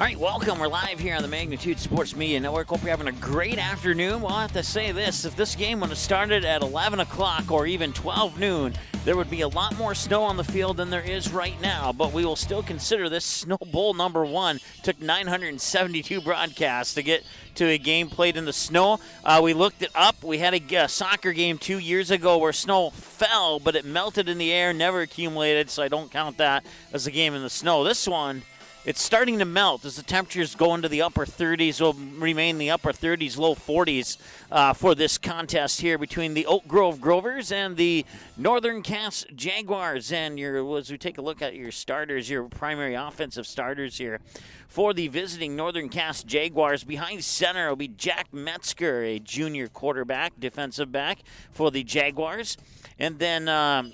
All right, welcome. We're live here on the Magnitude Sports Media Network. Hope you're having a great afternoon. We'll have to say this. If this game would have started at 11 o'clock or even 12 noon, there would be a lot more snow on the field than there is right now, but we will still consider this Snow Bowl number 1. Took 972 broadcasts to get to a game played in the snow. We looked it up. We had a soccer game 2 years ago where snow fell, but it melted in the air, never accumulated, so I don't count that as a game in the snow. This one, it's starting to melt as the temperatures go into the upper 30s. Will remain in the upper 30s, low 40s for this contest here between the Oak Grove Grovers and the Northern Cass Jaguars. And as we take a look at your starters, your primary offensive starters here for the visiting Northern Cass Jaguars, behind center will be Jack Metzger, a junior quarterback, defensive back for the Jaguars. And then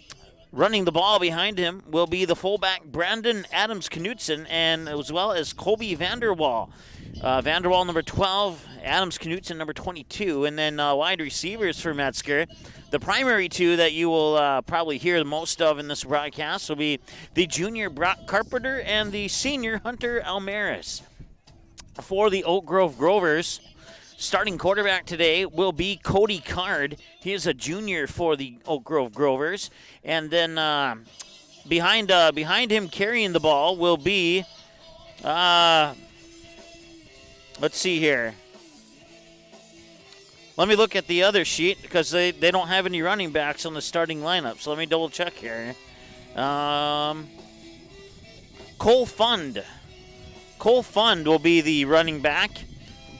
running the ball behind him will be the fullback Brandon Adams-Knutson, and as well as Colby Vanderwall. Vanderwall, number 12, Adams-Knutson, number 22. And then wide receivers for Metzger. The primary two that you will probably hear the most of in this broadcast will be the junior Brock Carpenter and the senior Hunter Almaris. For the Oak Grove Grovers, starting quarterback today will be Cody Carr. He is a junior for the Oak Grove Grovers. And then behind him carrying the ball will be, let's see here. Let me look at the other sheet because they don't have any running backs on the starting lineup. So let me double check here. Cole Fund. Cole Fund will be the running back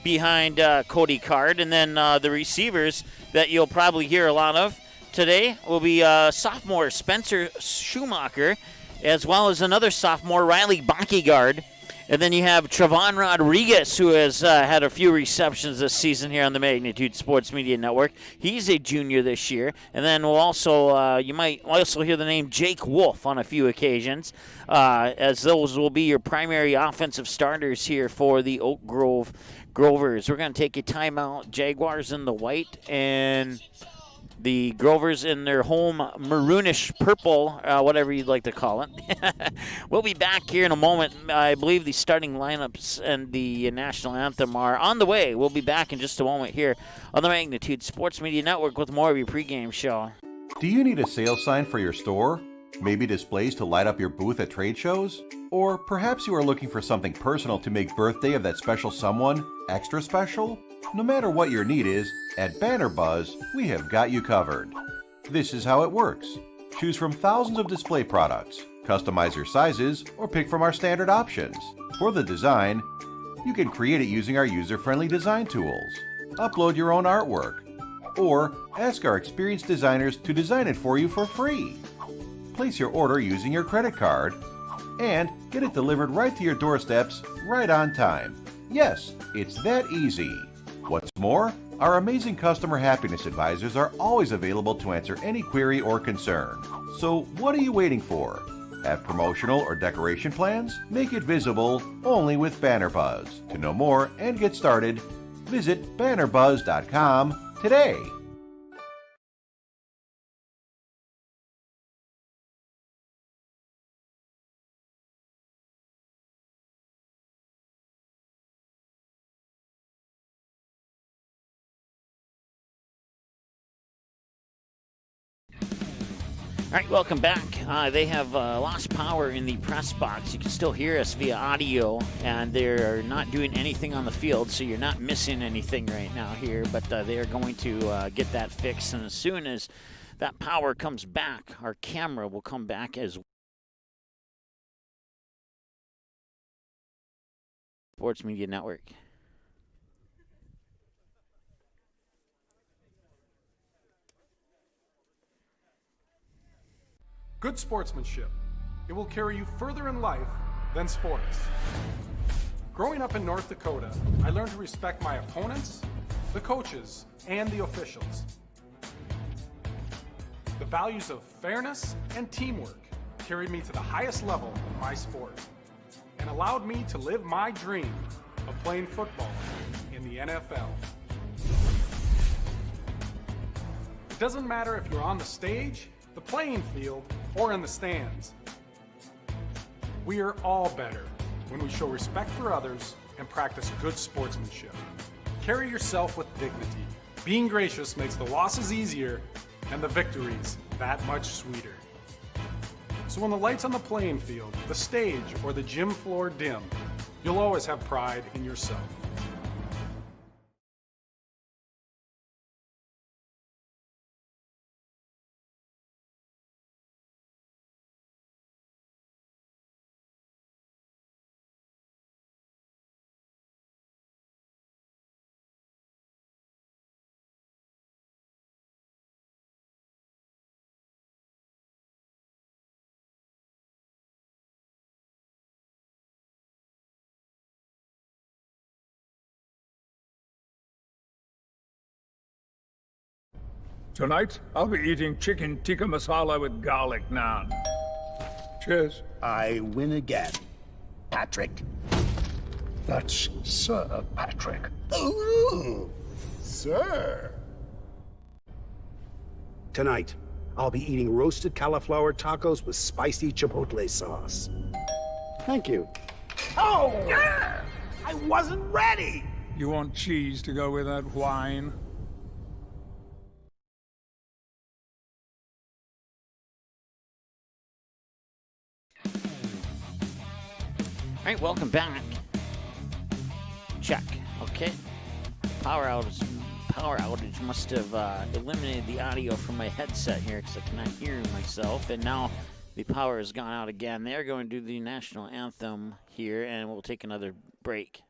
behind Cody Carr. And then the receivers that you'll probably hear a lot of today will be sophomore Spencer Schumacher, as well as another sophomore, Riley Backyguard. And then you have Trevon Rodriguez, who has had a few receptions this season here on the Magnitude Sports Media Network. He's a junior this year. And then we'll also, you might also hear the name Jake Wolf on a few occasions, as those will be your primary offensive starters here for the Oak Grove Grovers. We're going to take a timeout. Jaguars in the white and the Grovers in their home maroonish purple, whatever you'd like to call it. We'll be back here in a moment. I believe the starting lineups and the national anthem are on the way. We'll be back in just a moment here on the Magnitude Sports Media Network with more of your pregame show. Do you need a sales sign for your store? Maybe displays to light up your booth at trade shows? Or perhaps you are looking for something personal to make birthday of that special someone extra special? No matter what your need is, at Banner Buzz, we have got you covered. This is how it works. Choose from thousands of display products, customize your sizes, or pick from our standard options. For the design, you can create it using our user-friendly design tools. Upload your own artwork, or ask our experienced designers to design it for you for free. Place your order using your credit card, and get it delivered right to your doorsteps right on time. Yes, it's that easy. What's more, our amazing customer happiness advisors are always available to answer any query or concern. So what are you waiting for? Have promotional or decoration plans? Make it visible only with Banner Buzz. To know more and get started, visit bannerbuzz.com today. All right, welcome back. They have lost power in the press box. You can still hear us via audio, and they're not doing anything on the field, so you're not missing anything right now here, but they are going to get that fixed, and as soon as that power comes back, our camera will come back as well. Sports Media Network. Good sportsmanship. It will carry you further in life than sports. Growing up in North Dakota, I learned to respect my opponents, the coaches, and the officials. The values of fairness and teamwork carried me to the highest level in my sport and allowed me to live my dream of playing football in the NFL. It doesn't matter if you're on the stage, the playing field, or in the stands. We are all better when we show respect for others and practice good sportsmanship. Carry yourself with dignity. Being gracious makes the losses easier and the victories that much sweeter. So when the lights on the playing field, the stage, or the gym floor dim, you'll always have pride in yourself. Tonight, I'll be eating chicken tikka masala with garlic naan. Cheers. I win again. Patrick. That's Sir Patrick. Ooh, sir. Tonight, I'll be eating roasted cauliflower tacos with spicy chipotle sauce. Thank you. Oh! Yeah! I wasn't ready! You want cheese to go with that wine? All right, welcome back. Check. Okay. Power outage must have eliminated the audio from my headset here because I cannot hear myself. And now the power has gone out again. They're going to do the national anthem here, and we'll take another break.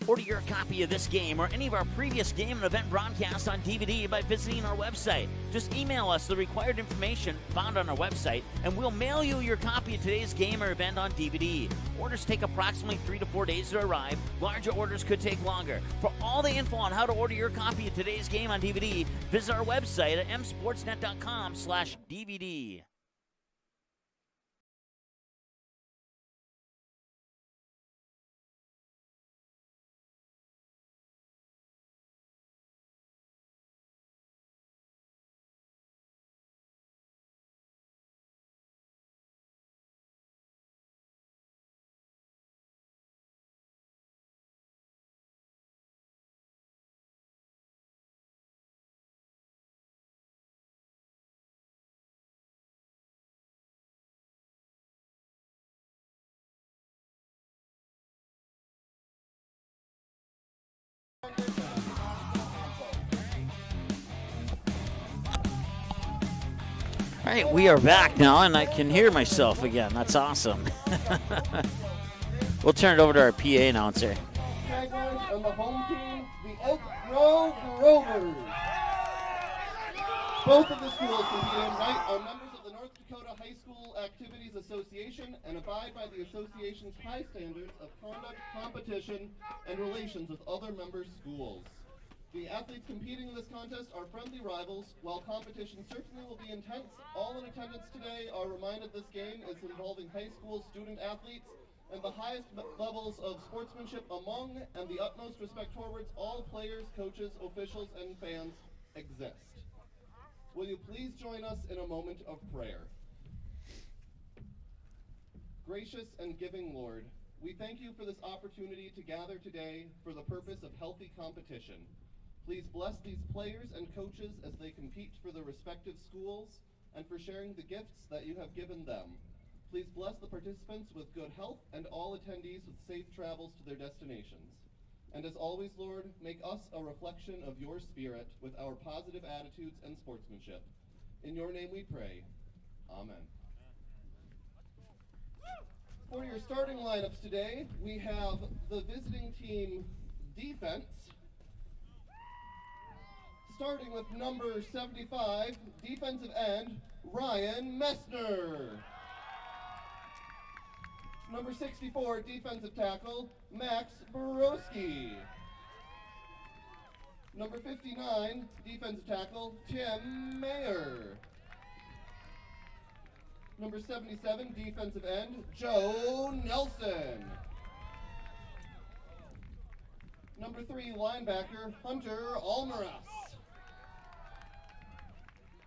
Order your copy of this game or any of our previous game and event broadcasts on DVD by visiting our website. Just email us the required information found on our website, and we'll mail you your copy of today's game or event on DVD. Orders take approximately 3 to 4 days to arrive. Larger orders could take longer. For all the info on how to order your copy of today's game on DVD, visit our website at msportsnet.com/DVD. All right, we are back now, and I can hear myself again. That's awesome. We'll turn it over to our PA announcer. Jaguars and the home team, the Oak Grove Rovers. Both of the schools competing tonight are members of the North Dakota High School Activities Association and abide by the association's high standards of conduct, competition, and relations with other member schools. The athletes competing in this contest are friendly rivals. While competition certainly will be intense, all in attendance today are reminded this game is involving high school student athletes and the highest levels of sportsmanship among and the utmost respect towards all players, coaches, officials, and fans exist. Will you please join us in a moment of prayer? Gracious and giving Lord, we thank you for this opportunity to gather today for the purpose of healthy competition. Please bless these players and coaches as they compete for their respective schools and for sharing the gifts that you have given them. Please bless the participants with good health and all attendees with safe travels to their destinations. And as always, Lord, make us a reflection of your spirit with our positive attitudes and sportsmanship. In your name we pray. Amen. For your starting lineups today, we have the visiting team defense. Starting with number 75, defensive end, Ryan Messner. Number 64, defensive tackle, Max Borowski. Number 59, defensive tackle, Tim Mayer. Number 77, defensive end, Joe Nelson. Number 3, linebacker, Hunter Almaras.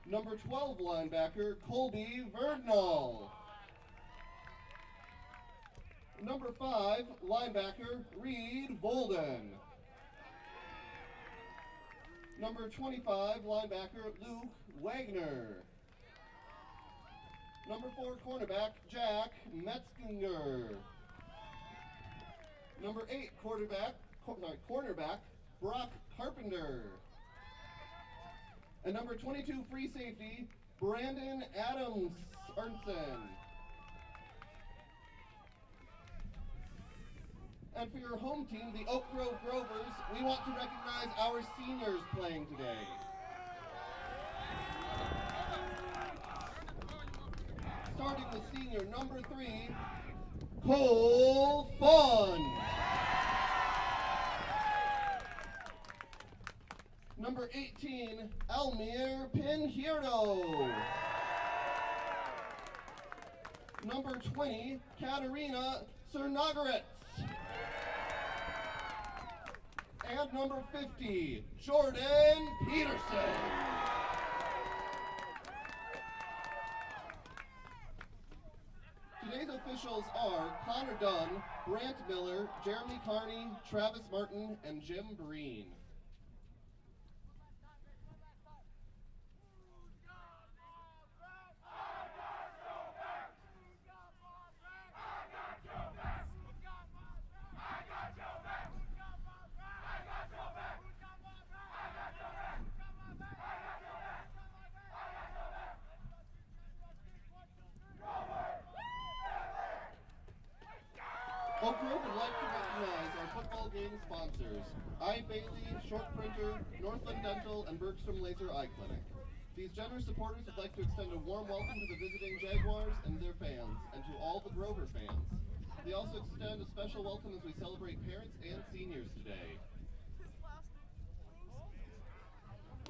Number 12 linebacker, Colby Verdnall. Number 5 linebacker, Reed Bolden. Number 25 linebacker, Luke Wagner. Number 4 cornerback, Jack Metzger. Number 8 cornerback, Brock Carpenter. And number 22 free safety, Brandon Adams Arnson. And for your home team, the Oak Grove Grovers, we want to recognize our seniors playing today. Starting with senior number 3, Cole Fund. Number 18, Elmir Pinheiro. Number 20, Katerina Cernagaretz. And number 50, Jordan Peterson. Today's officials are Connor Dunn, Brant Miller, Jeremy Carney, Travis Martin, and Jim Breen. Oak Grove would like to recognize our football game sponsors, I. Bailey, Short Printer, Northland Dental, and Bergstrom Laser Eye Clinic. These generous supporters would like to extend a warm welcome to the visiting Jaguars and their fans, and to all the Grover fans. They also extend a special welcome as we celebrate parents and seniors today.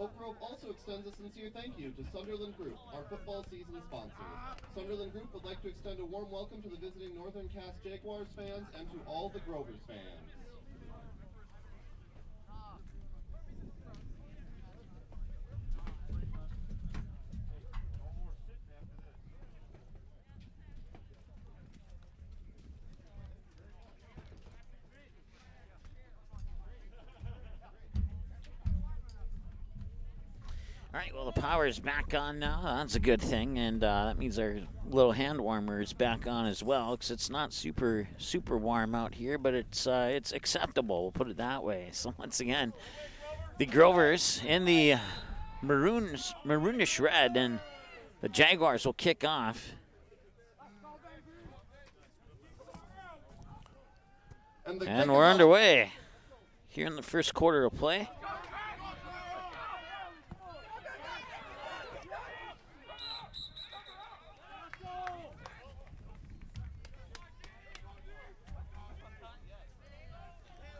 Oak Grove also extends a sincere thank you to Sunderland Group, our football season sponsor. Sunderland Group would like to extend a warm welcome to the visiting Northern Cass Jaguars fans and to all the Grovers fans. All right, well, the power is back on now. That's a good thing, and that means our little hand warmer is back on as well, because it's not super warm out here, but it's acceptable. We'll put it that way. So once again, the Grovers in the maroonish red, and the Jaguars will kick off. And we're underway here in the first quarter of play.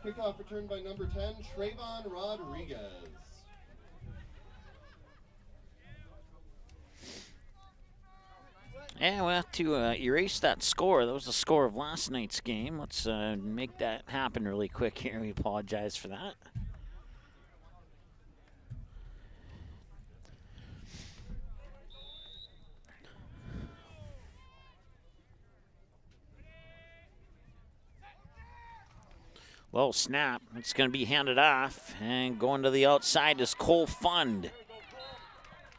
Kickoff returned by number 10, Trayvon Rodriguez. And we'll have to erase that score. That was the score of last night's game. Let's make that happen really quick here. We apologize for that. Low snap. It's going to be handed off. And going to the outside is Cole Fund.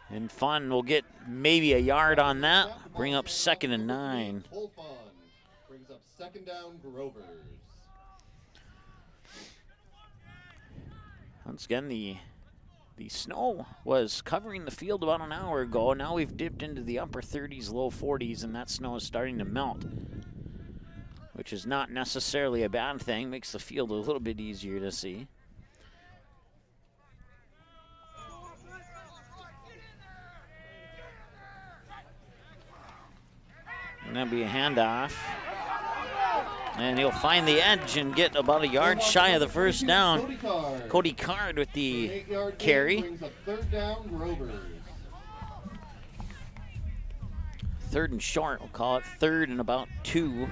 And Fund will get maybe a yard on that. Bring up 2nd and 9. Cole Fund brings up 2nd down, Grovers. Once again, the snow was covering the field about an hour ago. Now we've dipped into the upper 30s, low 40s, and that snow is starting to melt, which is not necessarily a bad thing. Makes the field a little bit easier to see. And that'll be a handoff. And he'll find the edge and get about a yard shy of the first down. Cody Carr with the carry. Brings up 3rd down, Grovers. 3rd and short, we'll call it 3rd and about 2.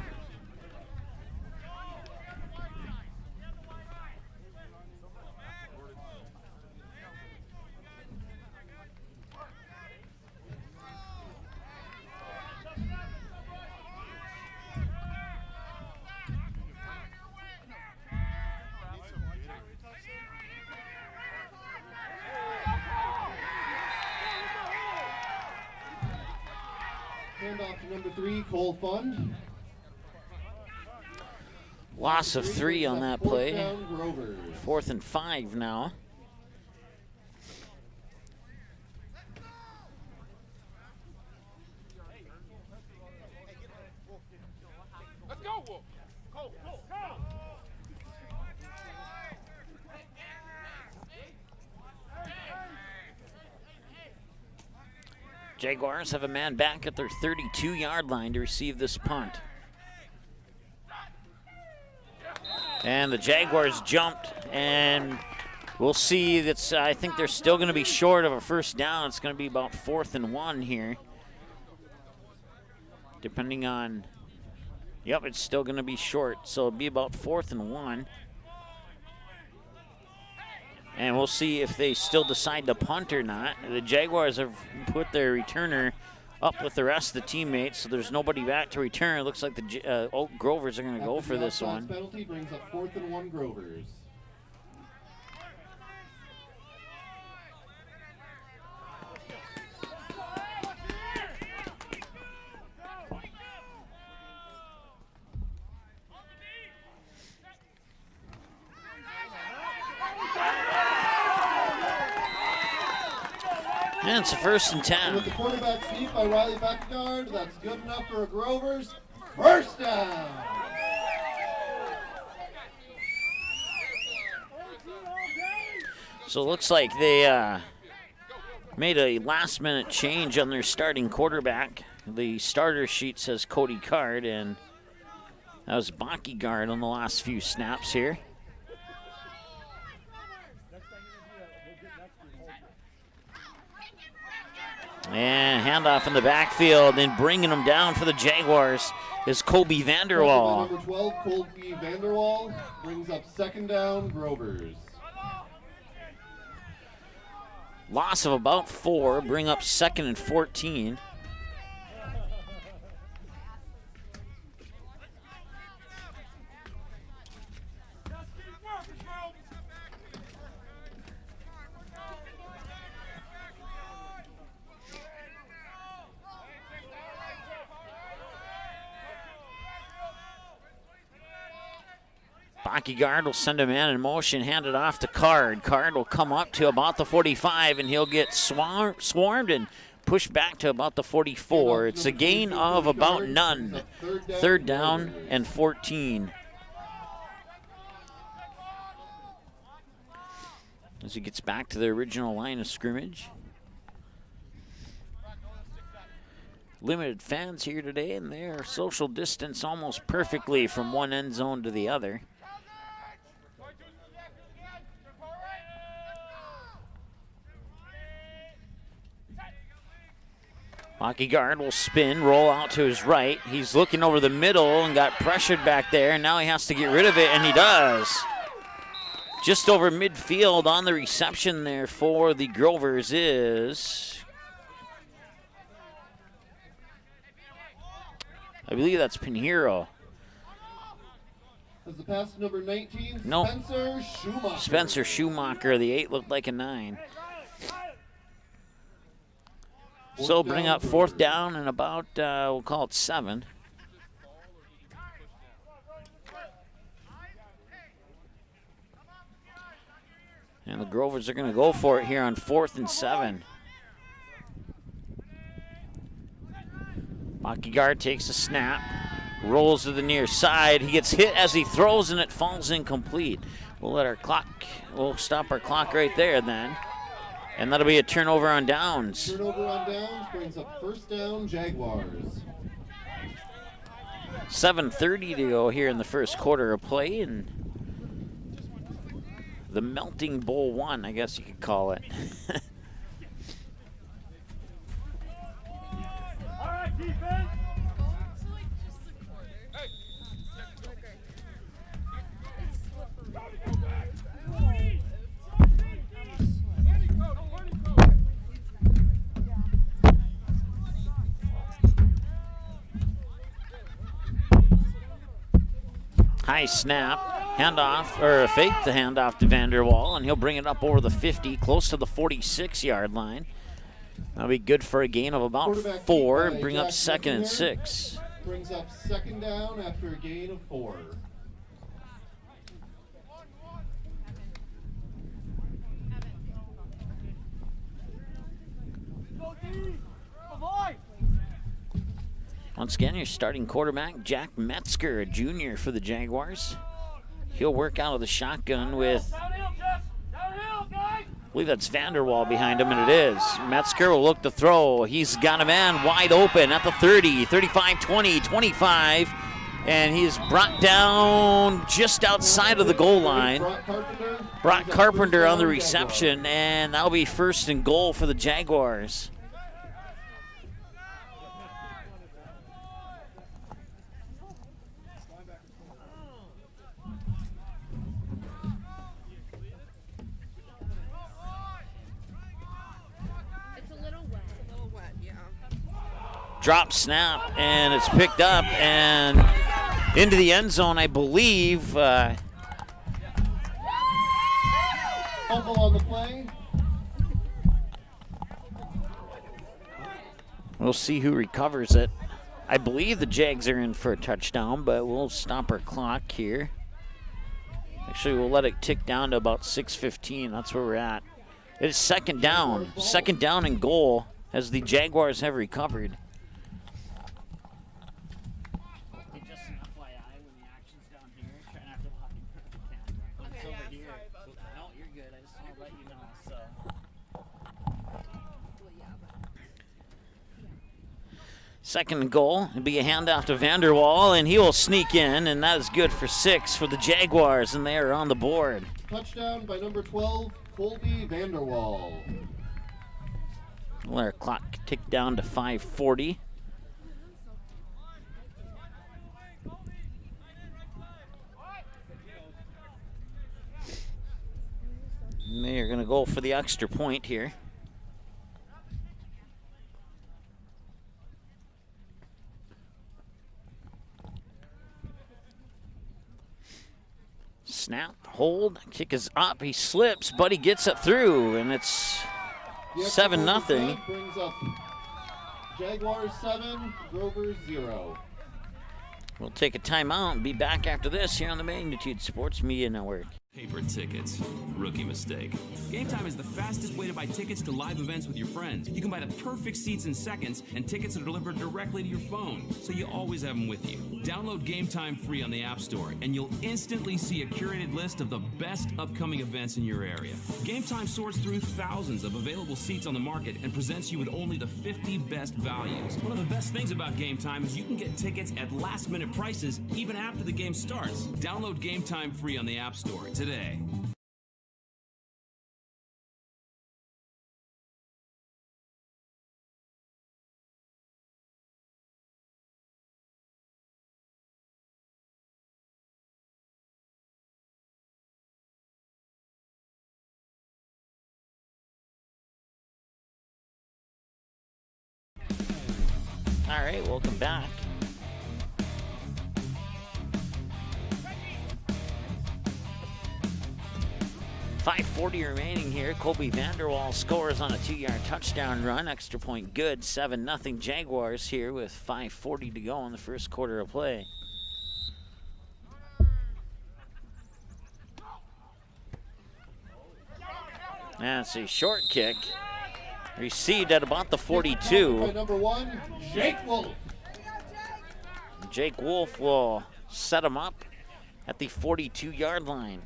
Handoff to number 3, Cole Fund. Loss of 3 on that play. Down, Grovers. 4th and 5 now. Jaguars have a man back at their 32-yard line to receive this punt. And the Jaguars jumped, and we'll see. That's. I think they're still going to be short of a first down. It's going to be about 4th and 1 here. Depending on, yep, it's still going to be short. So it'll be about 4th and 1. And we'll see if they still decide to punt or not. The Jaguars have put their returner up with the rest of the teammates, so there's nobody back to return. It looks like the Oak Grovers are going to go for this one. Penalty brings up 4th and 1 Grovers. And it's a 1st and And 10. with the quarterback sneak by Riley Beckgard, that's good enough for a Grovers. First down. So it looks like they made a last-minute change on their starting quarterback. The starter sheet says Cody Carr, and that was Beckgard on the last few snaps here. And handoff in the backfield, and bringing them down for the Jaguars is Colby Vanderwall. Number 12, Colby Vanderwall, brings up 2nd down, Grovers. Loss of about 4, bring up 2nd and 14. Beckgard will send a man in motion, hand it off to Card. Card will come up to about the 45, and he'll get swarmed and pushed back to about the 44. It's a gain of about none. 3rd down and 14. As he gets back to the original line of scrimmage. Limited fans here today, and they are social distance almost perfectly from one end zone to the other. Beckgard will spin, roll out to his right. He's looking over the middle and got pressured back there, and now he has to get rid of it, and he does. Just over midfield on the reception there for the Grovers is, I believe that's Pinheiro. As the pass to number 19, No. Spencer Schumacher. Spencer Schumacher, the 8 looked like a 9. So bring up 4th down and about, we'll call it 7. And the Grovers are going to go for it here on 4th and 7. Beckgard takes a snap, rolls to the near side. He gets hit as he throws, and it falls incomplete. We'll stop our clock right there then. And that'll be a turnover on downs. Turnover on downs brings up 1st down, Jaguars. 7:30 to go here in the first quarter of play, and the Melting Bowl 1, I guess you could call it. All right, defense. High snap, handoff, or fake the handoff to Vanderwall, and he'll bring it up over the 50, close to the 46-yard line. That'll be good for a gain of about Quarterback 4 keep and by bring up Jack second and McNair. 6. Brings up second down after a gain of 4. Once again, your starting quarterback, Jack Metzger, a junior for the Jaguars. He'll work out of the shotgun with, I believe that's Vanderwall behind him, and it is. Metzger will look to throw. He's got a man wide open at the 30, 35, 20, 25, and he's brought down just outside of the goal line. Brock Carpenter on the reception, and that'll be first and goal for the Jaguars. Drop snap, and it's picked up and into the end zone, I believe. Fumble on the play. We'll see who recovers it. I believe the Jags are in for a touchdown, but we'll stop our clock here. Actually, we'll let it tick down to about 6:15. That's where we're at. It is second down. Second down and goal as the Jaguars have recovered. Second and goal. It'll be a handoff to Vanderwall, and he will sneak in, and that is good for 6 for the Jaguars, and they are on the board. Touchdown by number 12, Colby Vanderwall. We'll let our clock tick down to 5:40. And they are going to go for the extra point here. Snap, hold, kick is up, he slips, but he gets it through, and it's 7-0. Brings up Jaguars 7, Grover 0. We'll take a timeout and be back after this here on the Magnitude Sports Media Network. Paper tickets. Rookie mistake. Game Time is the fastest way to buy tickets to live events with your friends. You can buy the perfect seats in seconds, and tickets are delivered directly to your phone, so you always have them with you. Download Game Time free on the App Store, and you'll instantly see a curated list of the best upcoming events in your area. Game Time sorts through thousands of available seats on the market and presents you with only the 50 best values. One of the best things about Game Time is you can get tickets at last-minute prices even after the game starts. Download Game Time free on the App Store today. All right, welcome back. .540 remaining here. Colby Vanderwall scores on a 2-yard touchdown run. Extra point good. 7-0 Jaguars here with 5:40 to go in the first quarter of play. That's a short kick. Received at about the 42. Number 1, Jake Wolf. Jake Wolf will set him up at the 42-yard line.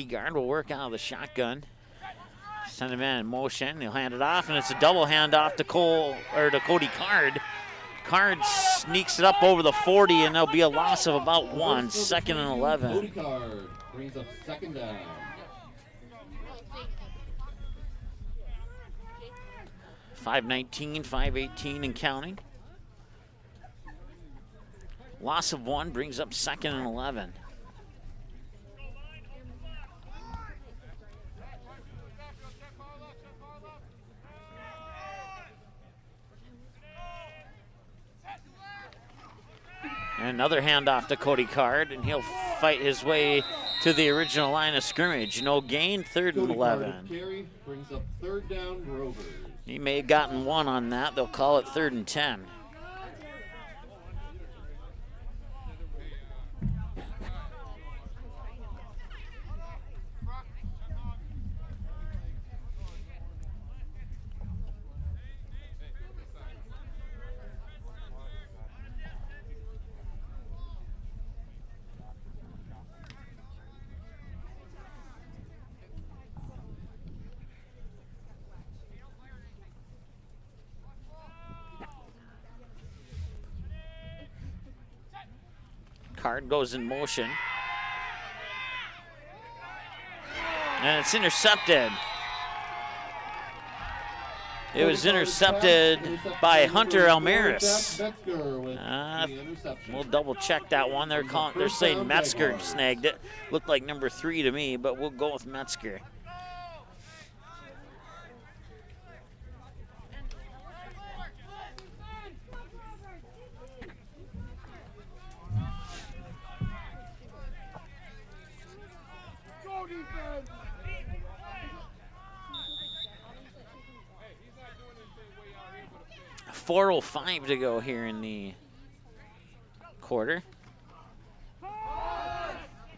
Guard will work out of the shotgun. Send him in motion. He'll hand it off, and it's a double handoff to Cody Carr. Carr sneaks it up over the 40, and there'll be a loss of about 1. 2nd and 11. Cody Carr brings up second down. 5:19, 5:18 and counting. Loss of 1 brings up 2nd and 11. And another handoff to Cody Carr, and he'll fight his way to the original line of scrimmage. No gain, 3rd and 11. Carry brings up 3rd down, Rovers. He may have gotten 1 on that. They'll call it 3rd and 10. Card goes in motion. And it's intercepted. It was intercepted by Hunter Almaris. We'll double check that one. They're saying Metzger snagged it. Looked like number 3 to me, but we'll go with Metzger. .405 to go here in the quarter.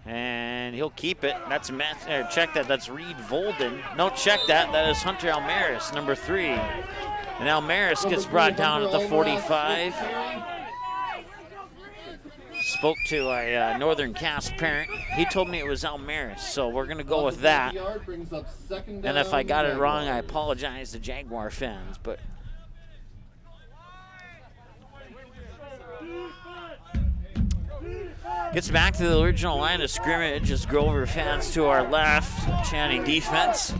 And he'll keep it. That's check that. That's Reed Volden. No, check that. That is Hunter Almaris, number 3. And Almaris gets brought down at the 45. Spoke to a Northern Cass parent. He told me it was Almaris, so we're going to go with that. And if I got it wrong, I apologize to Jaguar fans, but gets back to the original line of scrimmage as Grover fans to our left, chanting defense.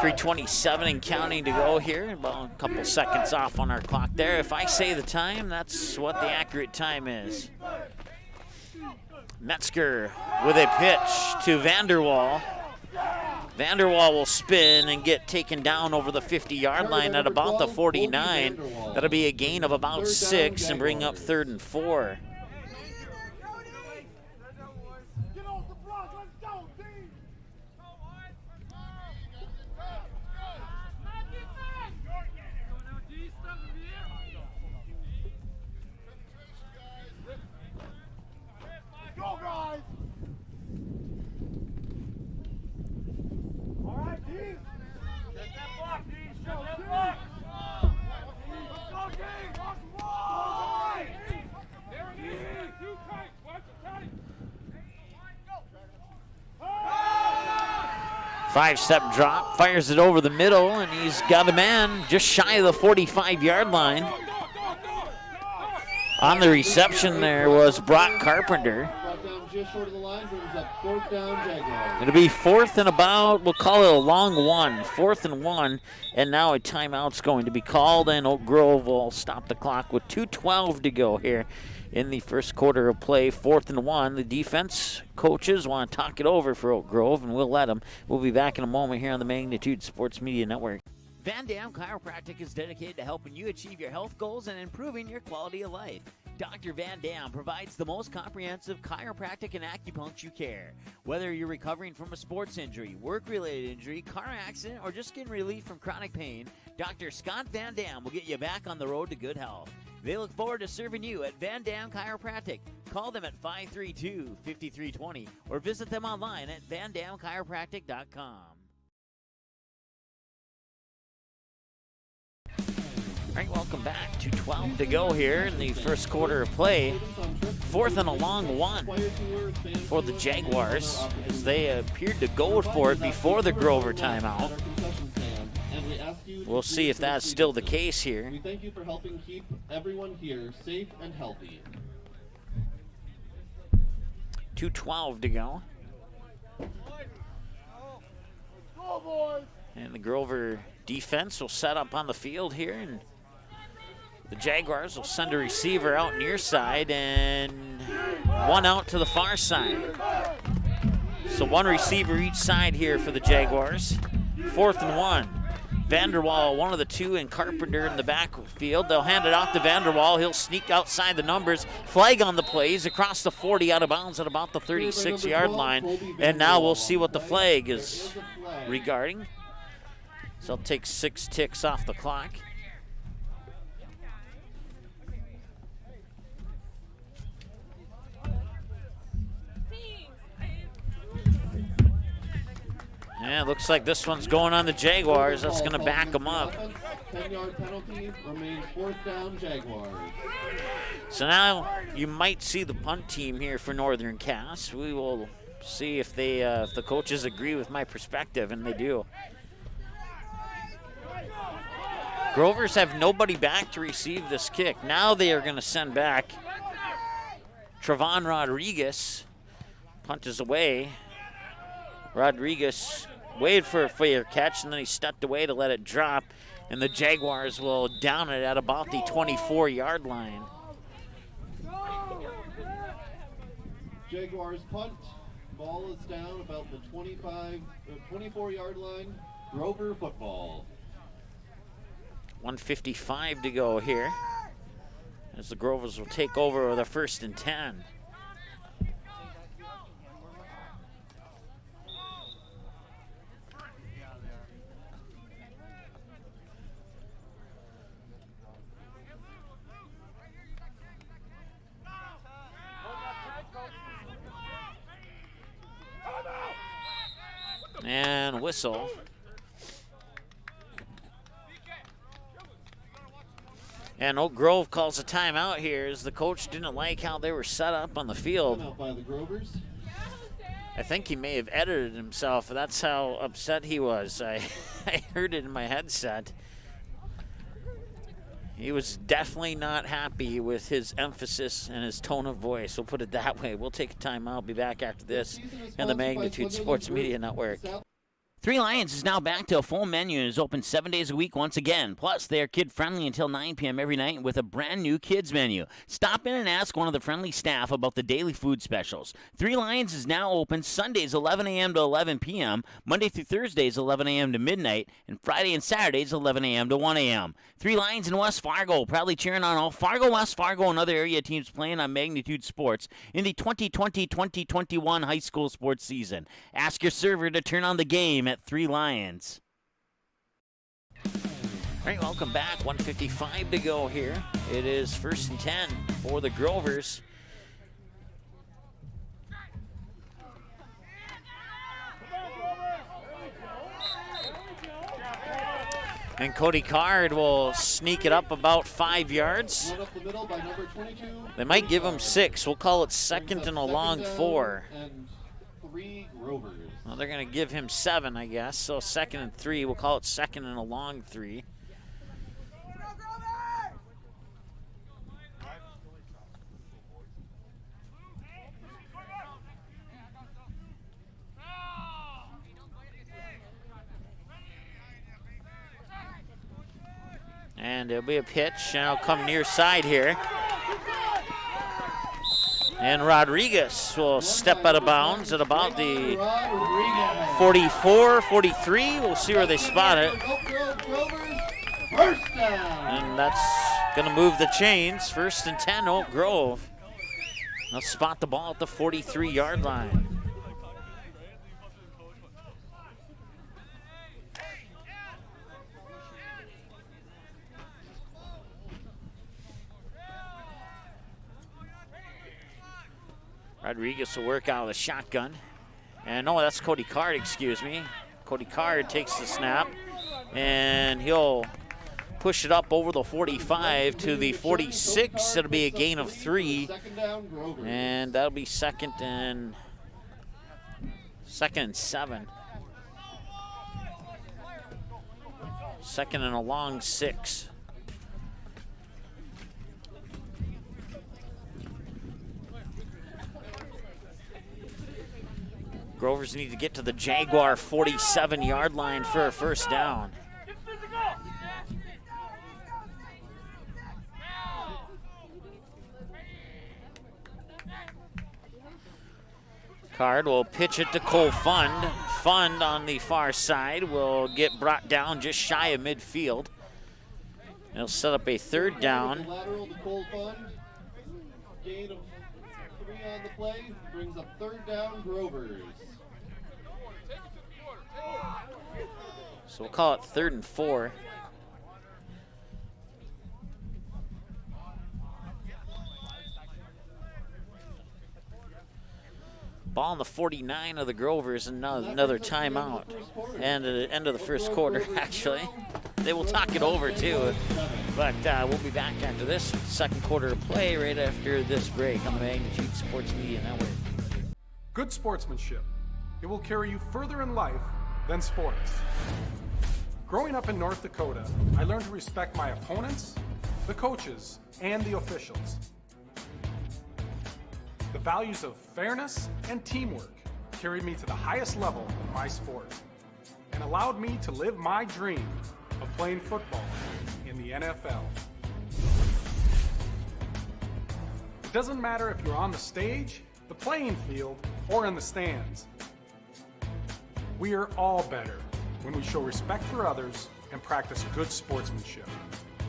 3:27 and counting to go here, about a couple seconds off on our clock there. If I say the time, that's what the accurate time is. Metzger with a pitch to Vanderwall. Vanderwall will spin and get taken down over the 50-yard line at about the 49. That'll be a gain of about 6 and bring up 3rd and 4. Five-step drop, fires it over the middle, and he's got a man just shy of the 45-yard line. On the reception there was Brock Carpenter. It'll be 4th and about, we'll call it a long 1, 4th and 1, and now a timeout's going to be called, and Oak Grove will stop the clock with 2:12 to go here in the first quarter of play. 4th and 1. The defense coaches want to talk it over for Oak Grove, and we'll let them. We'll be back in a moment here on the Magnitude Sports Media Network. Van Dam Chiropractic is dedicated to helping you achieve your health goals and improving your quality of life. Dr. Van Dam provides the most comprehensive chiropractic and acupuncture care. Whether you're recovering from a sports injury, work-related injury, car accident, or just getting relief from chronic pain, Dr. Scott Van Dam will get you back on the road to good health. They look forward to serving you at Van Dam Chiropractic. Call them at 532-5320 or visit them online at vandamchiropractic.com. All right, welcome back. 2:12 to go here in the first quarter of play. 4th and a long 1 for the Jaguars as they appeared to go for it before the Grover timeout. We'll see if that's still the case here. We thank you for helping keep everyone here safe and healthy. 2:12 to go. And the Grover defense will set up on the field here and The Jaguars will send a receiver out near side and one out to the far side. So one receiver each side here for the Jaguars. 4th and 1. Vanderwall, one of the two, and Carpenter in the backfield. They'll hand it off to Vanderwall. He'll sneak outside the numbers. Flag on the plays across the 40 out of bounds at about the 36-yard line. And now we'll see what the flag is regarding. So I'll take 6 ticks off the clock. Yeah, looks like this one's going on the Jaguars. That's going to back them up. 10-yard penalty, remains 4th down, Jaguars. So now you might see the punt team here for Northern Cass. We will see if they, if the coaches agree with my perspective, and they do. Grovers have nobody back to receive this kick. Now they are going to send back Trevon Rodriguez. Punt is away. Rodriguez waited for a fair catch, and then he stepped away to let it drop, and the Jaguars will down it at about the 24-yard line. Jaguars punt. Ball is down about the 24-yard line. Grover football. 1:55 to go here, as the Grovers will take over with a 1st and 10. And whistle. And Oak Grove calls a timeout here as the coach didn't like how they were set up on the field. Timeout by the Grovers. I think he may have edited himself. That's how upset he was. I heard it in my headset. He was definitely not happy with his emphasis and his tone of voice. We'll put it that way. We'll take a timeout. Be back after this and the Magnitude Sports Media Network. Three Lions is now back to a full menu and is open 7 days a week once again. Plus, they are kid-friendly until 9 p.m. every night with a brand-new kids menu. Stop in and ask one of the friendly staff about the daily food specials. Three Lions is now open Sundays 11 a.m. to 11 p.m., Monday through Thursdays 11 a.m. to midnight, and Friday and Saturdays 11 a.m. to 1 a.m. Three Lions in West Fargo, proudly cheering on all Fargo, West Fargo, and other area teams playing on Magnitude Sports in the 2020-2021 high school sports season. Ask your server to turn on the game at Three Lions. All right, welcome back. 1:55 to go here. It is 1st and 10 for the Grovers. And Cody Carr will sneak it up about 5 yards. Up the middle by number 22. They might give him 6. We'll call it 2nd and a long 4. And 3 Grovers. Well, they're going to give him 7, I guess. So 2nd and 3. We'll call it 2nd and a long 3. And it'll be a pitch, and it'll come near side here. And Rodriguez will step out of bounds at about the 44, 43. We'll see where they spot it. And that's going to move the chains. 1st and 10, Oak Grove. They'll spot the ball at the 43-yard line. Rodriguez will work out of the shotgun. And no, that's Cody Carr, excuse me. Cody Carr takes the snap, and he'll push it up over the 45 to the 46. It'll be a gain of 3. And that'll be 2nd and 7. 2nd and a long 6. Grovers need to get to the Jaguar 47-yard line for a 1st down. Card will pitch it to Cole Fund. Fund on the far side will get brought down just shy of midfield. He'll set up a third down. Lateral to Cole Fund. Gain of 3 on the play. Brings up third down, Grovers. So we'll call it 3rd and 4. Ball on the 49 of the Grovers, and another timeout. And at the end of the first quarter, actually. They will talk it over, too. But we'll be back after this second quarter of play right after this break on the Magnitude Sports Media Network. Good sportsmanship. It will carry you further in life than sports. Growing up in North Dakota, I learned to respect my opponents, the coaches, and the officials. The values of fairness and teamwork carried me to the highest level of my sport and allowed me to live my dream of playing football in the NFL. It doesn't matter if you're on the stage, the playing field, or in the stands. We are all better when we show respect for others and practice good sportsmanship.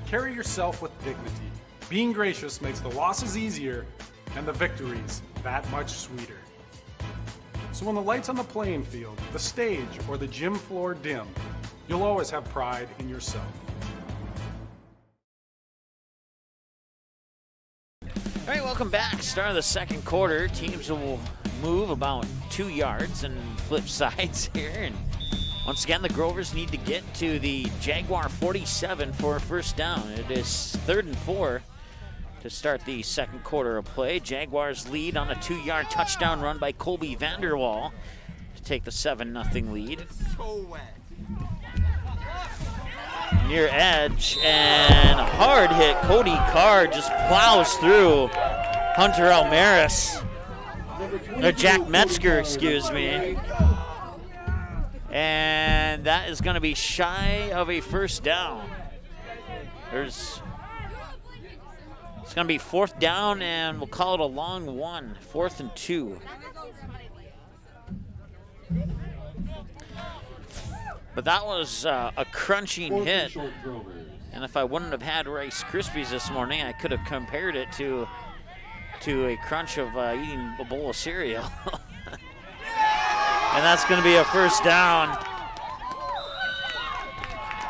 Carry yourself with dignity. Being gracious makes the losses easier and the victories that much sweeter. So when the lights on the playing field, the stage, or the gym floor dim, you'll always have pride in yourself. All right, welcome back. Start of the second quarter. Teams will move about 2 yards and flip sides here. And once again, the Grovers need to get to the Jaguar 47 for a first down. It is 3rd and 4 to start the second quarter of play. Jaguars lead on a 2-yard touchdown run by Colby Vanderwall to take the 7-0 lead. Near edge and a hard hit. Cody Carr just plows through Hunter Almaris. Or Jack Metzger, excuse me. And that is going to be shy of a first down. It's going to be 4th down, and we'll call it a long one. 4th and 2. But that was a crunching hit. And if I wouldn't have had Rice Krispies this morning, I could have compared it to a crunch of eating a bowl of cereal. And that's going to be a first down.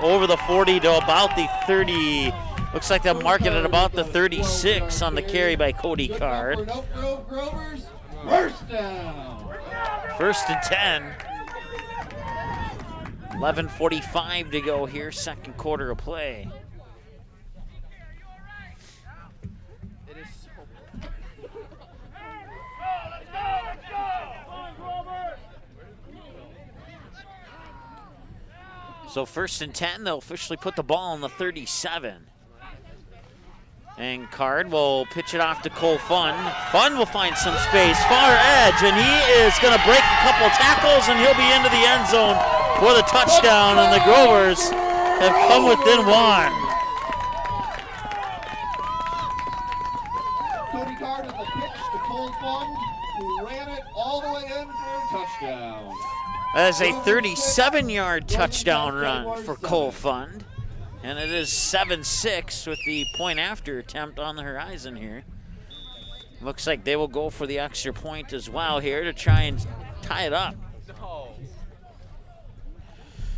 Over the 40 to about the 30. Looks like they'll mark it at about the 36 on the carry by Cody Carr. First down. 1st and 10. 11:45 to go here, second quarter of play. So 1st and 10, they'll officially put the ball on the 37. And Card will pitch it off to Cole Fund. Fund will find some space, far edge, and he is going to break a couple tackles, and he'll be into the end zone for the touchdown, and the Grovers have come within 1. Cody Carr with a pitch to Cole Fund, who ran it all the way in for a touchdown. That is a 37-yard touchdown run for Cole Fund. And it is 7-6 with the point after attempt on the horizon here. Looks like they will go for the extra point as well here to try and tie it up.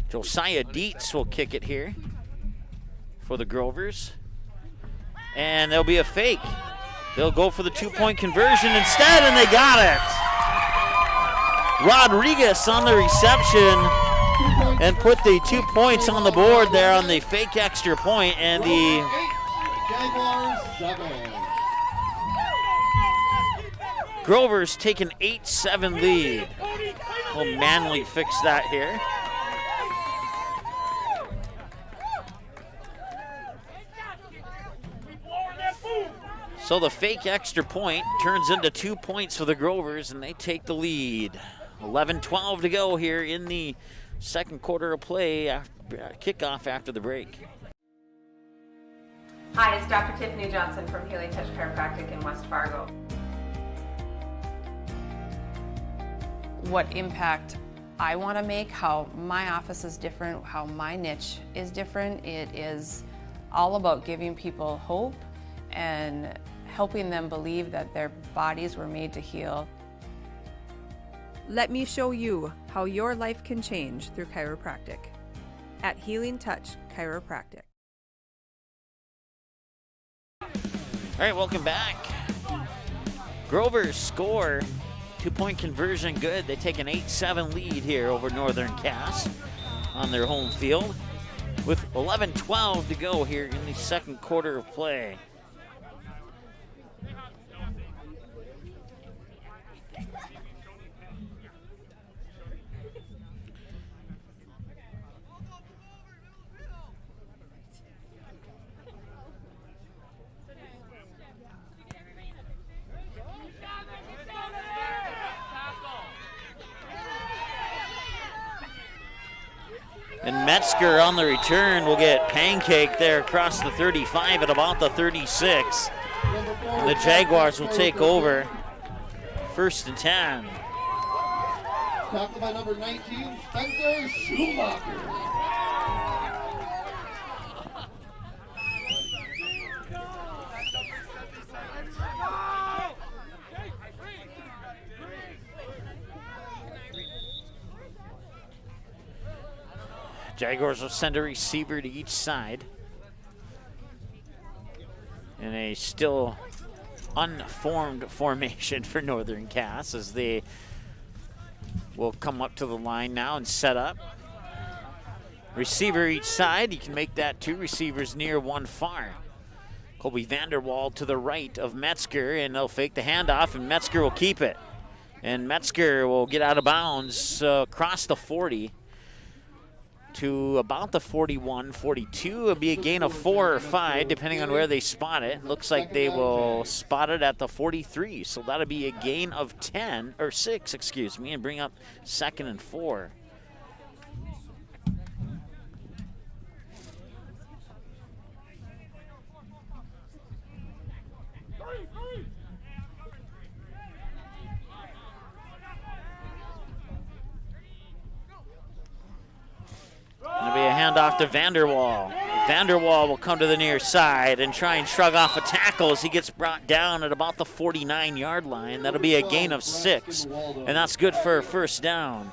Josiah Dietz will kick it here for the Grovers. And there'll be a fake. They'll go for the 2-point conversion instead, and they got it. Rodriguez on the reception and put the 2 points on the board there on the fake extra point, and the Jaguars 7. Grovers take an 8-7 lead. Will Manley fix that here? So the fake extra point turns into 2 points for the Grovers, and they take the lead. 11-12 to go here in the second quarter of play, kickoff after the break. Hi, it's Dr. Tiffany Johnson from Healing Touch Chiropractic in West Fargo. what impact I want to make, how my office is different, how my niche is different. It is all about giving people hope and helping them believe that their bodies were made to heal. Let me show you how your life can change through chiropractic at Healing Touch Chiropractic. All right, welcome back. Grover's score, 2-point conversion good. They take an 8-7 lead here over Northern Cass on their home field with 11-12 to go here in the second quarter of play. And Metzger on the return will get pancaked there across the 35 at about the 36. And the Jaguars will take over 1st and 10. Tackled by number 19, Spencer Schumacher. Jaguars will send a receiver to each side. In a still unformed formation for Northern Cass as they will come up to the line now and set up. Receiver each side. You can make that 2 receivers near, 1 far. Colby Vanderwall to the right of Metzger, and they'll fake the handoff, and Metzger will keep it. And Metzger will get out of bounds across the 40 to about the 41, 42. It'll be a gain of 4 or 5, depending on where they spot it. Looks like they will spot it at the 43, so that'll be a gain of 10, or 6, excuse me, and bring up 2nd and 4. It'll be a handoff to Vanderwall. Vanderwall will come to the near side and try and shrug off a tackle as he gets brought down at about the 49-yard line. That'll be a gain of 6, and that's good for a 1st down.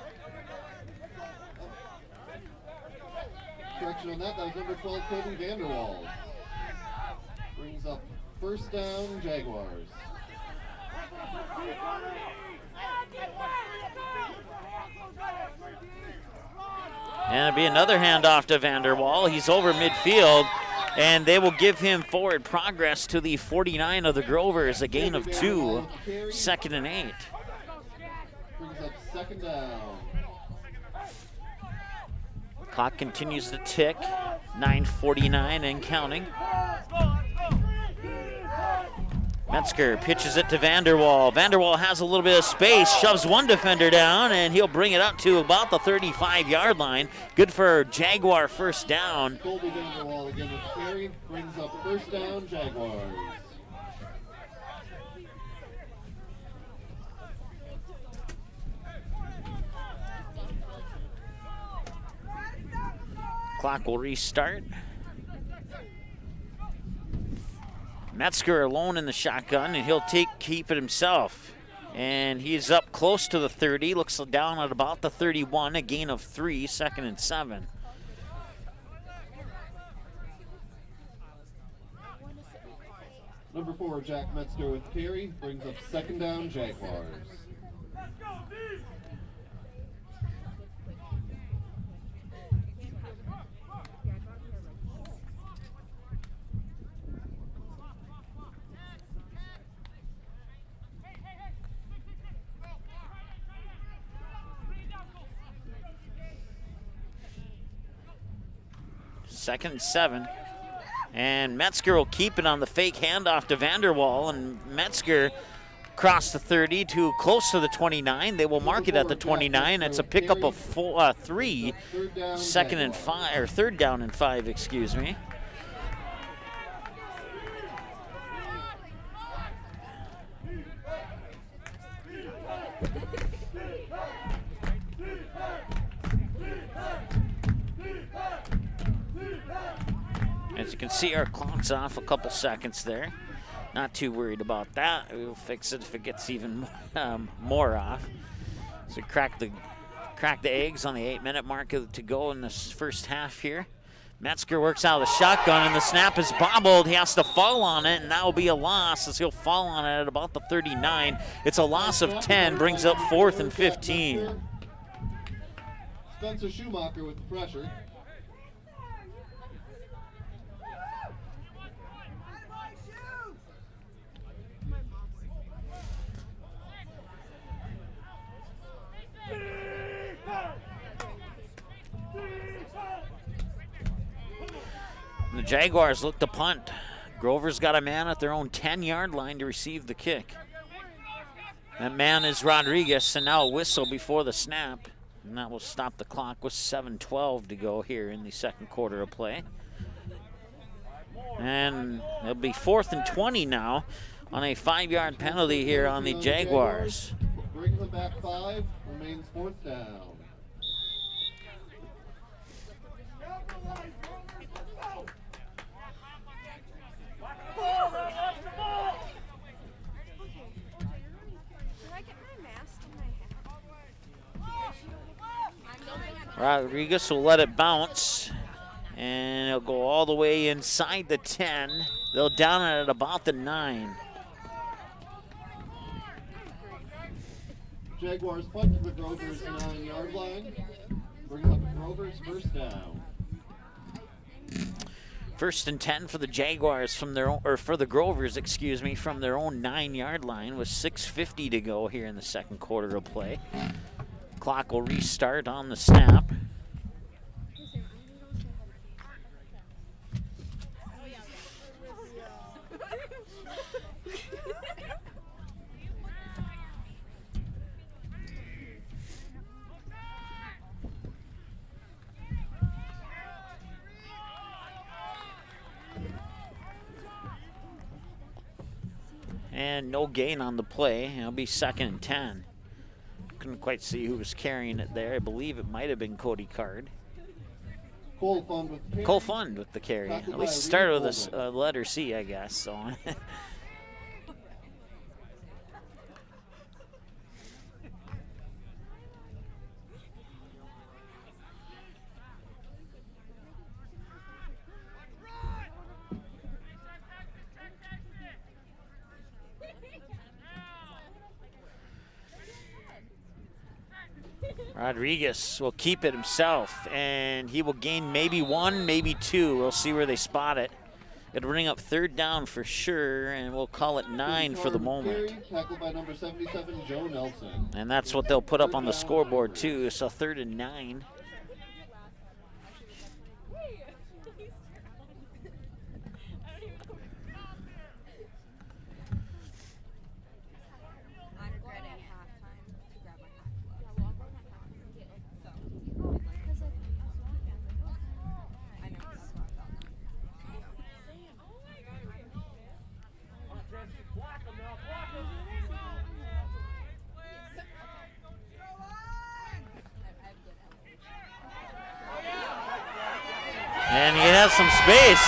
Correction on that was number 12, Cody Vanderwall. Brings up 1st down, Jaguars. And it'll be another handoff to Vanderwall. He's over midfield, and they will give him forward progress to the 49 of the Grovers, a gain of 2, 2nd and 8. Brings up 2nd down. Clock continues to tick, 9:49 and counting. Metzger pitches it to Vanderwall. Vanderwall has a little bit of space, shoves one defender down, and he'll bring it up to about the 35-yard line. Good for Jaguar 1st down. Colby Vanderwall again with carry, brings up 1st down, Jaguars. Clock will restart. Metzger alone in the shotgun, and he'll keep it himself. And he's up close to the 30, looks down at about the 31, a gain of 3, 2nd and 7. Number 4, Jack Metzger with carry, brings up 2nd down, Jaguars. Second and 7. And Metzger will keep it on the fake handoff to Vanderwall, and Metzger across the 30 to close to the 29. They will mark it at the 29. It's a pickup of 3, 2nd and 5, or 3rd down and 5, excuse me. You can see our clock's off a couple seconds there. Not too worried about that. We'll fix it if it gets even more off. So crack the eggs on the 8-minute mark to go in this first half here. Metzger works out of the shotgun, and the snap is bobbled. He has to fall on it, and that will be a loss as he'll fall on it at about the 39. It's a loss of 10, brings up 4th and 15. Spencer Schumacher with the pressure. The Jaguars look to punt. Grover's got a man at their own 10-yard line to receive the kick. That man is Rodriguez, and now a whistle before the snap. And that will stop the clock with 7:12 to go here in the second quarter of play. And it'll be 4th and 20 now on a 5-yard penalty here on the Jaguars. Brings them back 5, remains 4th down. Rodriguez will let it bounce, and it'll go all the way inside the 10. They'll down it at about the 9. Jaguars punt to the Grovers 9-yard line. Brings up Grovers first down. 1st and 10 for the Jaguars from their own, or for the Grovers, excuse me, from their own 9-yard line with 6:50 to go here in the second quarter of play. Clock will restart on the snap. And no gain on the play. It'll be 2nd and 10. Couldn't quite see who was carrying it there. I believe it might have been Cody Carr. Cole Fund with the carry. At least it started with a letter C, I guess. So. Rodriguez will keep it himself, and he will gain maybe 1, maybe 2. We'll see where they spot it. It'll bring up 3rd down for sure, and we'll call it 9 for the moment. Tackled by number 77, Joe Nelson. And that's what they'll put up on the scoreboard too, so 3rd and 9. And he has some space.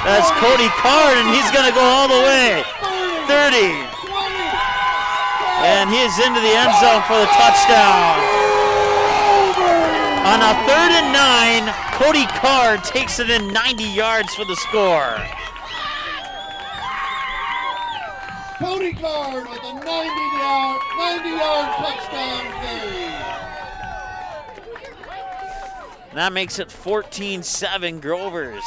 That's Cody Carr, and he's going to go all the way. 30. And he is into the end zone for the touchdown. On a 3rd and 9, Cody Carr takes it in 90 yards for the score. Cody Carr with a 90-yard touchdown carry. That makes it 14-7 Grovers.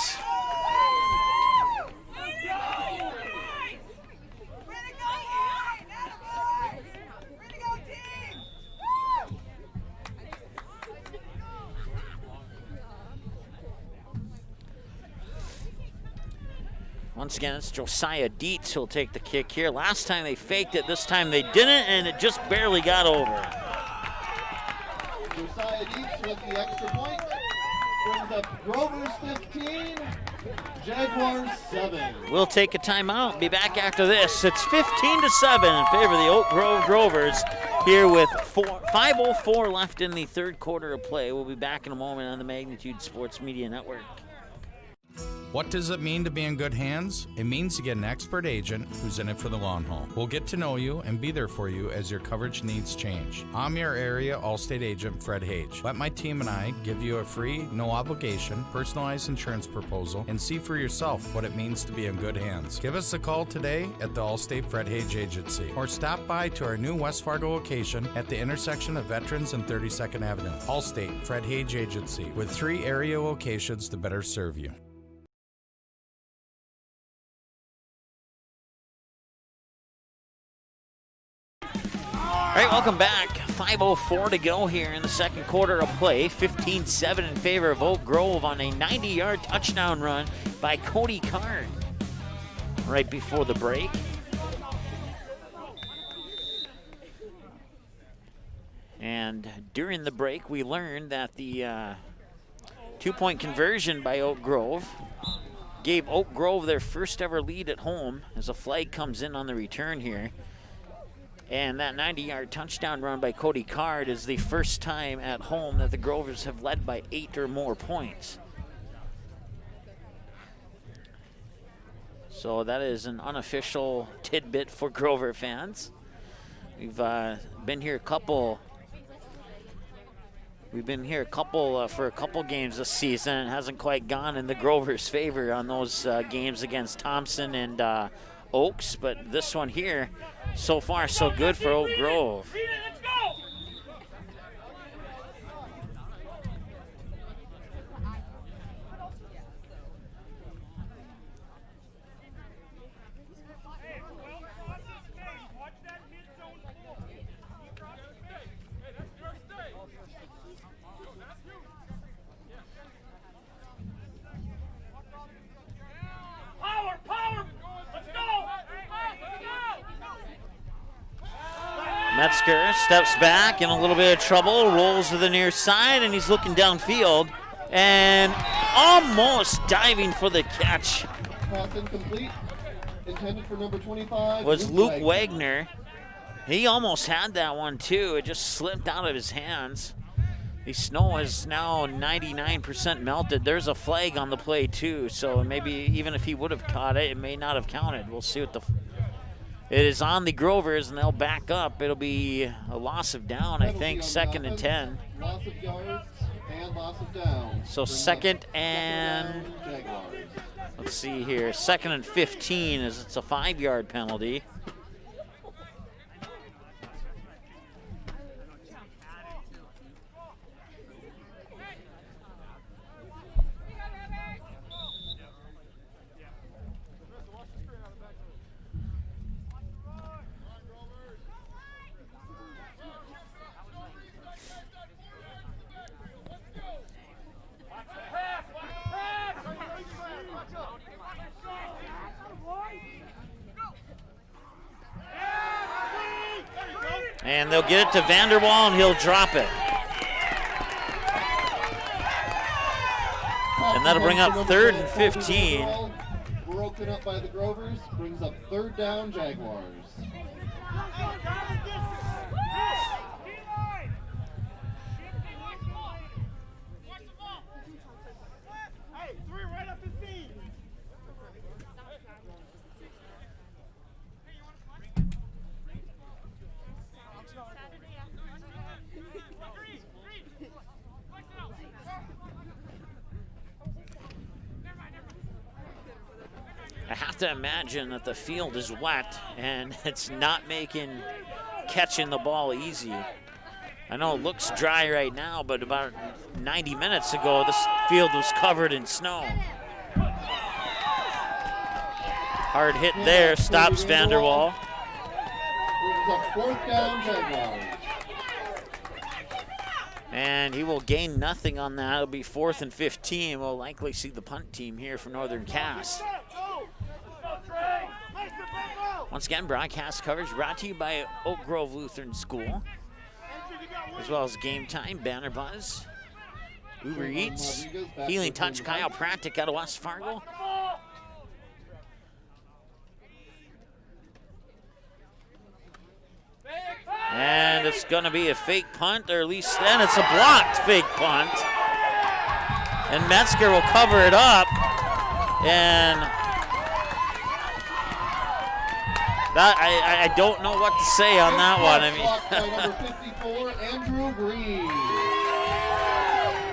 Once again, it's Josiah Dietz who'll take the kick here. Last time they faked it, this time they didn't, and it just barely got over. Josiah Dietz with the extra point. Brings up Grovers 15, Jaguars 7. We'll take a timeout. Be back after this. It's 15-7 in favor of the Oak Grove Drovers here with 5:04 left in the third quarter of play. We'll be back in a moment on the Magnitude Sports Media Network. What does it mean to be in good hands? It means to get an expert agent who's in it for the long haul. We'll get to know you and be there for you as your coverage needs change. I'm your area Allstate agent, Fred Hage. Let my team and I give you a free, no obligation, personalized insurance proposal and see for yourself what it means to be in good hands. Give us a call today at the Allstate Fred Hage Agency or stop by to our new West Fargo location at the intersection of Veterans and 32nd Avenue. Allstate Fred Hage Agency with 3 area locations to better serve you. All right, welcome back. 5:04 to go here in the second quarter of play. 15-7 in favor of Oak Grove on a 90-yard touchdown run by Cody Carr right before the break. And during the break, we learned that the 2-point conversion by Oak Grove gave Oak Grove their first ever lead at home as a flag comes in on the return here. And that 90-yard touchdown run by Cody Carr is the first time at home that the Grovers have led by 8 or more points. So that is an unofficial tidbit for Grover fans. We've been here for a couple games this season. It hasn't quite gone in the Grovers' favor on those games against Thompson and Oaks, but this one here, so far so good for Oak Grove. Metzger steps back in a little bit of trouble, rolls to the near side, and he's looking downfield and almost diving for the catch. Pass incomplete. Intended for number 25. Was Luke Wagner. He almost had that one too. It just slipped out of his hands. The snow is now 99% melted. There's a flag on the play too, so maybe even if he would have caught it, it may not have counted. We'll see what the... It is on the Grovers, and they'll back up. It'll be a loss of down, I think, 2nd and 10. Loss of yards and loss of down. So second and, let's see here, 2nd and 15 as it's a 5-yard penalty. And they'll get it to Vanderwall, and he'll drop it. And that'll bring up 3rd and 15. Broken up by the Grovers, brings up 3rd down Jaguars. I have to imagine that the field is wet and it's not making catching the ball easy. I know it looks dry right now, but about 90 minutes ago, this field was covered in snow. Hard hit there, stops Vanderwall. Brings up 4th down Jaguars. And he will gain nothing on that. It'll be 4th and 15. We'll likely see the punt team here for Northern Cass. Once again, broadcast coverage brought to you by Oak Grove Lutheran School, as well as Game Time, Banner Buzz, Uber Eats, Healing Touch, Chiropractic out of West Fargo. And it's going to be a fake punt, or at least then it's a blocked fake punt. And Metzger will cover it up. And that I don't know what to say on that one. I mean, number 54, Andrew Green.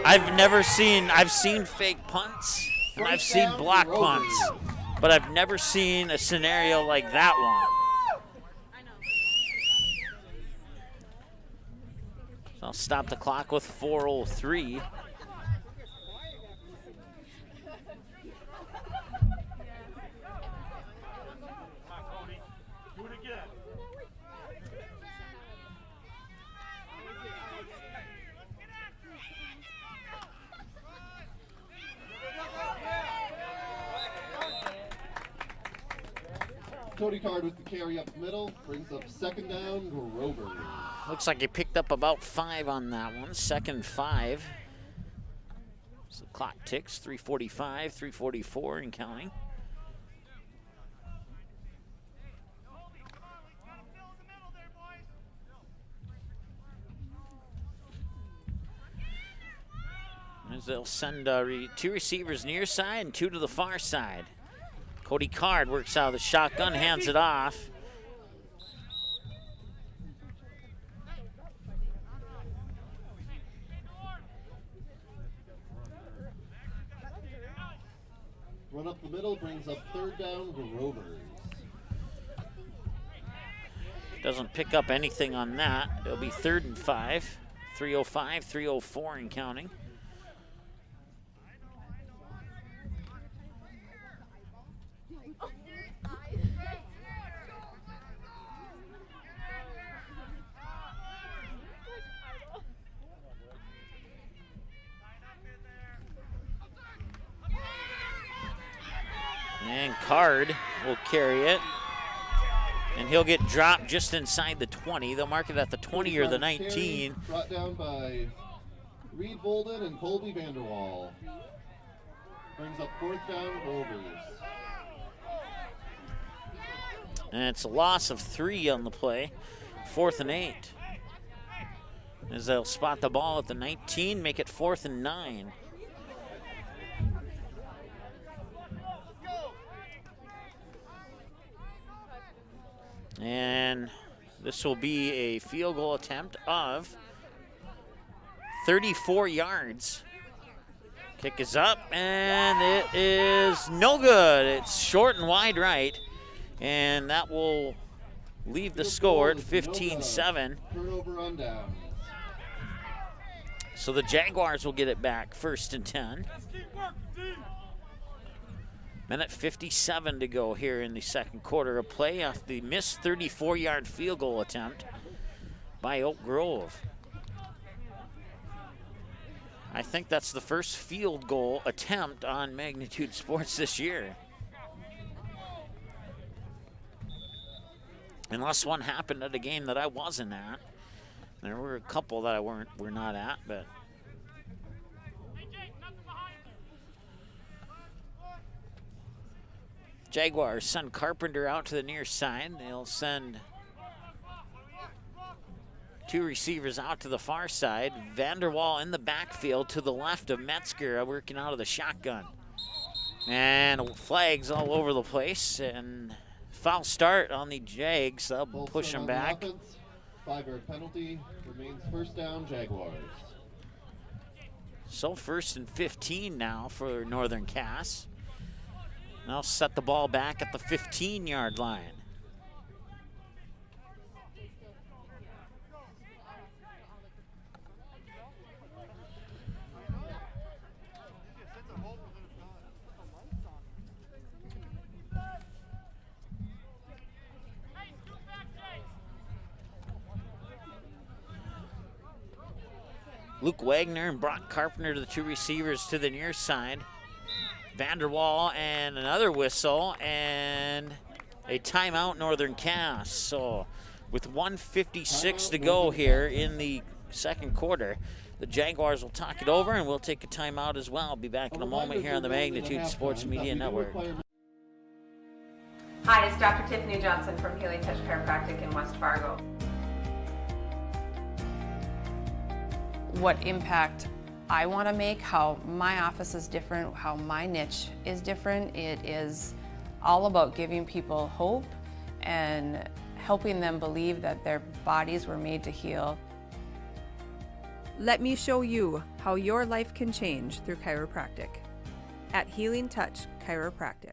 I've seen fake punts and I've seen block punts, but I've never seen a scenario like that one. So I'll stop the clock with 4:03. Cody Carr with the carry up the middle, brings up second down, Grover. Looks like he picked up about 5 on that one, second 5. So the clock ticks, 3:45, 3:44 and counting. As they'll send 2 receivers near side and 2 to the far side. Cody Carr works out of the shotgun, hands it off. Run up the middle, brings up third down, Grover. Doesn't pick up anything on that. It'll be 3rd and 5. 3:05, 3:04 and counting. And Card will carry it. And he'll get dropped just inside the 20. They'll mark it at the 20 or the 19. Brought down by Reed Bolden and Colby Vanderwall. Brings up 4th down, Rovers. And it's a loss of 3 on the play. 4th and 8. As they'll spot the ball at the 19, make it 4th and 9. And this will be a field goal attempt of 34 yards. Kick is up, and it is no good. It's short and wide right, and that will leave the score at 15-7. Turnover on down. So the Jaguars will get it back, 1st and 10. Minute 57 to go here in the second quarter of play off the missed 34-yard field goal attempt by Oak Grove. I think that's the first field goal attempt on Magnitude Sports this year. Unless one happened at a game that I wasn't at. There were a couple that we're not at, but Jaguars send Carpenter out to the near side. They'll send 2 receivers out to the far side. Vanderwall in the backfield to the left of Metzger working out of the shotgun. And flags all over the place. And foul start on the Jags. They'll push them back. 5-yard penalty. Remains 1st down, Jaguars. So 1st and 15 now for Northern Cass. They'll set the ball back at the 15-yard line. Luke Wagner and Brock Carpenter to the 2 receivers to the near side. Vanderwall and another whistle and a timeout, Northern Cass. So with 1:56 to go here in the second quarter, the Jaguars will talk it over and we'll take a timeout as well. I'll be back in a moment here on the Magnitude Sports Media Network. Hi, it's Dr. Tiffany Johnson from Healing Touch Chiropractic in West Fargo. What impact I want to make how my office is different, how my niche is different. It is all about giving people hope and helping them believe that their bodies were made to heal. Let me show you how your life can change through chiropractic at Healing Touch Chiropractic.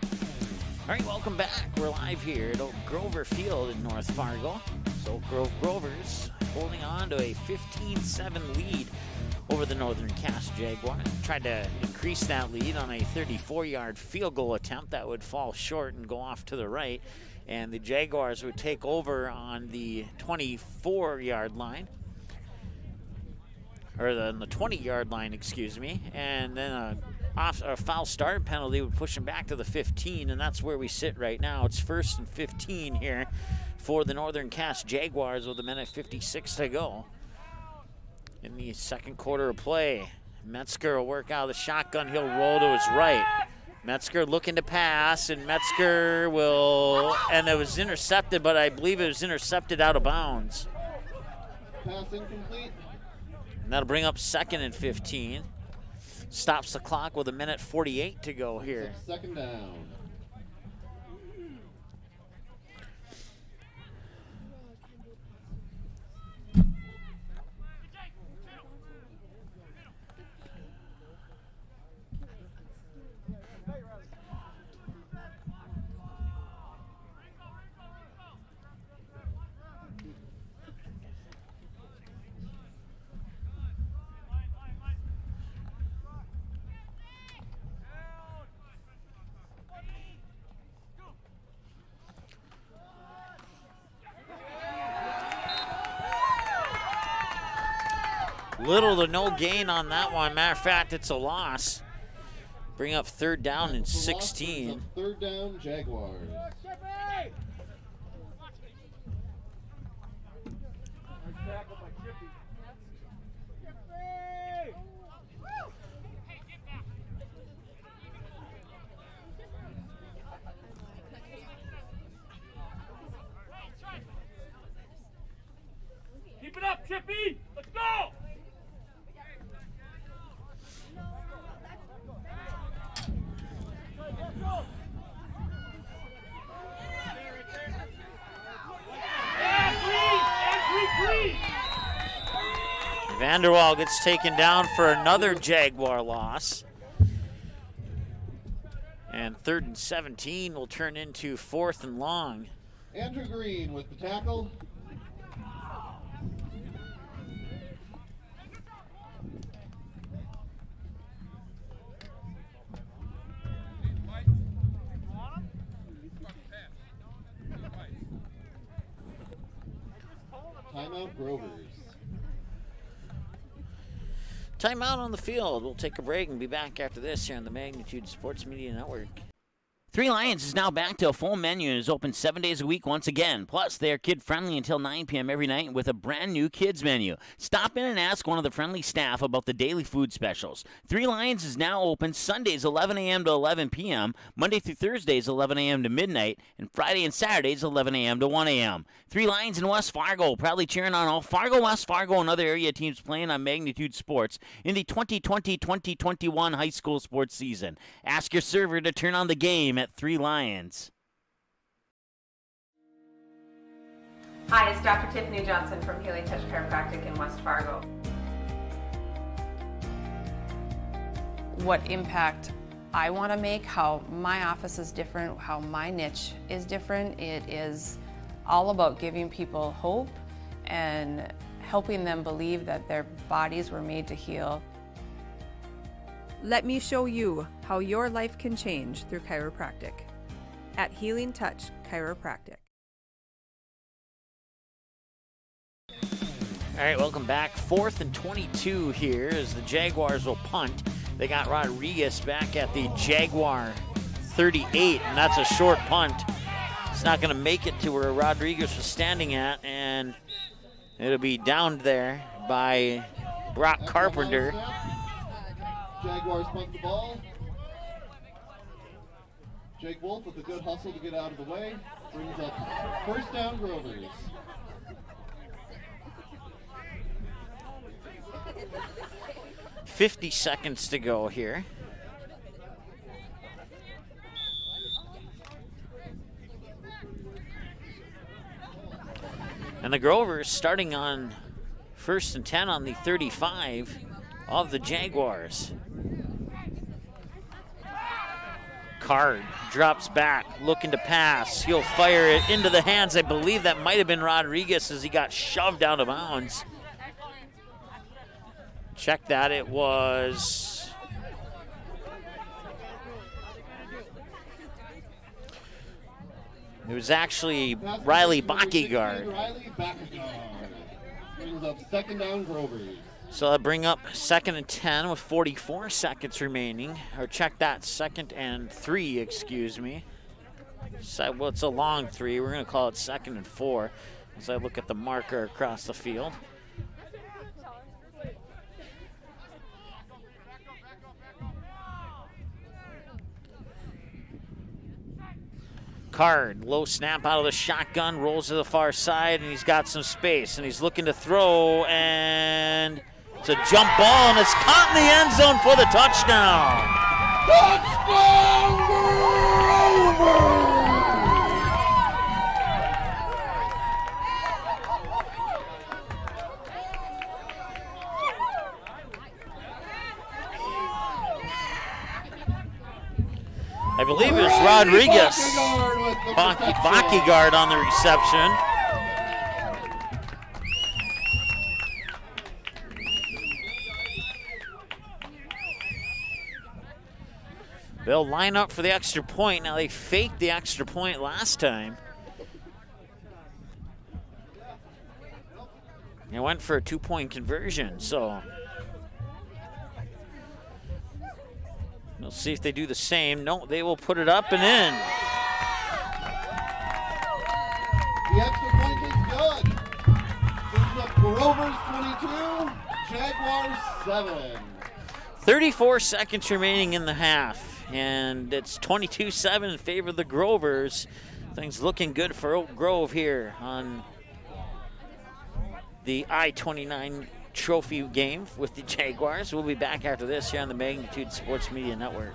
All right, welcome back. We're live here at Oak Grover Field in North Fargo. So Oak Grove Grovers holding on to a 15-7 lead over the Northern Cass Jaguars. Tried to increase that lead on a 34-yard field goal attempt that would fall short and go off to the right. And the Jaguars would take over on the 24-yard line. Or the 20-yard line, excuse me. And then a foul start penalty would push them back to the 15, and that's where we sit right now. It's 1st and 15 here for the Northern Cass Jaguars with 1:56 to go in the second quarter of play. Metzger will work out of the shotgun. He'll roll to his right. Metzger looking to pass, and Metzger will, and it was intercepted, but I believe it was intercepted out of bounds. Pass incomplete. And that'll bring up 2nd and 15. Stops the clock with 1:48 to go here. Second down. Little to no gain on that one. Matter of fact, it's a loss. Bring up 3rd down and 16. 3rd down, Jaguars. Keep it up, Chippy! Let's go! Vanderwall gets taken down for another Jaguar loss. And 3rd and 17 will turn into 4th and long. Andrew Green with the tackle. Timeout, Grovers. Timeout on the field. We'll take a break and be back after this here on the Magnitude Sports Media Network. Three Lions is now back to a full menu and is open 7 days a week once again. Plus, they are kid-friendly until 9 p.m. every night with a brand-new kids menu. Stop in and ask one of the friendly staff about the daily food specials. Three Lions is now open Sundays 11 a.m. to 11 p.m., Monday through Thursdays 11 a.m. to midnight, and Friday and Saturdays 11 a.m. to 1 a.m. Three Lions in West Fargo, proudly cheering on all Fargo, West Fargo, and other area teams playing on Magnitude Sports in the 2020-2021 high school sports season. Ask your server to turn on the game at Three Lions. Hi, it's Dr. Tiffany Johnson from Healing Touch Chiropractic in West Fargo. What impact I want to make, how my office is different, how my niche is different. It is all about giving people hope and helping them believe that their bodies were made to heal. Let me show you how your life can change through chiropractic at Healing Touch Chiropractic. All right, welcome back. 4th and 22 here as the Jaguars will punt. They got Rodriguez back at the Jaguar 38, and that's a short punt. It's not going to make it to where Rodriguez was standing at, and it'll be downed there by Brock Carpenter. Jaguars punt the ball. Jake Wolf with a good hustle to get out of the way. Brings up 1st down, Grovers. 50 seconds to go here. And the Grovers starting on 1st and 10 on the 35 of the Jaguars. Card drops back, looking to pass. He'll fire it into the hands. I believe that might have been Rodriguez as he got shoved out of bounds. Check that, it was actually Riley Backyguard. Brings up 2nd down, Grovers. So that'll bring up 2nd and 10 with 44 seconds remaining. Or check that, 2nd and 3, excuse me. So, well, it's a long 3. We're going to call it 2nd and 4 as I look at the marker across the field. Card, low snap out of the shotgun, rolls to the far side, and he's got some space, and he's looking to throw, and it's a jump ball, and it's caught in the end zone for the touchdown. Touchdown, Grovers! I believe it was Rodriguez, Backyguard on the reception. They'll line up for the extra point. Now they faked the extra point last time. They went for a 2-point conversion, so we'll see if they do the same. No, they will put it up and in. The extra point is good. Brings up Grovers 22, Jaguars 7. 34 seconds remaining in the half, and it's 22-7 in favor of the Grovers. Things looking good for Oak Grove here on the I-29 trophy game with the Jaguars. We'll be back after this here on the Magnitude Sports Media Network.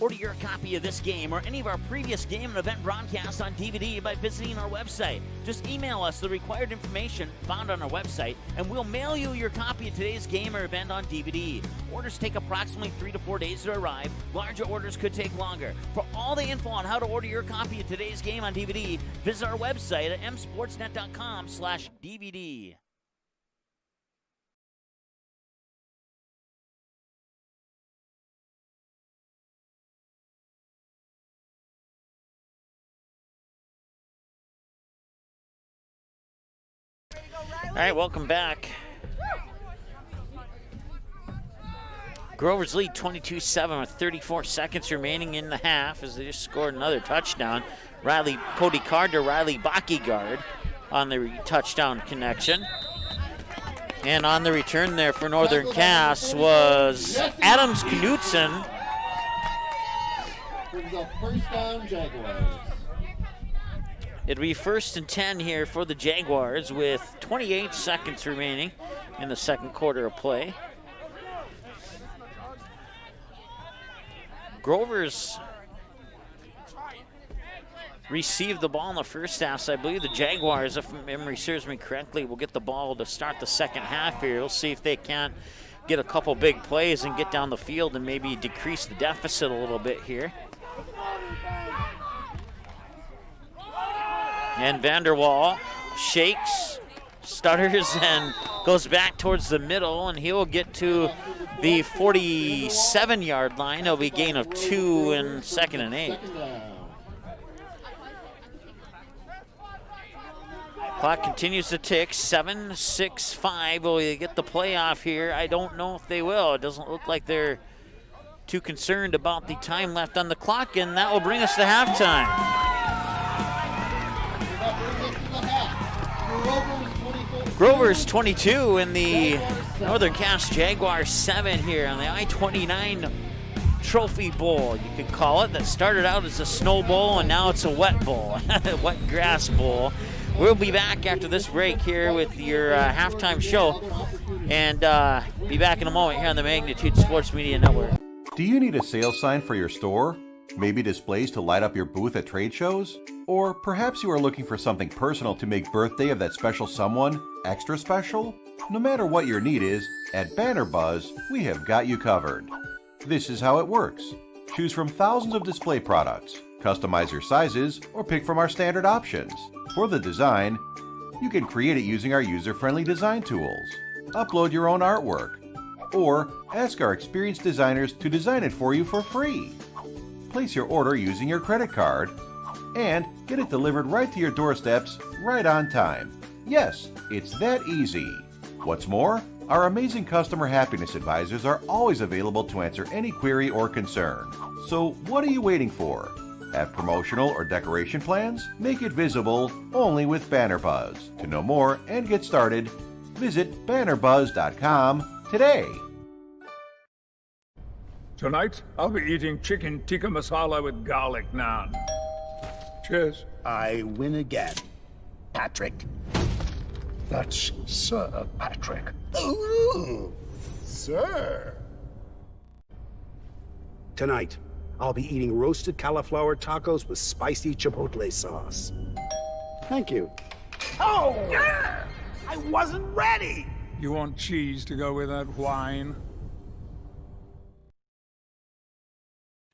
Order your copy of this game or any of our previous game and event broadcasts on DVD by visiting our website. Just email us the required information found on our website, and we'll mail you your copy of today's game or event on DVD. Orders take approximately 3 to 4 days to arrive. Larger orders could take longer. For all the info on how to order your copy of today's game on DVD, visit our website at msportsnet.com/DVD. All right, welcome back. Grovers lead 22-7 with 34 seconds remaining in the half as they just scored another touchdown. Cody Carr to Riley Backyguard on the touchdown connection. And on the return there for Northern Cass was Adams Knutson. Brings up 1st down, Jaguars. It'll be 1st and 10 here for the Jaguars with 28 seconds remaining in the second quarter of play. Grovers received the ball in the first half, so I believe the Jaguars, if memory serves me correctly, will get the ball to start the second half here. We'll see if they can't get a couple big plays and get down the field and maybe decrease the deficit a little bit here. And Vanderwall shakes, stutters, and goes back towards the middle, and he will get to the 47-yard line. It'll be a gain of 2 and 2nd and 8. Clock continues to tick. 7-6-5. Will they get the playoff here? I don't know if they will. It doesn't look like they're too concerned about the time left on the clock, and that will bring us to halftime. Grovers 22 in the Northern Cass Jaguars 7 here on the I-29 Trophy Bowl, you could call it, that started out as a snow bowl and now it's a wet bowl, wet grass bowl. We'll be back after this break here with your halftime show and be back in a moment here on the Magnitude Sports Media Network. Do you need a sales sign for your store? Maybe displays to light up your booth at trade shows? Or perhaps you are looking for something personal to make birthday of that special someone extra special? No matter what your need is, at Banner Buzz, we have got you covered. This is how it works. Choose from thousands of display products, customize your sizes, or pick from our standard options. For the design, you can create it using our user-friendly design tools. Upload your own artwork, or ask our experienced designers to design it for you for free. Place your order using your credit card, and get it delivered right to your doorsteps right on time. Yes, it's that easy. What's more, our amazing customer happiness advisors are always available to answer any query or concern. So what are you waiting for? Have promotional or decoration plans? Make it visible only with Banner Buzz. To know more and get started, visit bannerbuzz.com today. Tonight, I'll be eating chicken tikka masala with garlic naan. Cheers. I win again. Patrick. That's Sir Patrick. Ooh, sir. Tonight, I'll be eating roasted cauliflower tacos with spicy chipotle sauce. Thank you. Oh! Yeah! I wasn't ready! You want cheese to go with that wine?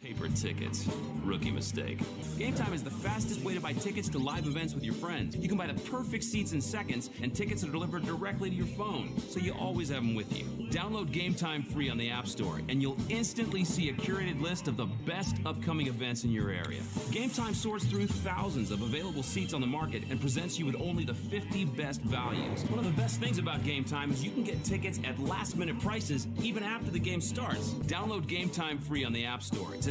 Paper tickets. Rookie mistake. Game Time is the fastest way to buy tickets to live events with your friends. You can buy the perfect seats in seconds, and tickets are delivered directly to your phone, so you always have them with you. Download Game Time free on the App Store, and you'll instantly see a curated list of the best upcoming events in your area. Game Time sorts through thousands of available seats on the market and presents you with only the 50 best values. One of the best things about Game Time is you can get tickets at last-minute prices even after the game starts. Download Game Time free on the App Store today.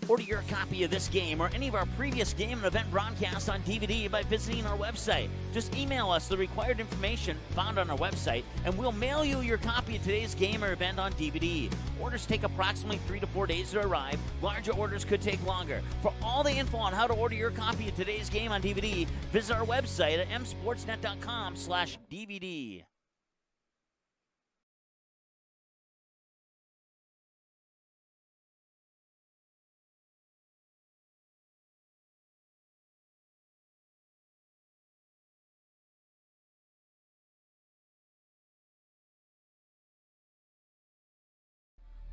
Order your copy of this game or any of our previous game and event broadcasts on DVD by visiting our website. Just email us the required information found on our website, and we'll mail you your copy of today's game or event on DVD. Orders take approximately 3 to 4 days to arrive. Larger orders could take longer. For all the info on how to order your copy of today's game on DVD, visit our website at msportsnet.com/DVD.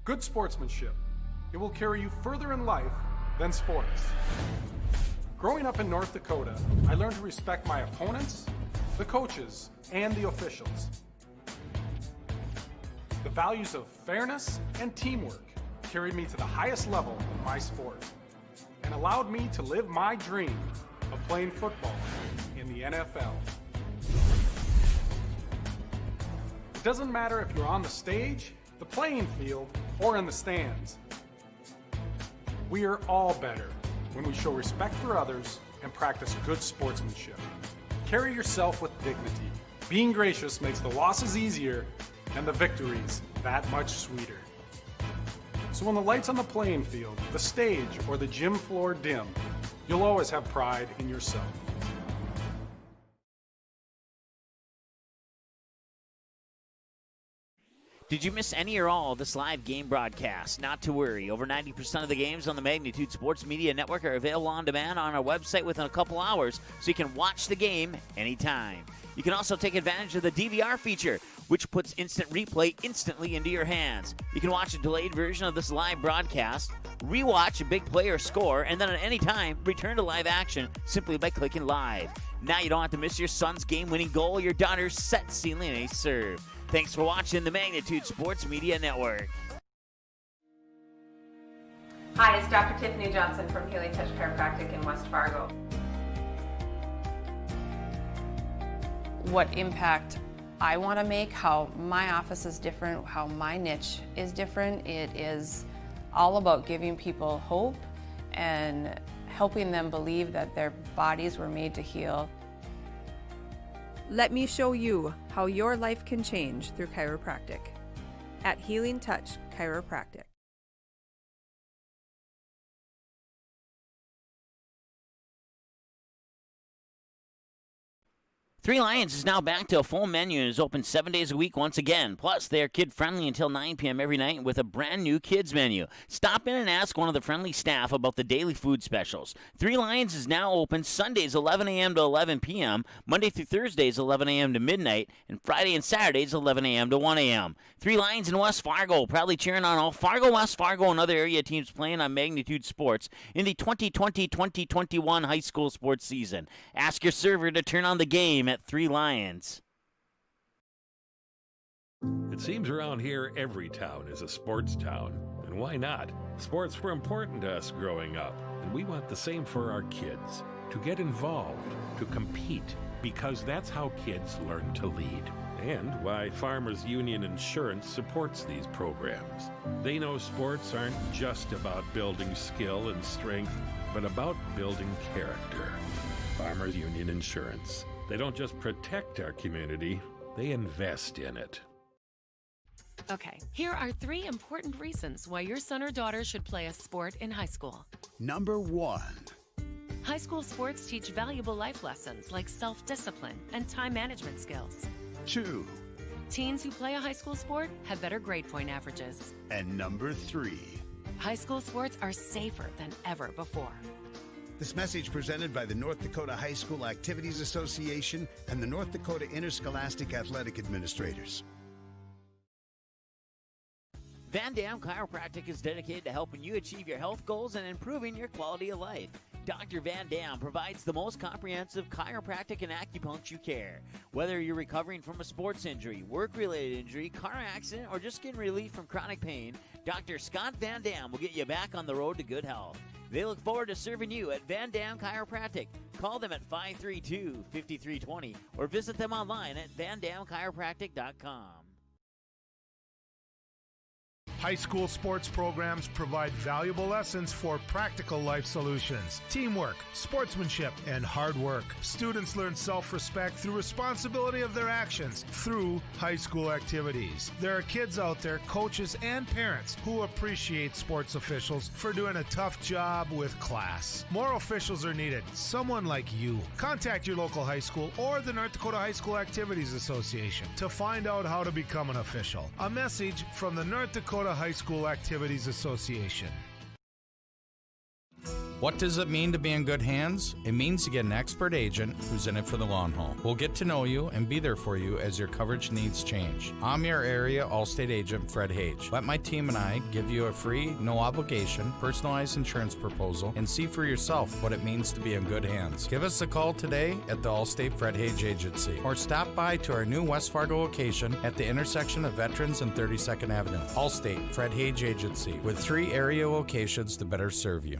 Good sportsmanship. It will carry you further in life than sports. Growing up in North Dakota, I learned to respect my opponents, the coaches, and the officials. The values of fairness and teamwork carried me to the highest level in my sport and allowed me to live my dream of playing football in the NFL. It doesn't matter if you're on the stage, the playing field, or in the stands. We are all better when we show respect for others and practice good sportsmanship. Carry yourself with dignity. Being gracious makes the losses easier and the victories that much sweeter. So when the lights on the playing field, the stage, or the gym floor dim, you'll always have pride in yourself. Did you miss any or all of this live game broadcast? Not to worry. Over 90% of the games on the Magnitude Sports Media Network are available on demand on our website within a couple hours, so you can watch the game anytime. You can also take advantage of the DVR feature, which puts instant replay instantly into your hands. You can watch a delayed version of this live broadcast, rewatch a big play or score, and then at any time, return to live action simply by clicking live. Now you don't have to miss your son's game-winning goal or your daughter's set-sealing ace serve. Thanks for watching the Magnitude Sports Media Network. Hi, it's Dr. Tiffany Johnson from Healing Touch Chiropractic in West Fargo. What impact I want to make, how my office is different, how my niche is different. It is all about giving people hope and helping them believe that their bodies were made to heal. Let me show you how your life can change through chiropractic at Healing Touch Chiropractic. Three Lions is now back to a full menu and is open 7 days a week once again. Plus, they are kid-friendly until 9 p.m. every night with a brand new kids menu. Stop in and ask one of the friendly staff about the daily food specials. Three Lions is now open Sundays 11 a.m. to 11 p.m., Monday through Thursdays 11 a.m. to midnight, and Friday and Saturdays 11 a.m. to 1 a.m. Three Lions in West Fargo, proudly cheering on all Fargo, West Fargo, and other area teams playing on Magnitude Sports in the 2020-2021 high school sports season. Ask your server to turn on the game at Three Lions. It seems around here every town is a sports town. And why not? Sports were important to us growing up, and we want the same for our kids. To get involved, to compete, because that's how kids learn to lead. And why Farmers Union Insurance supports these programs. They know sports aren't just about building skill and strength, but about building character. Farmers Union Insurance. They don't just protect our community, they invest in it. Okay, here are 3 important reasons why your son or daughter should play a sport in high school. Number 1. High school sports teach valuable life lessons like self-discipline and time management skills. 2. Teens who play a high school sport have better grade point averages. And number 3. High school sports are safer than ever before. This message presented by the North Dakota High School Activities Association and the North Dakota Interscholastic Athletic Administrators. Van Dam Chiropractic is dedicated to helping you achieve your health goals and improving your quality of life. Dr. Van Dam provides the most comprehensive chiropractic and acupuncture care. Whether you're recovering from a sports injury, work-related injury, car accident, or just getting relief from chronic pain, Dr. Scott Van Dam will get you back on the road to good health. They look forward to serving you at Van Dam Chiropractic. Call them at 532-5320 or visit them online at vandamchiropractic.com. High school sports programs provide valuable lessons for practical life solutions, teamwork, sportsmanship, and hard work. Students learn self-respect through responsibility of their actions through high school activities. There are kids out there, coaches and parents, who appreciate sports officials for doing a tough job with class. More officials are needed, someone like you. Contact your local high school or the North Dakota High School Activities Association to find out how to become an official. A message from the North Dakota High School Activities Association. What does it mean to be in good hands? It means to get an expert agent who's in it for the long haul. We'll get to know you and be there for you as your coverage needs change. I'm your area Allstate agent, Fred Hage. Let my team and I give you a free, no obligation, personalized insurance proposal and see for yourself what it means to be in good hands. Give us a call today at the Allstate Fred Hage Agency or stop by to our new West Fargo location at the intersection of Veterans and 32nd Avenue. Allstate Fred Hage Agency with 3 area locations to better serve you.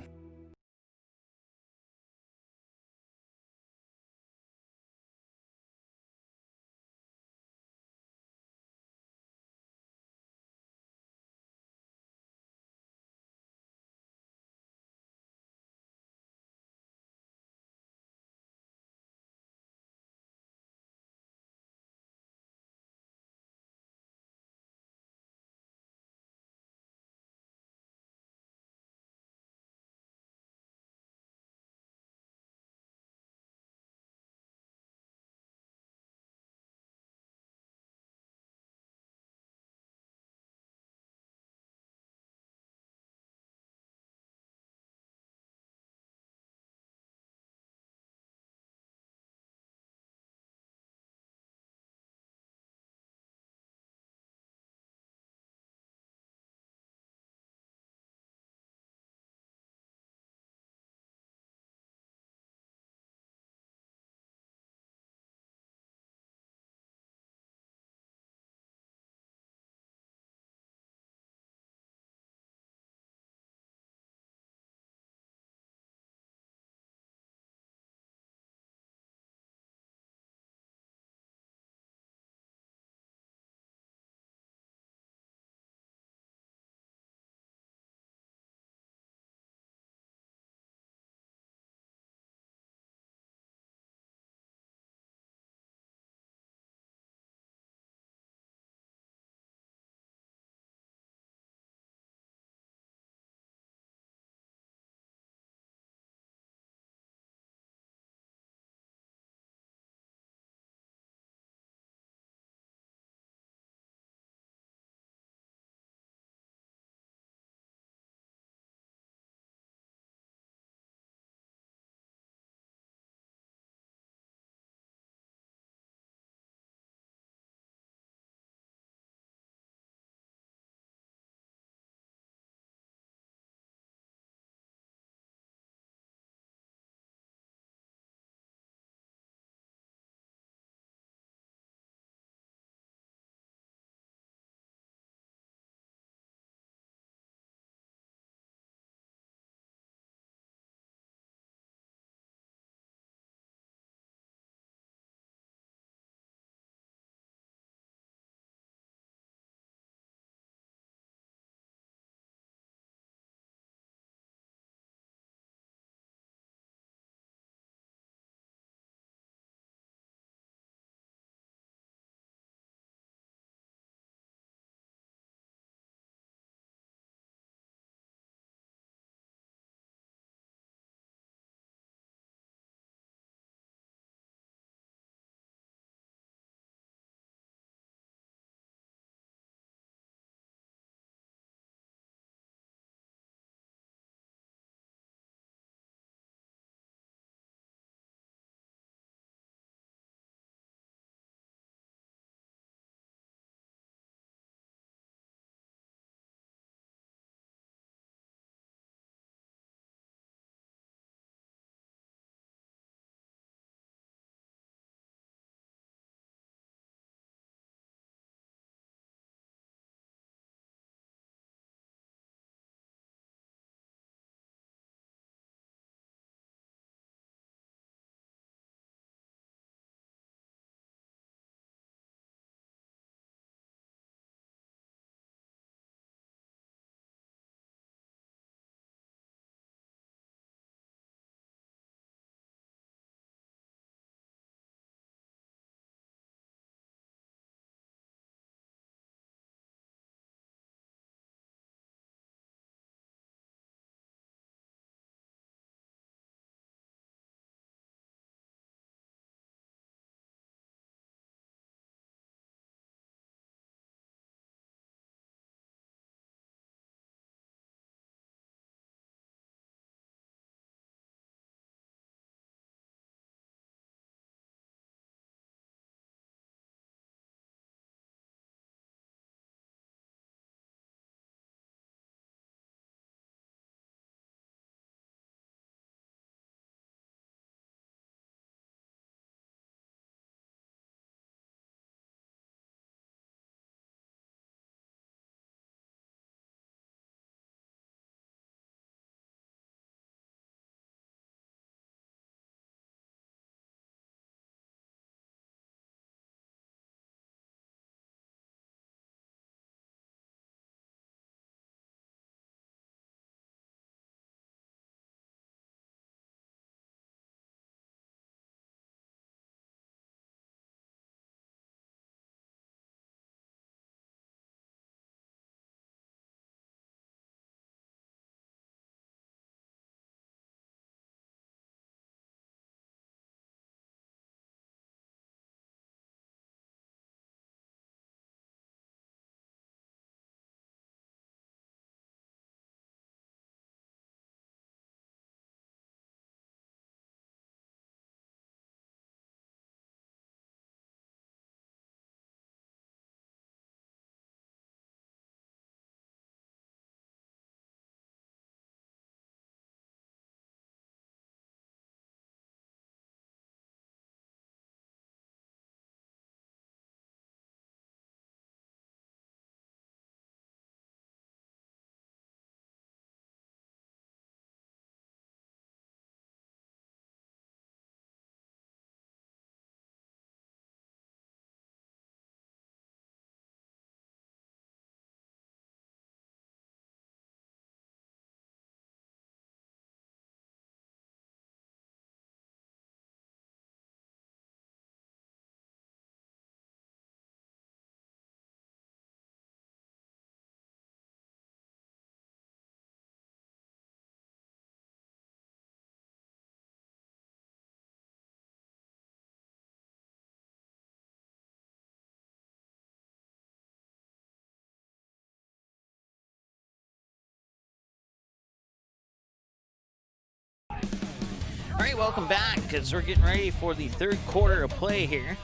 All right, welcome back as we're getting ready for the third quarter of play here.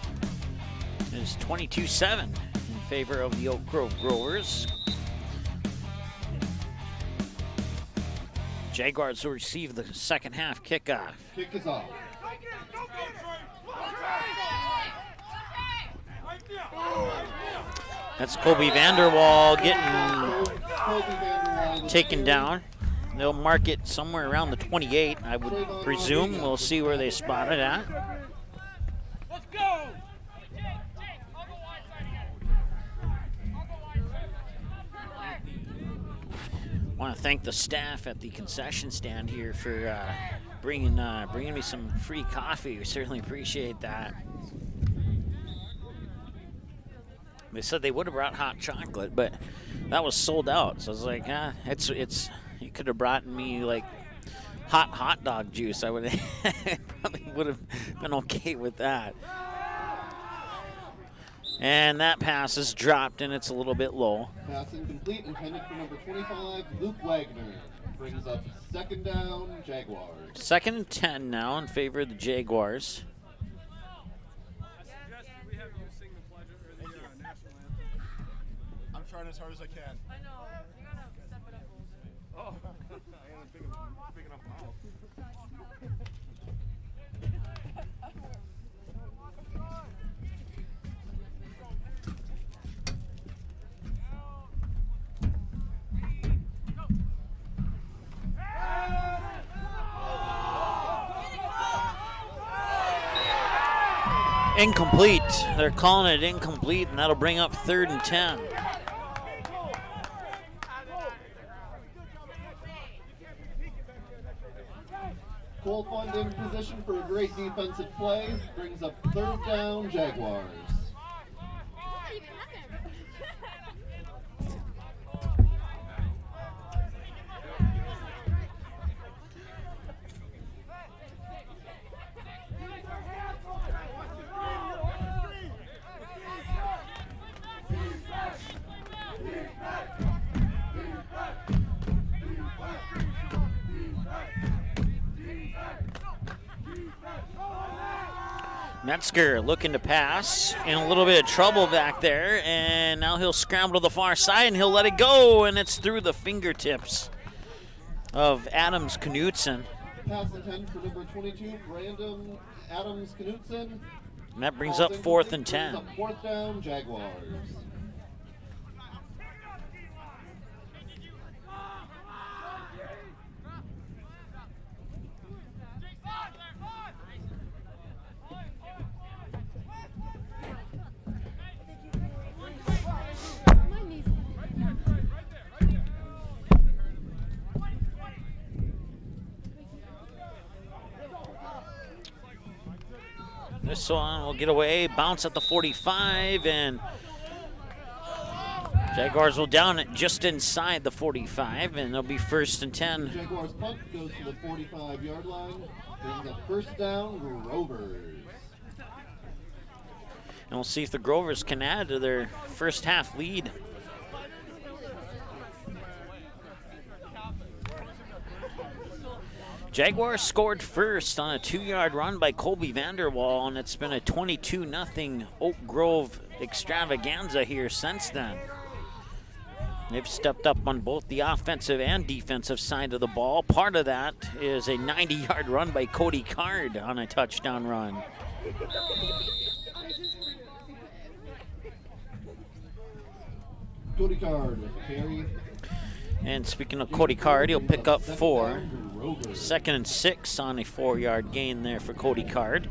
It's 22-7 in favor of the Oak Grove Growers. Jaguars will receive the second half kickoff. Kick is off. That's Kobe Vanderwall getting taken down. They'll mark it somewhere around the 28, I would presume. We'll see where they spot it at. Let's go! I want to thank the staff at the concession stand here for bringing me some free coffee. We certainly appreciate that. They said they would have brought hot chocolate, but that was sold out. So I was like, it's. You could have brought me like hot dog juice. I would probably would have been okay with that. And that pass is dropped, and it's a little bit low. Pass incomplete, intended for number 25, Luke Wagner. Brings up second down, Jaguars. 2nd and 10 now in favor of the Jaguars. I'm trying as hard as I can. I know. You gotta step it up. Oh, I am big enough mouth. Incomplete. They're calling it incomplete, and that'll bring up 3rd and 10. Full fund in position for a great defensive play. Brings up 3rd down, Jaguars. Metzger looking to pass, in a little bit of trouble back there, and now he'll scramble to the far side and he'll let it go, and it's through the fingertips of Adams Knutson. Pass intended for number 22, Brandon Adams Knutson. And that brings up 4th and 10. Brings up 4th down, Jaguars. This one will get away, bounce at the 45, and Jaguars will down it just inside the 45, and it'll be 1st and 10. Jaguars punt goes to the 45-yard line. Brings up 1st down, Grovers. And we'll see if the Grovers can add to their first half lead. Jaguars scored first on a 2-yard run by Colby Vanderwall, and it's been a 22-0 Oak Grove extravaganza here since then. They've stepped up on both the offensive and defensive side of the ball. Part of that is a 90-yard run by Cody Carr on a touchdown run. Cody Carr with a carry. And speaking of Cody Carr, he'll pick up 4. 2nd and 6 on a 4-yard gain there for Cody Carr.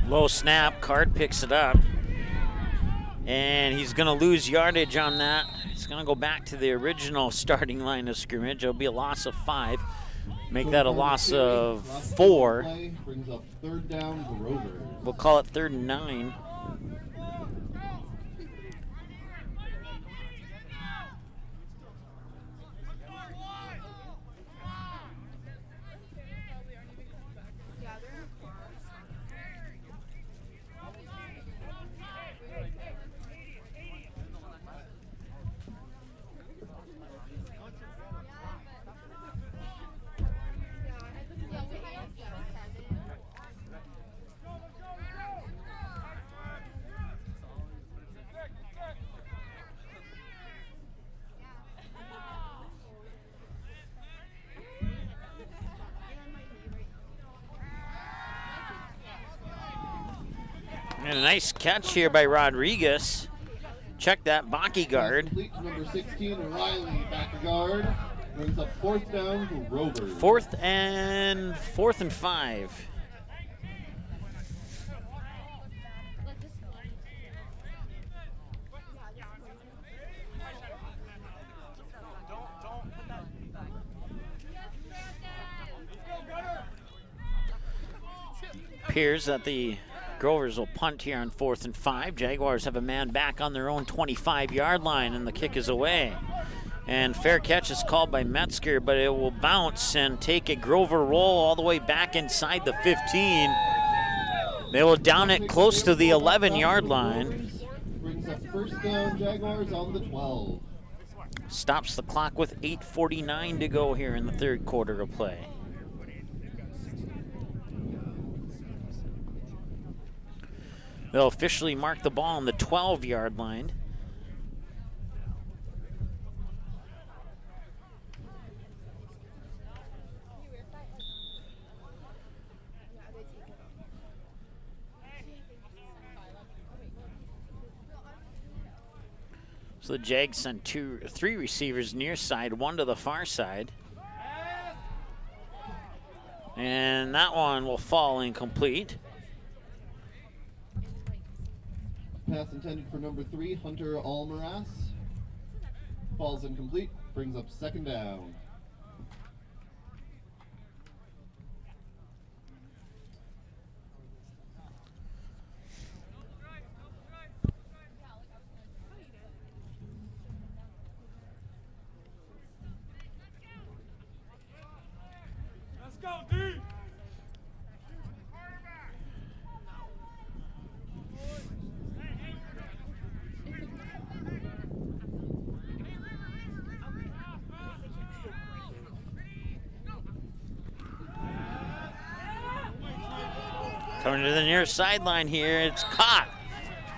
Low snap, Card picks it up, and he's going to lose yardage on that. It's going to go back to the original starting line of scrimmage. It'll be a loss of 5. Make that a loss of 4. Brings up third down, Grover. We'll call it 3rd and 9. And a nice catch here by Rodriguez. Check that, Baki guard. Complete to number 16, Riley, back guard. Brings up 4th down to Rover. 4th and 5. Appears that the Grovers will punt here on 4th and 5. Jaguars have a man back on their own 25-yard line, and the kick is away. And fair catch is called by Metzger, but it will bounce and take a Grover roll all the way back inside the 15. They will down it close to the 11-yard line. Brings up 1st down, Jaguars on the 12. Stops the clock with 8:49 to go here in the 3rd quarter of play. They'll officially mark the ball on the 12-yard line. So the Jags sent 3 receivers near side, 1 to the far side. And that one will fall incomplete. Pass intended for number 3, Hunter Almaraz. Falls incomplete, brings up 2nd down. Let's go, D! Coming to the near sideline here, it's caught,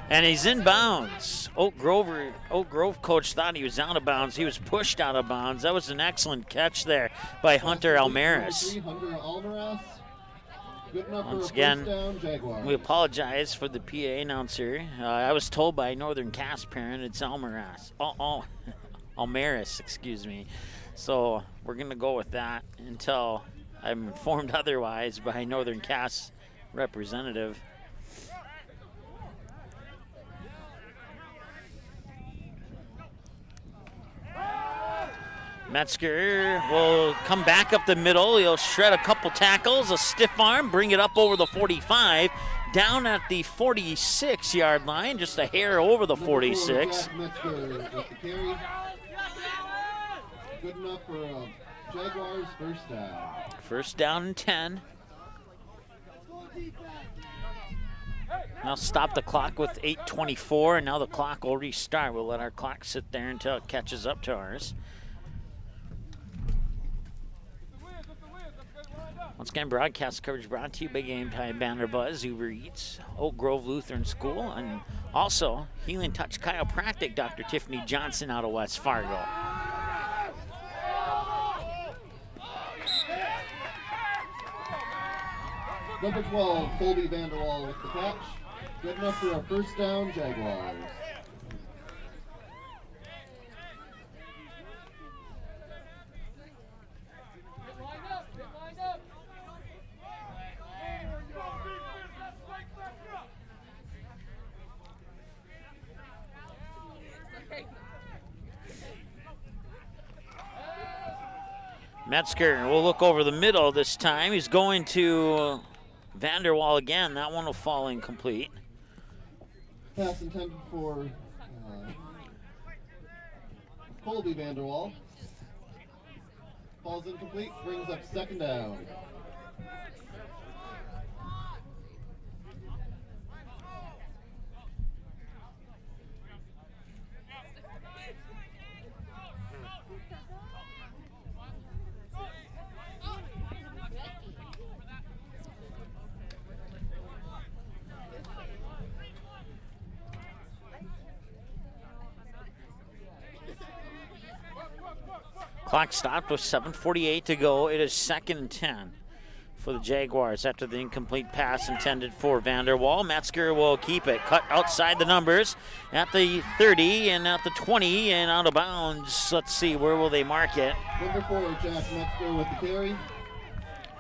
and he's in bounds. Oak Grove coach thought he was out of bounds. He was pushed out of bounds. That was an excellent catch there by Hunter Almaraz. Once again, we apologize for the PA announcer. I was told by Northern Cast parent it's Almaraz. Almaraz, excuse me. So we're going to go with that until I'm informed otherwise by Northern Cast representative. Metzger will come back up the middle. He'll shred a couple tackles, a stiff arm, bring it up over the 45, down at the 46-yard line, just a hair over the 46. Metzger with the carry. Good enough for Jaguars' 1st down. 1st down and 10. Now stop the clock with 8:24, and now the clock will restart. We'll let our clock sit there until it catches up to ours. Once again, broadcast coverage brought to you by Game Time Banner Buzz, Uber Eats, Oak Grove Lutheran School, and also Healing Touch Chiropractic, Dr. Tiffany Johnson out of West Fargo. Number 12, Colby Vanderwall with the catch. Good enough for our 1st down, Jaguars. Metzger will look over the middle this time. He's going to Vanderwall again. That one will fall incomplete. Pass intended for Colby Vanderwall. Falls incomplete, brings up second down. Clock stopped with 7:48 to go. It is 2nd and 10 for the Jaguars after the incomplete pass intended for Vanderwall. Metzger will keep it. Cut outside the numbers at the 30 and at the 20 and out of bounds. Let's see, where will they mark it? Number 4, Jack Metzger with the carry.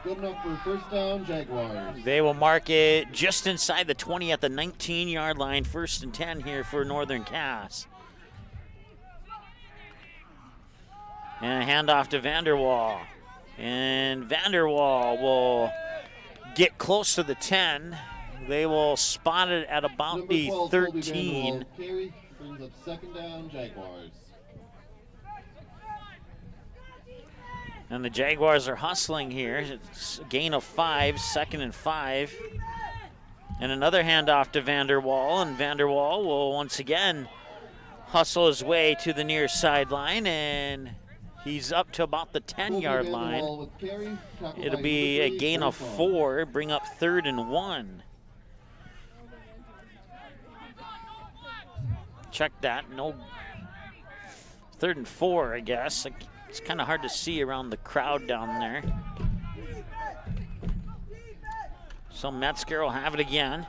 Good enough for first down, Jaguars. They will mark it just inside the 20 at the 19-yard line. 1st and 10 here for Northern Cass. And a handoff to Vanderwall. And Vanderwall will get close to the 10. They will spot it at about the 13. Carry brings up second down, Jaguars. And the Jaguars are hustling here. It's a gain of 5, 2nd and 5. And another handoff to Vanderwall. And Vanderwall will once again hustle his way to the near sideline. And he's up to about the 10-yard line. It'll be a gain of 4, bring up 3rd and 1. Check that. No 3rd and 4, I guess. It's kind of hard to see around the crowd down there. So Metzger will have it again.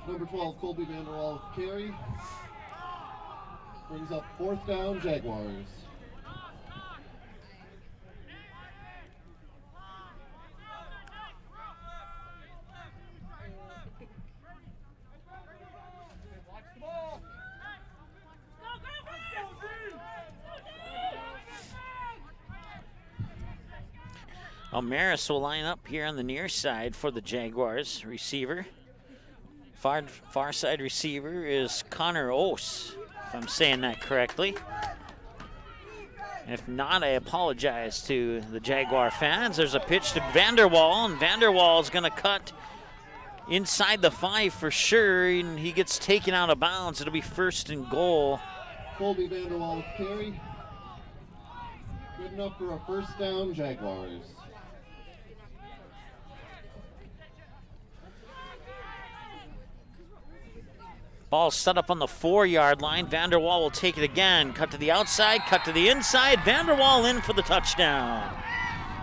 Number 12, Colby Vanderwall with carry. Brings up 4th down, Jaguars. Almaris will line up here on the near side for the Jaguars. Receiver. Far side receiver is Connor Ose, if I'm saying that correctly. If not, I apologize to the Jaguar fans. There's a pitch to Vanderwall, and Vanderwall is going to cut inside the 5 for sure, and he gets taken out of bounds. It'll be 1st and goal. Colby Vanderwall with carry. Good enough for a first down, Jaguars. Ball set up on the 4-yard line. Vanderwall will take it again. Cut to the outside, cut to the inside. Vanderwall in for the touchdown.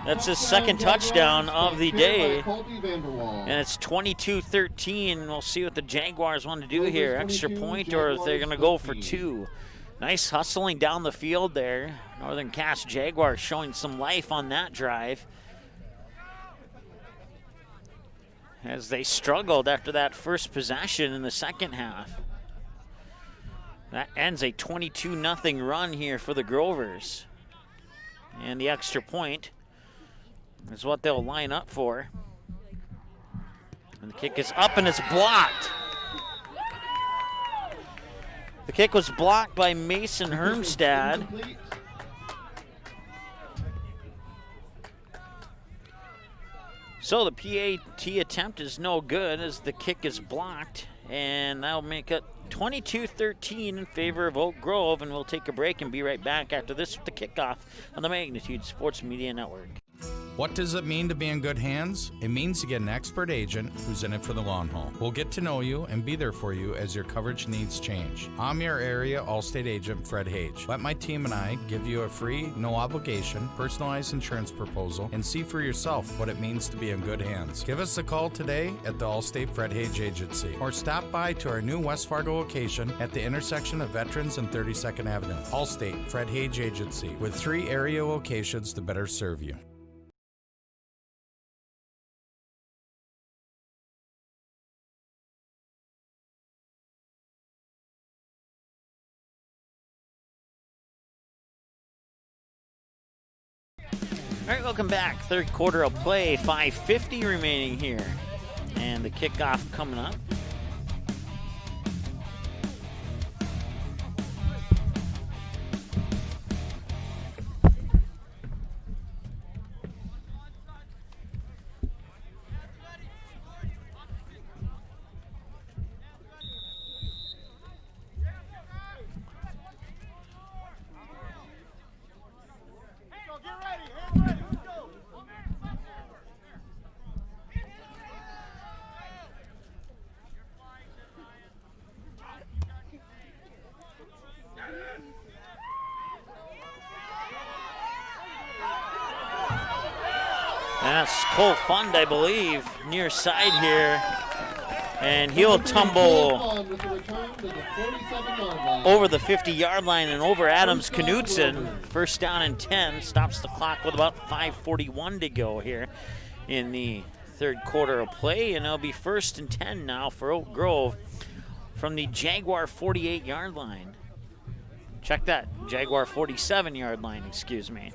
That's his 2nd touchdown of the day. And it's 22-13. We'll see what the Jaguars want to do here. Extra point, or if they're going to go for 2. Nice hustling down the field there. Northern Cass Jaguars showing some life on that drive, as they struggled after that first possession in the second half. That ends a 22-0 run here for the Grovers. And the extra point is what they'll line up for. And the kick is up and it's blocked. The kick was blocked by Mason Hermstad. So the PAT attempt is no good as the kick is blocked, and that'll make it 22-13 in favor of Oak Grove, and we'll take a break and be right back after this with the kickoff on the Magnitude Sports Media Network. What does it mean to be in good hands? It means to get an expert agent who's in it for the long haul. We'll get to know you and be there for you as your coverage needs change. I'm your area Allstate agent, Fred Hage. Let my team and I give you a free, no obligation, personalized insurance proposal and see for yourself what it means to be in good hands. Give us a call today at the Allstate Fred Hage Agency or stop by to our new West Fargo location at the intersection of Veterans and 32nd Avenue. Allstate Fred Hage Agency, with 3 area locations to better serve you. All right, welcome back. Third quarter of play, 5:50 remaining here. And the kickoff coming up. That's Cole Fund, I believe, near side here. And he'll tumble over the 50-yard line and over Adams Knudsen. First down and 10. Stops the clock with about 5:41 to go here in the third quarter of play. And it'll be 1st and 10 now for Oak Grove from the Jaguar 48-yard line. Check that, Jaguar 47-yard line, excuse me.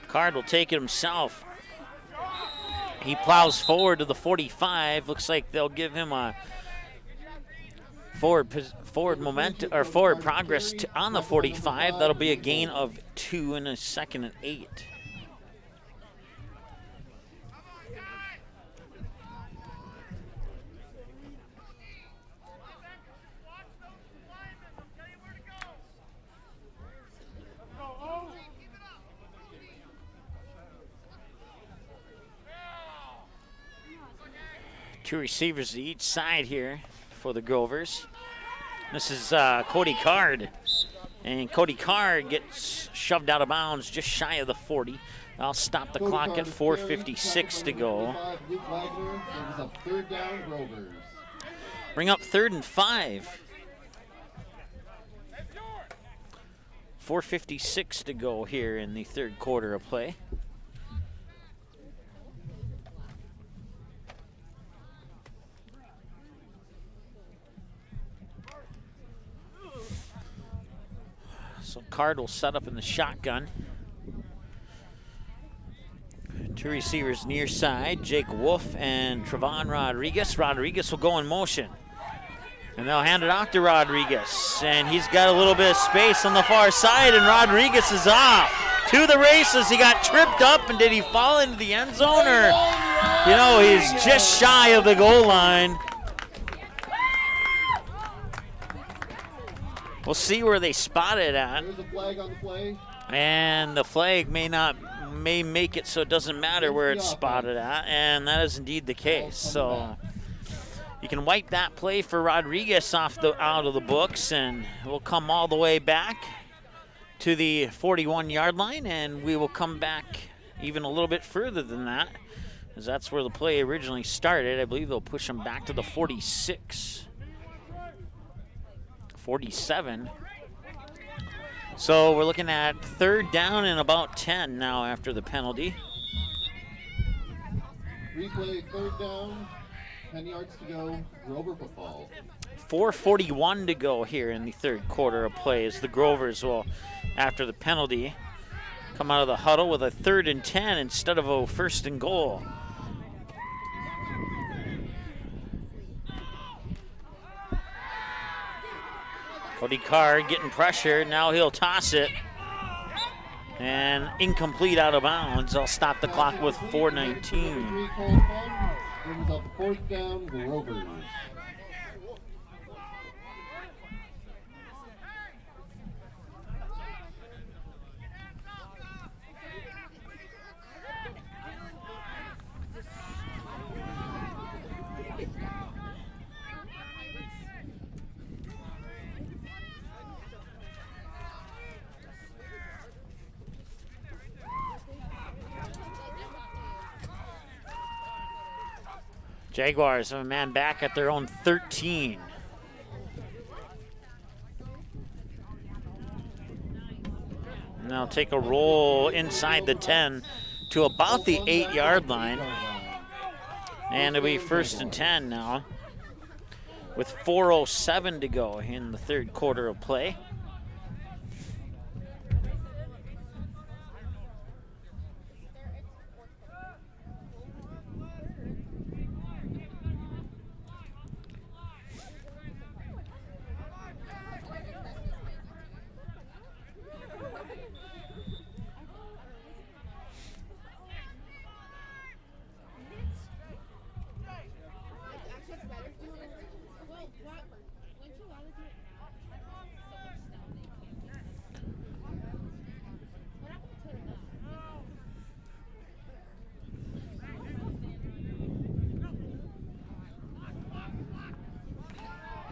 Card will take it himself. He plows forward to the 45. Looks like they'll give him a forward momentum or forward progress on the 45. That'll be a gain of 2 and a 2nd and 8. Two receivers to each side here for the Grovers. This is Cody Carr. And Cody Carr gets shoved out of bounds just shy of the 40. I'll stop the clock at 4:56 to go. Bring up 3rd and 5. 4:56 to go here in the third quarter of play. So Card will set up in the shotgun. Two receivers near side, Jake Wolf and Trevon Rodriguez. Rodriguez will go in motion. And they'll hand it off to Rodriguez. And he's got a little bit of space on the far side, and Rodriguez is off. To the races, he got tripped up, and did he fall into the end zone? Or, you know, he's just shy of the goal line. We'll see where they spot it at. There's a flag on the play. And the flag may make it so it doesn't matter where it's spotted at, and that is indeed the case. So you can wipe that play for Rodriguez out of the books, and we'll come all the way back to the 41-yard line, and we will come back even a little bit further than that, because that's where the play originally started. I believe they'll push them back to the 46. 47. So we're looking at 3rd down and about 10 now after the penalty. Replay, 3rd down, 10 yards to go, Grover football. 4:41 to go here in the third quarter of play as the Grovers will, after the penalty, come out of the huddle with a 3rd and 10 instead of a 1st and goal. Cody Carr getting pressure. Now he'll toss it. And incomplete out of bounds. I'll stop the clock with 4:19. Brings up 4th down, Grovers. Jaguars have a man back at their own 13. And they'll take a roll inside the 10 to about the 8-yard line. And it'll be 1st and 10 now, with 4:07 to go in the third quarter of play.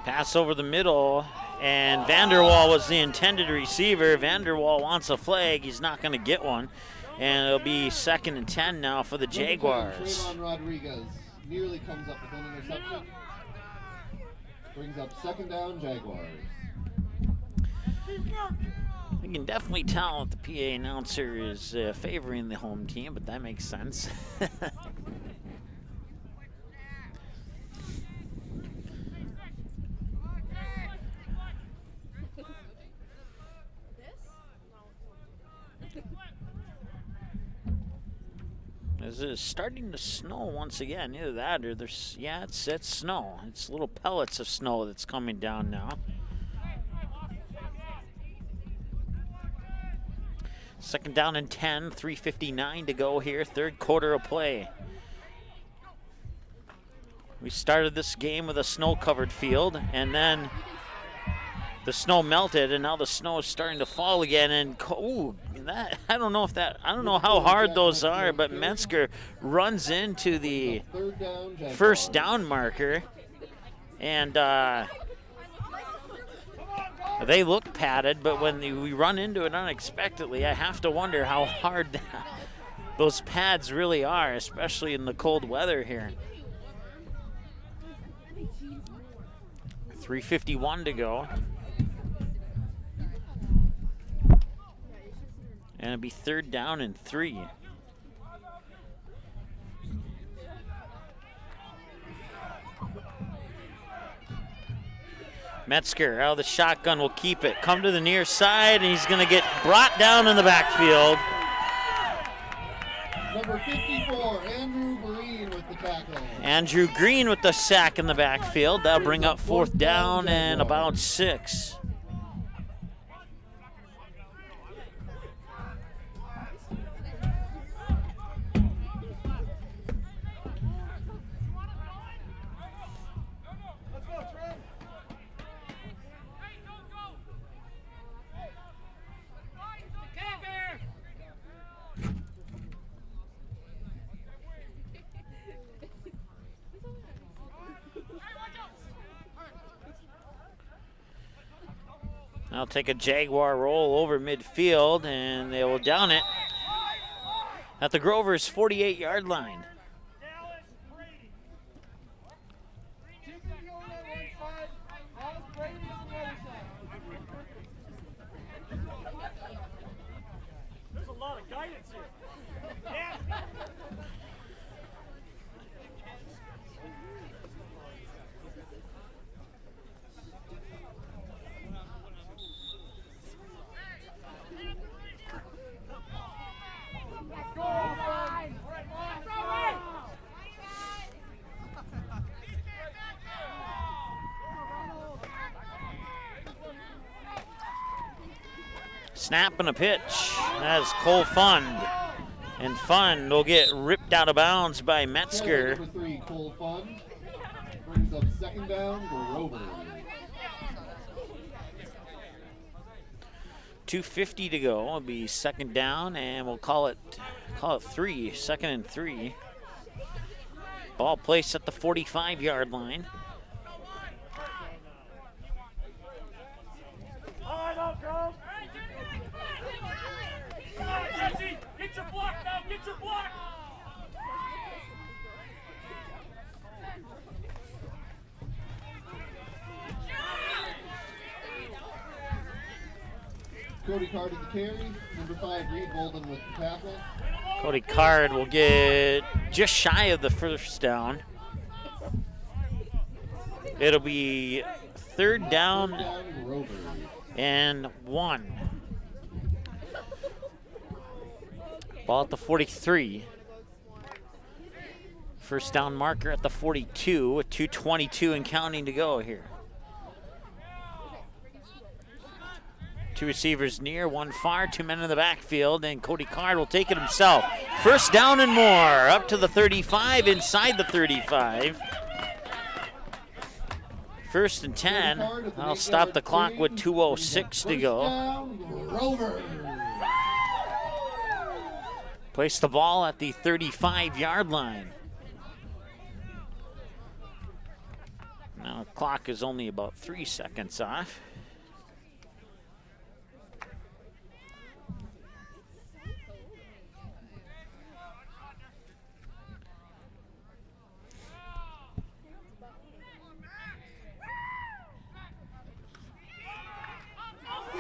Pass over the middle, and Vanderwall was the intended receiver. Vanderwall wants a flag. He's not going to get one. And it'll be 2nd and 10 now for the Jaguars. Trayvon Rodriguez nearly comes up with an interception. Brings up 2nd down, Jaguars. You can definitely tell that the PA announcer is favoring the home team, but that makes sense. It's starting to snow once again. Either that or there's, yeah, it's snow. It's little pellets of snow that's coming down now. 2nd down and 10, 3:59 to go here, third quarter of play. We started this game with a snow-covered field, and then the snow melted, and now the snow is starting to fall again. And I don't know how hard those are, but Metzger runs into the 1st down marker, and they look padded, but when we run into it unexpectedly, I have to wonder how hard those pads really are, especially in the cold weather here. 3:51 to go. And it'll be 3rd down and 3. Metzger out of the shotgun will keep it. Come to the near side, and he's going to get brought down in the backfield. Number 54, Andrew Green with the tackle. Andrew Green with the sack in the backfield. That'll bring up 4th down and about 6. They'll take a Jaguar roll over midfield, and they will down it at the Grover's 48-yard line. There's a lot of guidance here. Snap and a pitch. That's Cole Fund. And Fund will get ripped out of bounds by Metzger. Number 3, Cole Fund. Brings up 2nd down, Grover. 2:50 to go. It'll be 2nd down, and we'll call it 3, 2nd and 3. Ball placed at the 45-yard line. Get your block now, get your block! Cody Carr to the carry. Number 5, Reed Bolden with the tackle. Cody Carr will get just shy of the first down. It'll be 3rd down and 1. Ball at the 43. First down marker at the 42 with 2:22 and counting to go here. 2 receivers near, 1 far, 2 men in the backfield, and Cody Carr will take it himself. First down and more, up to the 35, inside the 35. 1st and 10. I'll stop the clock with 2:06 to go. Place the ball at the 35-yard line. Now the clock is only about 3 seconds off.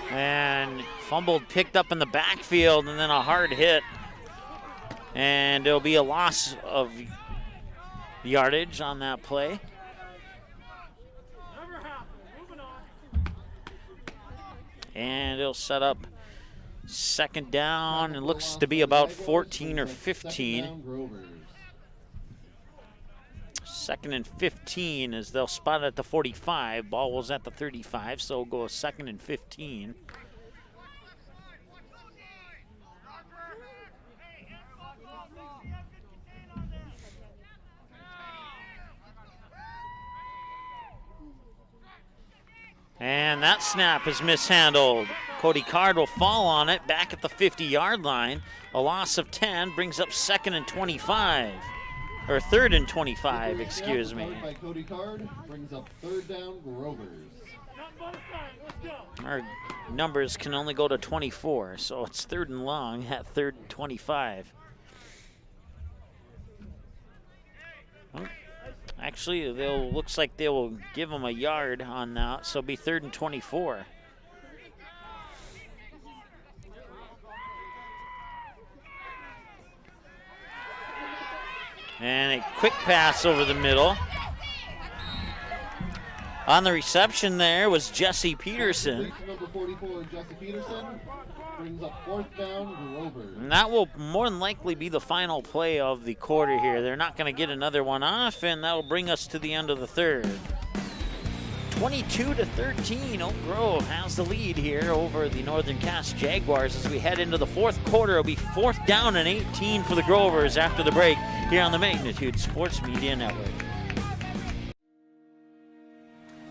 And fumbled, picked up in the backfield, and then a hard hit. And there'll be a loss of yardage on that play. And it'll set up 2nd down. It looks to be about 14 or 15. 2nd and 15 as they'll spot it at the 45. Ball was at the 35, so we'll go 2nd and 15. And that snap is mishandled. Cody Carr will fall on it back at the 50-yard line. A loss of 10 brings up 2nd and 25. Or 3rd and 25, excuse me. By Cody Carr brings up 3rd down, Grovers. Our numbers can only go to 24, so it's 3rd and long at 3rd and 25. Oh, actually, looks like they will give them a yard on that, so it'll be 3rd and 24. And a quick pass over the middle. On the reception there was Jesse Peterson. Number 44, Jesse Peterson, brings up 4th down, Grovers. And that will more than likely be the final play of the quarter here. They're not going to get another one off, and that will bring us to the end of the 3rd. 22-13, Oak Grove has the lead here over the Northern Cass Jaguars as we head into the 4th quarter. It'll be 4th down and 18 for the Grovers after the break here on the Magnitude Sports Media Network.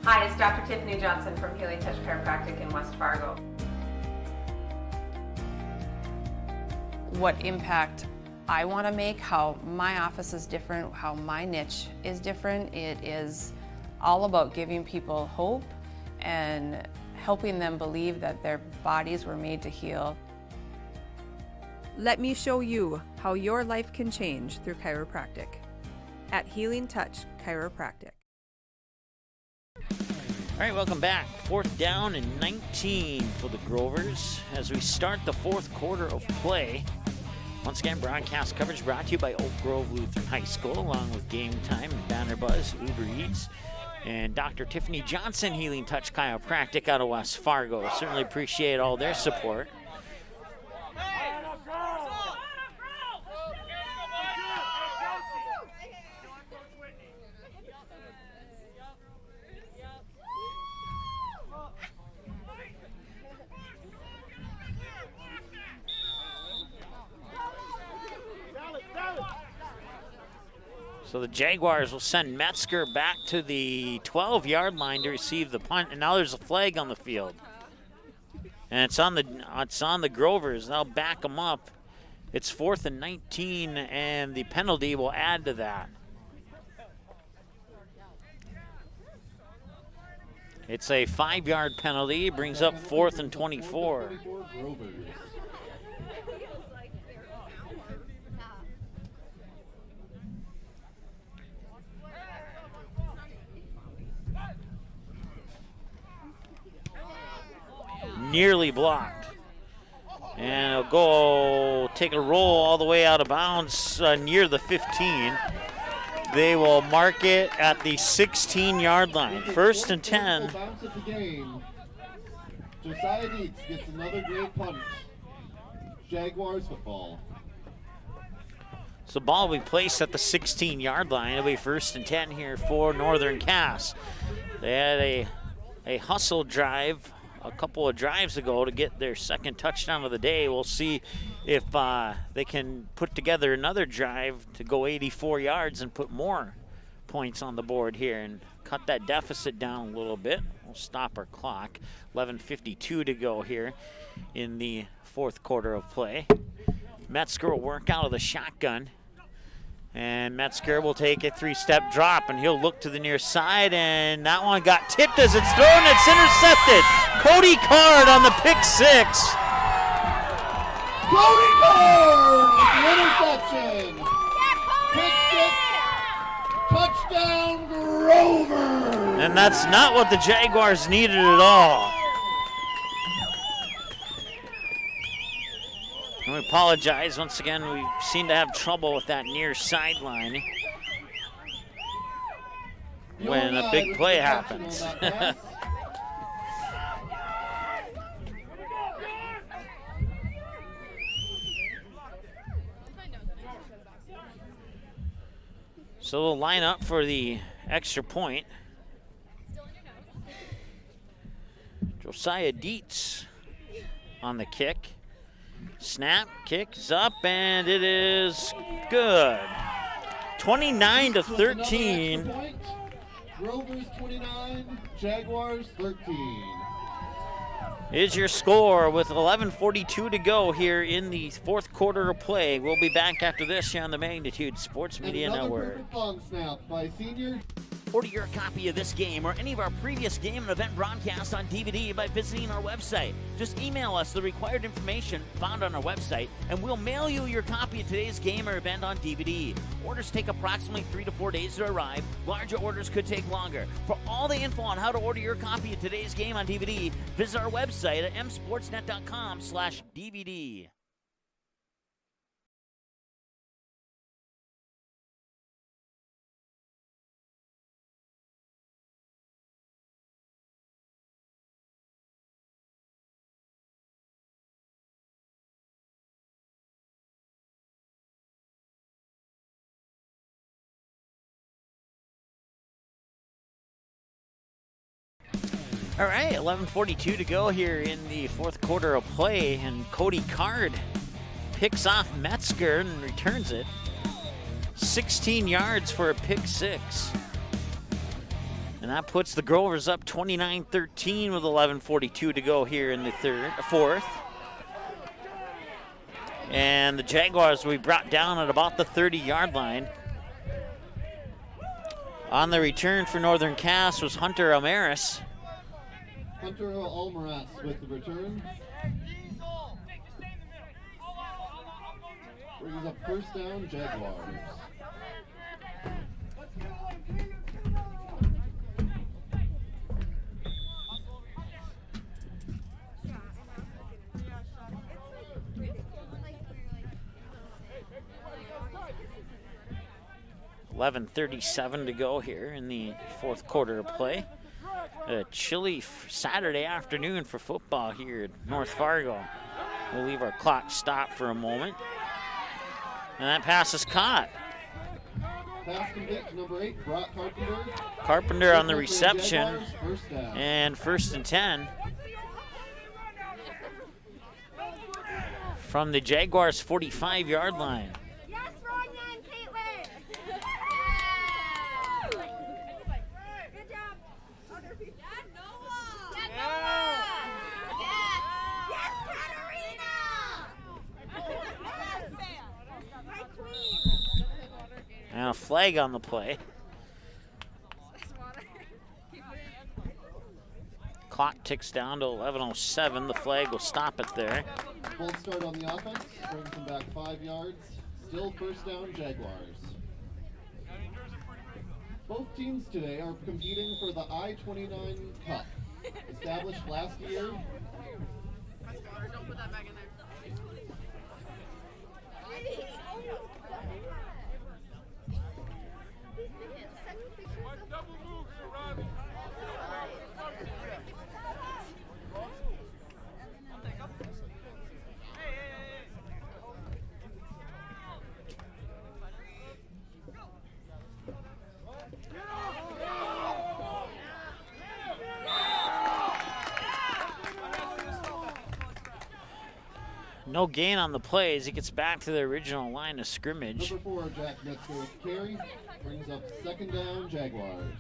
Hi, it's Dr. Tiffany Johnson from Healing Touch Chiropractic in West Fargo. What impact I want to make, how my office is different, how my niche is different. It is all about giving people hope and helping them believe that their bodies were made to heal. Let me show you how your life can change through chiropractic at Healing Touch Chiropractic. All right, welcome back. 4th down and 19 for the Grovers as we start the 4th quarter of play. Once again, broadcast coverage brought to you by Oak Grove Lutheran High School, along with Game Time and Banner Buzz, Uber Eats, and Dr. Tiffany Johnson, Healing Touch Chiropractic out of West Fargo. Certainly appreciate all their support. So the Jaguars will send Metzger back to the 12-yard line to receive the punt, and now there's a flag on the field. And it's on the Grovers. They'll back them up. It's 4th and 19, and the penalty will add to that. It's a 5-yard penalty. Brings up 4th and 24. Nearly blocked. And it'll go take a roll all the way out of bounds near the 15. They will mark it at the 16-yard line. 1st and 10. Bounce at the game. Josiah Dietz gets another great punt. Jaguars football. So the ball will be placed at the 16-yard line. It'll be 1st and 10 here for Northern Cass. They had a hustle drive a couple of drives ago to get their second touchdown of the day. We'll see if they can put together another drive to go 84 yards and put more points on the board here and cut that deficit down a little bit. We'll stop our clock. 11:52 to go here in the 4th quarter of play. Metzger will work out of the shotgun. And Metzger will take a 3-step drop, and he'll look to the near side, and that one got tipped as it's thrown. It's intercepted. Cody Carr on the pick 6. Cody Carr with the interception. Pick 6. Touchdown Grover. And that's not what the Jaguars needed at all. We apologize. Once again, we seem to have trouble with that near sideline when a big play happens. So we'll line up for the extra point. Josiah Dietz on the kick. Snap, kicks up, and it is good. 29-13. Rovers 29, Jaguars 13. Is your score with 11:42 to go here in the 4th quarter of play. We'll be back after this here on the Magnitude Sports Media Network. Perfect long snap by senior. Order your copy of this game or any of our previous game and event broadcasts on DVD by visiting our website. Just email us the required information found on our website, and we'll mail you your copy of today's game or event on DVD. Orders take approximately 3 to 4 days to arrive. Larger orders could take longer. For all the info on how to order your copy of today's game on DVD, visit our website at msportsnet.com/DVD. All right, 11:42 to go here in the 4th quarter of play, and Cody Carr picks off Metzger and returns it. 16 yards for a pick 6. And that puts the Grovers up 29-13 with 11:42 to go here in the 4th. And the Jaguars will be brought down at about the 30-yard line. On the return for Northern Cass was Hunter Almaris. Hunter Almaras with the return. Brings up 1st down, Jaguars. $11:37 to go here in the 4th quarter of play. A chilly Saturday afternoon for football here at North Fargo. We'll leave our clock stopped for a moment. And that pass is caught. Pass complete, number 8, Brock Carpenter. Carpenter on the reception. And 1st and 10. From the Jaguars' 45-yard line. And a flag on the play. Clock ticks down to 11:07. The flag will stop it there. Full start on the offense, brings them back 5 yards. Still 1st down, Jaguars. Both teams today are competing for the I-29 Cup. Established last year. No gain on the play as he gets back to the original line of scrimmage. Number 4, Jack Metzger with carry. Brings up 2nd down, Jaguars.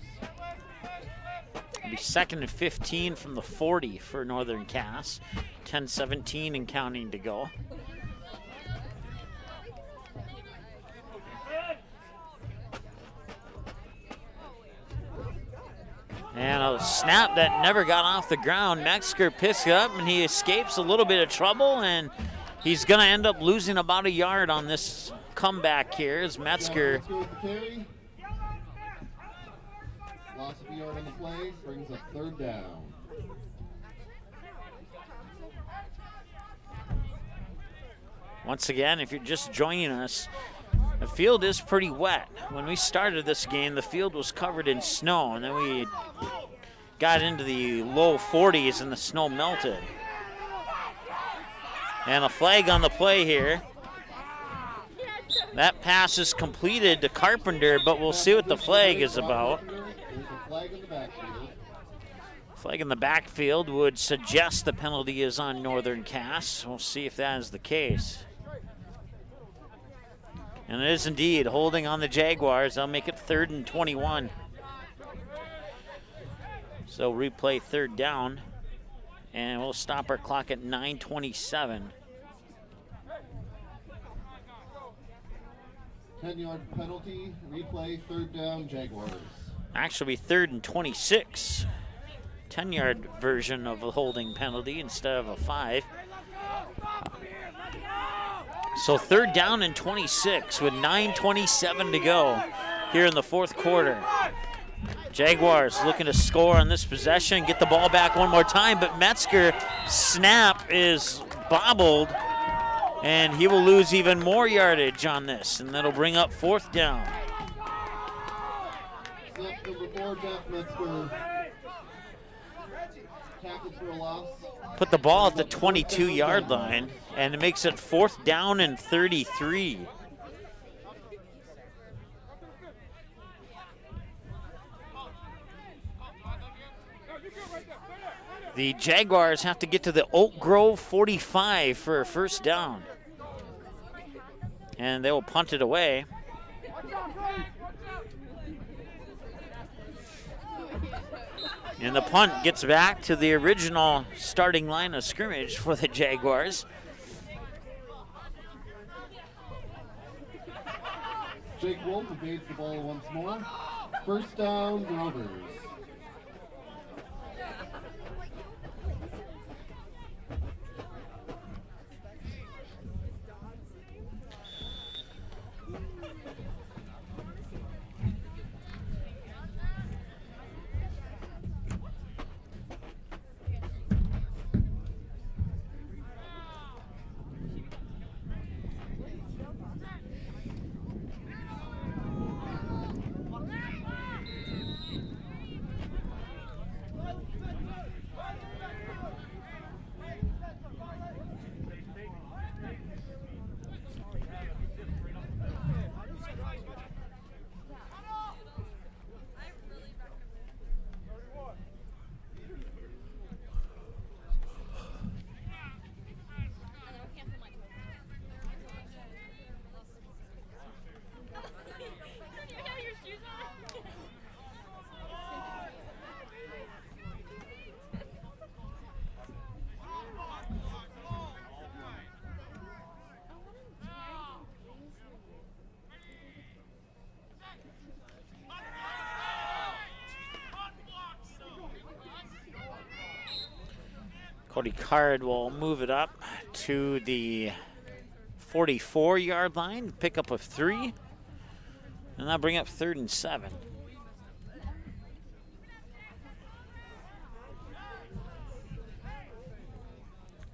It'll be 2nd and 15 from the 40 for Northern Cass. 10-17 and counting to go. And a snap that never got off the ground. Metzger picks it up and he escapes a little bit of trouble, and he's going to end up losing about a yard on this comeback here as Metzger. Loss of a yard on the play, brings up 3rd down. Once again, if you're just joining us, the field is pretty wet. When we started this game, the field was covered in snow, and then we got into the low 40s and the snow melted. And a flag on the play here. That pass is completed to Carpenter, but we'll see what the flag is about. Flag in the backfield would suggest the penalty is on Northern Cass. We'll see if that is the case. And it is indeed holding on the Jaguars. They'll make it 3rd and 21. So replay 3rd down. And we'll stop our clock at 9:27. 10-yard penalty, replay, 3rd down, Jaguars. Actually 3rd and 26. 10-yard version of a holding penalty instead of a 5. So 3rd down and 26 with 9:27 to go here in the 4th quarter. Jaguars looking to score on this possession, get the ball back one more time, but Metzger snap is bobbled, and he will lose even more yardage on this, and that'll bring up 4th down. Snap number 4, Jack Metzger. Tackled for a loss. Put the ball at the 22-yard line, and it makes it 4th down and 33. The Jaguars have to get to the Oak Grove 45 for a 1st down. And they will punt it away. And the punt gets back to the original starting line of scrimmage for the Jaguars. Jake Wolf evades the ball once more. 1st down, Rovers. Cody Carr will move it up to the 44-yard line, pick up of 3, and that'll bring up 3rd and 7.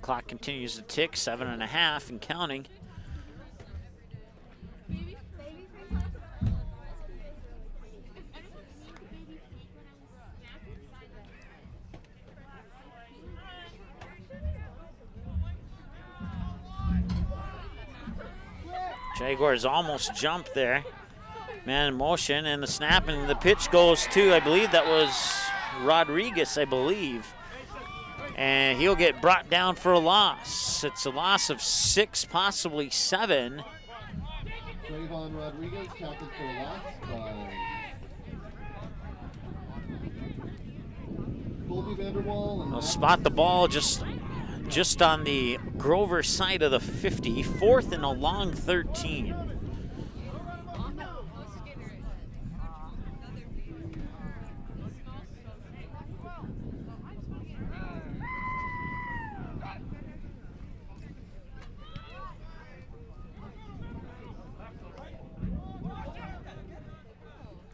Clock continues to tick, 7.5 and counting. Jaguars almost jumped there. Man in motion, and the snap and the pitch goes to, I believe that was Rodriguez, I believe. And he'll get brought down for a loss. It's a loss of 6, possibly 7. Trayvon Rodriguez tackled for a loss by Colby Vanderwall. And they'll spot the ball just on the Grover side of the 50. 4th and a long 13.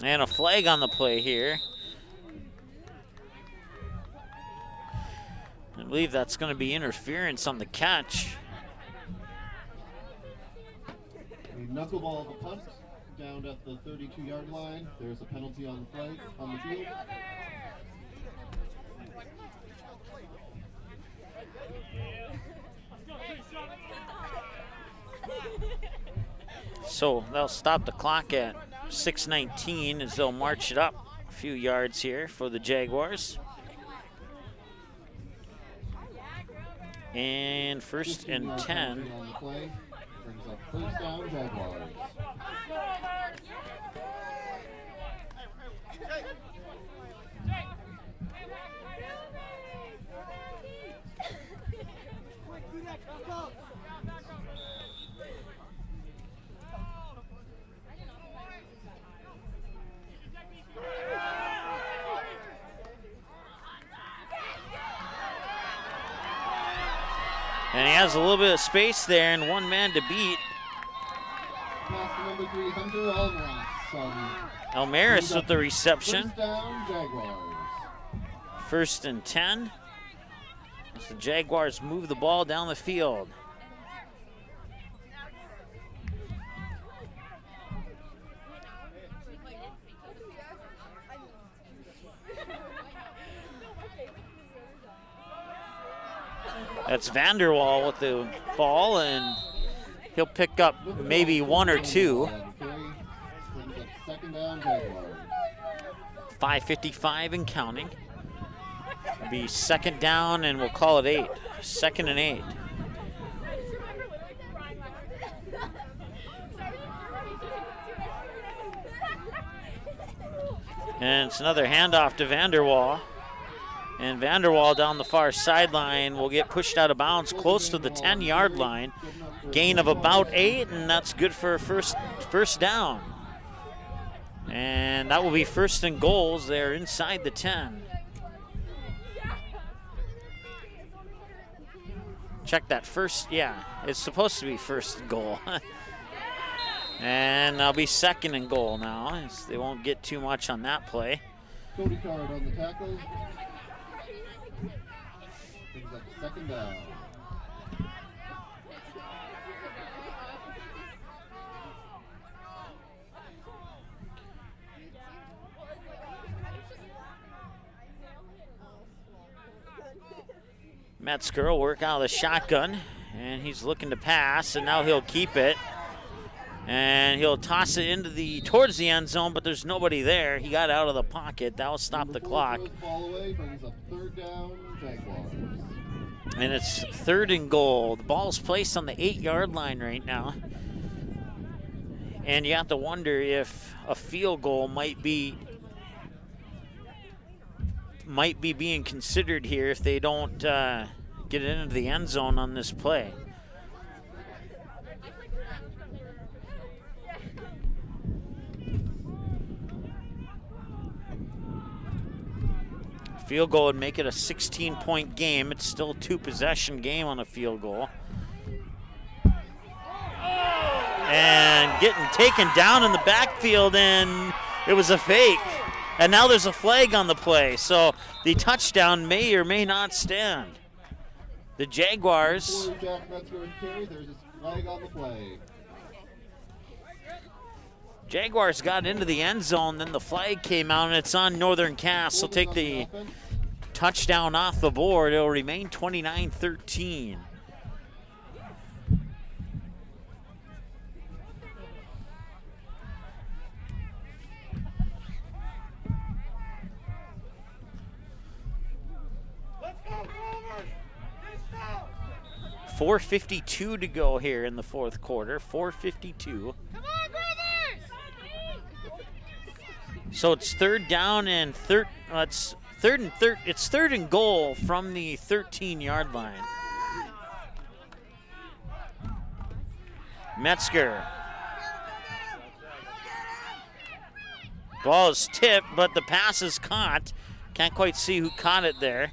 And a flag on the play here. I believe that's going to be interference on the catch. A knuckleball of a punt down at the 32-yard line. There's a penalty on the flag on the field. So they'll stop the clock at 6:19 as they'll march it up a few yards here for the Jaguars. And 1st and 10. On the play. Brings up 1st down, Jaguars. And he has a little bit of space there and 1 man to beat. Pass to number 3, Hunter Almaras. Almaris with the reception. 1st down, Jaguars. 1st and 10. As the Jaguars move the ball down the field. That's Vanderwall with the ball, and he'll pick up maybe 1 or 2. 5:55 and counting. It'll be 2nd down, and we'll call it 8. 2nd and 8. And it's another handoff to Vanderwall. And Vanderwall down the far sideline will get pushed out of bounds close to the 10-yard line. Gain of about 8, and that's good for a first down. And that will be 1st and goals. They're inside the 10. Check that first. Yeah, it's supposed to be 1st and goal. And that'll be 2nd and goal now. They won't get too much on that play. Cody Carr on the tackle. Brings up 2nd down. Metzger will work out of the shotgun, and he's looking to pass, and now he'll keep it. And he'll toss it towards the end zone, but there's nobody there. He got out of the pocket. That'll stop the clock. Ball away, brings up 3rd down, Jaguars. And it's 3rd and goal. The ball's placed on the 8-yard line right now. And you have to wonder if a field goal might be being considered here if they don't get it into the end zone on this play. Field goal would make it a 16-point game. It's still a 2-possession game on a field goal. And getting taken down in the backfield, and it was a fake. And now there's a flag on the play, so the touchdown may or may not stand. The Jaguars. Jack Metzger with carry. There's a flag on the play. Jaguars got into the end zone, then the flag came out, and it's on Northern Cass. So take the touchdown off the board. It'll remain 29-13. 4:52 to go here in the fourth quarter. 4:52. Come on, brothers! So it's third down and it's third and goal from the 13-yard line. Metzger. Ball is tipped, but the pass is caught. Can't quite see who caught it there.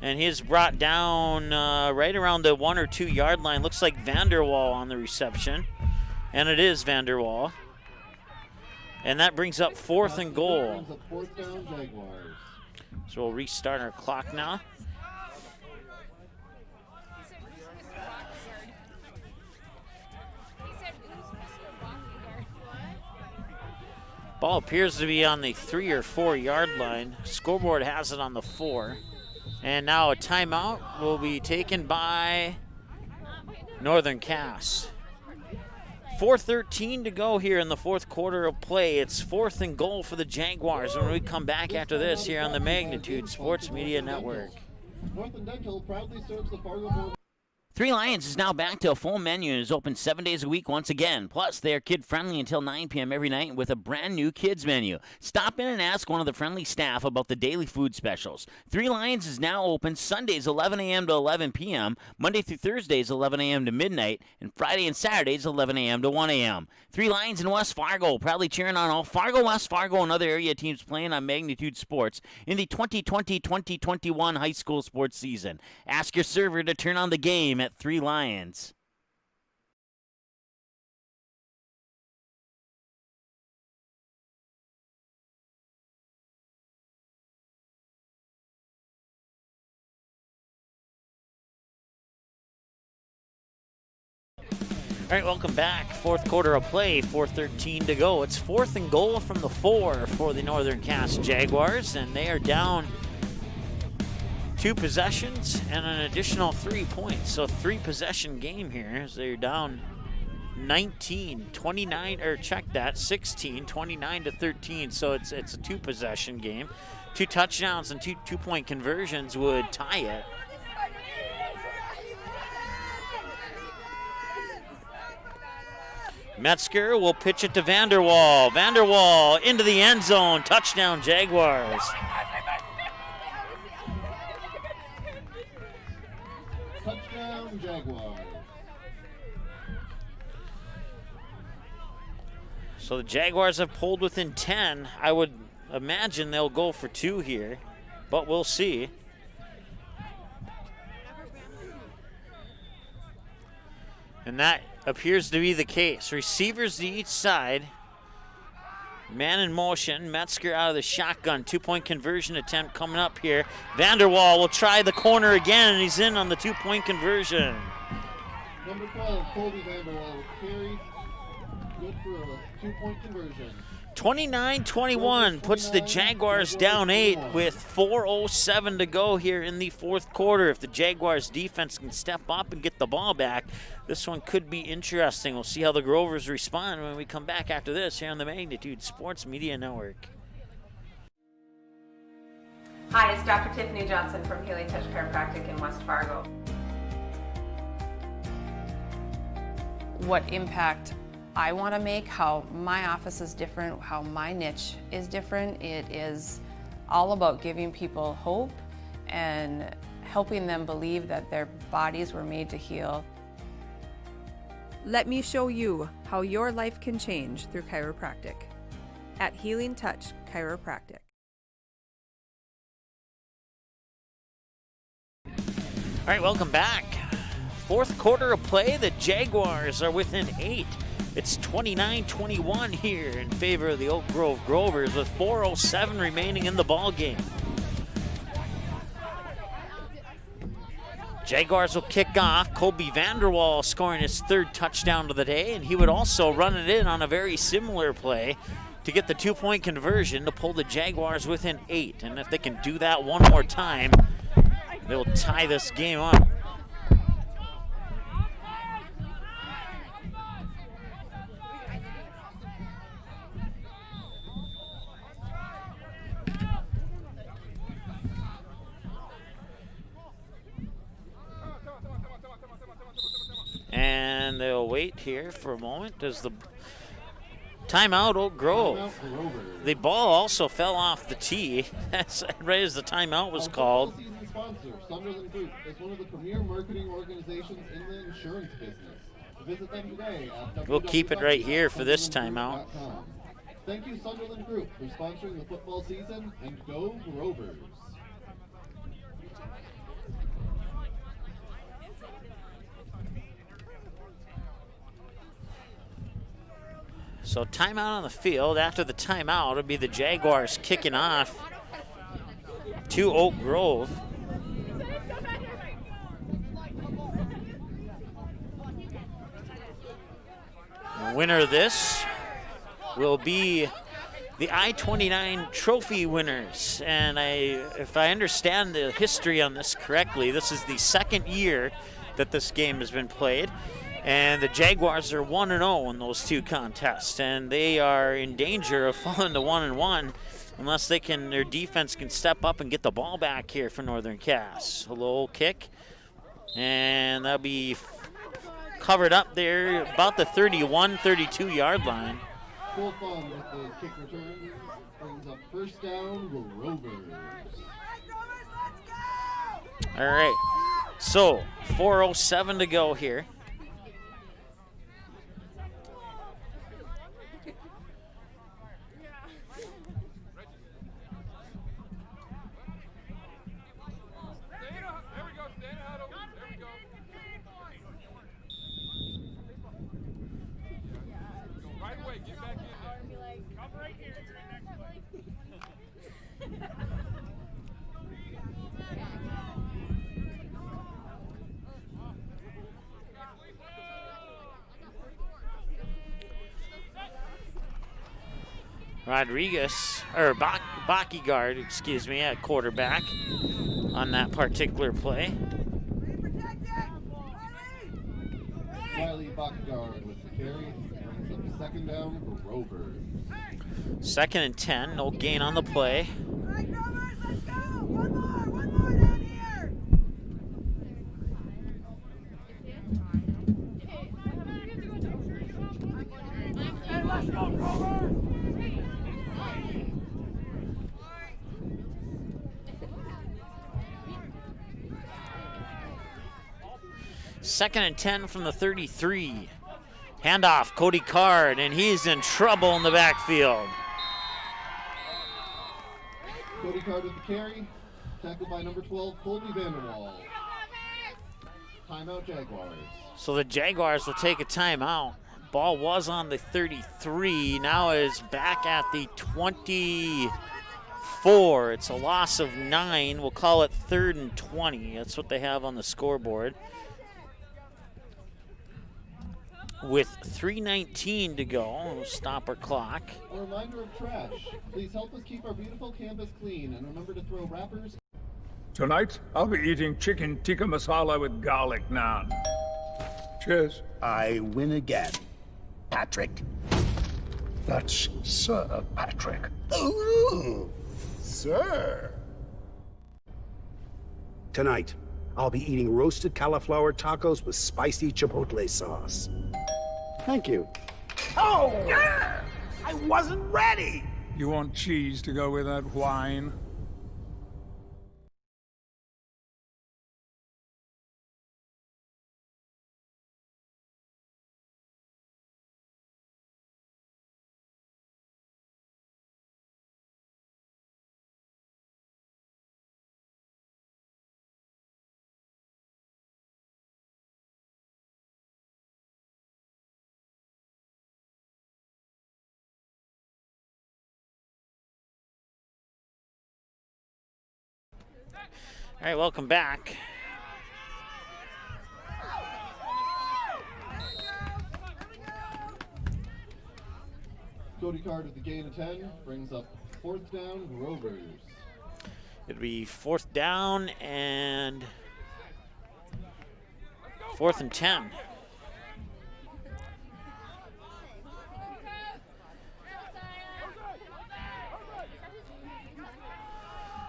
And he's brought down right around the 1 or 2 yard line. Looks like Vanderwall on the reception. And it is Vanderwall. And that brings up 4th and goal. Fourth down, Jaguars. So we'll restart our clock now. Ball appears to be on the 3 or 4 yard line. Scoreboard has it on the 4. And now a timeout will be taken by Northern Cass. 4:13 to go here in the fourth quarter of play. It's 4th and goal for the Jaguars when we come back after this here on the Magnitude Sports Media Network. North and Deckhill proudly serves the Fargo. Three Lions is now back to a full menu and is open 7 days a week once again. Plus, they are kid-friendly until 9 p.m. every night with a brand-new kids menu. Stop in and ask one of the friendly staff about the daily food specials. Three Lions is now open Sundays 11 a.m. to 11 p.m., Monday through Thursdays 11 a.m. to midnight, and Friday and Saturdays 11 a.m. to 1 a.m. Three Lions in West Fargo, proudly cheering on all Fargo, West Fargo, and other area teams playing on Magnitude Sports in the 2020-2021 high school sports season. Ask your server to turn on the game at Three Lions. All right, welcome back. Fourth quarter of play, 4:13 to go. It's 4th and goal from the 4 for the Northern Cass Jaguars, and they are down 2 possessions and an additional 3 points. So 3-possession game here as they're down 19-29, or check that, 16, 29 to 13. So it's a 2-possession game. 2 touchdowns and 2 two-point conversions would tie it. Metzger will pitch it to Vanderwall. Vanderwall into the end zone. Touchdown, Jaguars. Touchdown, Jaguars. So the Jaguars have pulled within 10. I would imagine they'll go for 2 here, but we'll see. And that appears to be the case. Receivers to each side. Man in motion. Metzger out of the shotgun. 2-point conversion attempt coming up here. Vanderwall will try the corner again, and he's in on the 2-point conversion. Number 12, Cody Vanderwall with carry. Good for a 2-point conversion. 29-21 puts the Jaguars down 8 with 4:07 to go here in the fourth quarter. If the Jaguars defense can step up and get the ball back, this one could be interesting. We'll see how the Grovers respond when we come back after this here on the Magnitude Sports Media Network. Hi, it's Dr. Tiffany Johnson from Healing Touch Chiropractic in West Fargo. What impact I want to make, how my office is different, how my niche is different. It is all about giving people hope and helping them believe that their bodies were made to heal. Let me show you how your life can change through chiropractic at Healing Touch Chiropractic. All right, welcome back. Fourth quarter of play, the Jaguars are within 8. It's 29-21 here in favor of the Oak Grove Grovers with 4:07 remaining in the ball game. Jaguars will kick off. Kobe Vanderwall scoring his 3rd touchdown of the day, and he would also run it in on a very similar play to get the 2-point conversion to pull the Jaguars within 8. And if they can do that one more time, they'll tie this game up. And they'll wait here for a moment as the timeout, Oak Grove. The ball also fell off the tee right as the timeout was called. Season sponsor, Sunderland Group, is one of the premier marketing organizations in the insurance business. Visit them today at We'll keep it right here for this timeout. Thank you, Sunderland Group, for sponsoring the football season, and go Rovers. So timeout on the field. After the timeout, it'll be the Jaguars kicking off to Oak Grove. The winner of this will be the I-29 trophy winners. And if I understand the history on this correctly, this is the second year that this game has been played. And the Jaguars are 1-0 in those two contests, and they are in danger of falling to 1-1 unless their defense can step up and get the ball back here for Northern Cass. A low kick, and that'll be covered up there about the 31, 32-yard line. Full fun with the kick return. Brings up first down, Rovers. All right, so 4:07 to go here. Rodriguez, or Bakigard, excuse me, at quarterback on that particular play. Riley Bakigard with the carry. Brings up second down for Rovers. 2nd and 10, no gain on the play. Second and 10 from the 33. Handoff, Cody Carr, and he's in trouble in the backfield. Cody Carr with the carry. Tackled by number 12, Colby Vanderwall. Timeout, Jaguars. So the Jaguars will take a timeout. Ball was on the 33, now is back at the 24. It's a loss of 9. We'll call it 3rd and 20. That's what they have on the scoreboard. With 3:19 to go, we'll stop our clock. A reminder of trash. Please help us keep our beautiful campus clean, and remember to throw wrappers. Tonight, I'll be eating chicken tikka masala with garlic naan. Cheers. I win again. Patrick. That's Sir Patrick. Ooh, sir. Tonight, I'll be eating roasted cauliflower tacos with spicy chipotle sauce. Thank you. Oh! Yeah! I wasn't ready! You want cheese to go with that wine? All right, welcome back. Cody Carr with the gain of 10. Brings up 4th down, Rovers. It'll be 4th down and 4th and 10.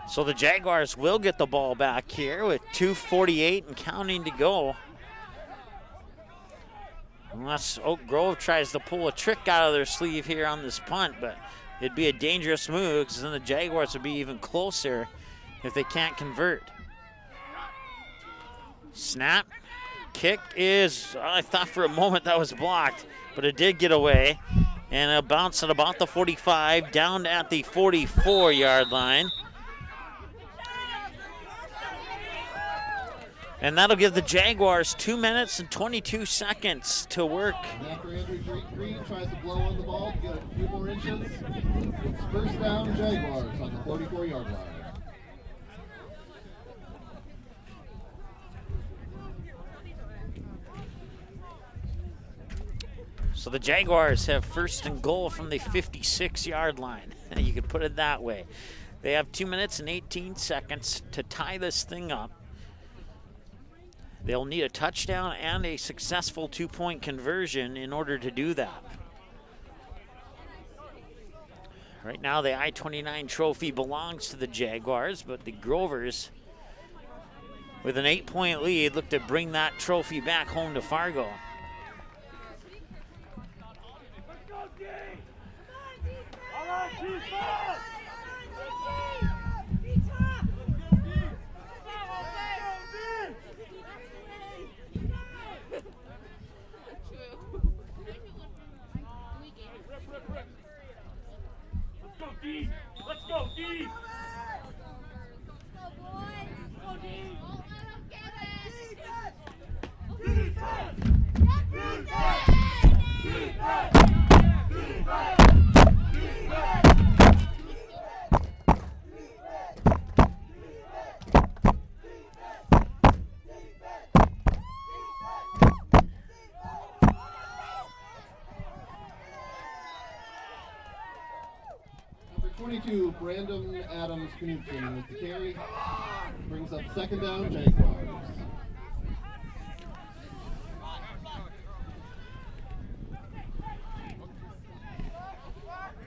So the Jaguars will get the ball back here with 2:48 and counting to go. Unless Oak Grove tries to pull a trick out of their sleeve here on this punt, but it'd be a dangerous move because then the Jaguars would be even closer if they can't convert. Snap. Kick is, I thought for a moment that was blocked, but it did get away. And it'll bounce at about the 45, down at the 44-yard line. And that'll give the Jaguars 2 minutes and 22 seconds to work. After Andrew Green tries to blow on the ball to get a few more inches, it's first down Jaguars on the 44-yard line. So the Jaguars have first and goal from the 56-yard line. You could put it that way. They have 2 minutes and 18 seconds to tie this thing up. They'll need a touchdown and a successful two-point conversion in order to do that. Right now, the I-29 trophy belongs to the Jaguars, but the Grovers, with an 8-point lead, look to bring that trophy back home to Fargo. Let's go, D! Number 22, Brandon Adams Knudsen with the carry. Brings up second down, Jaguars.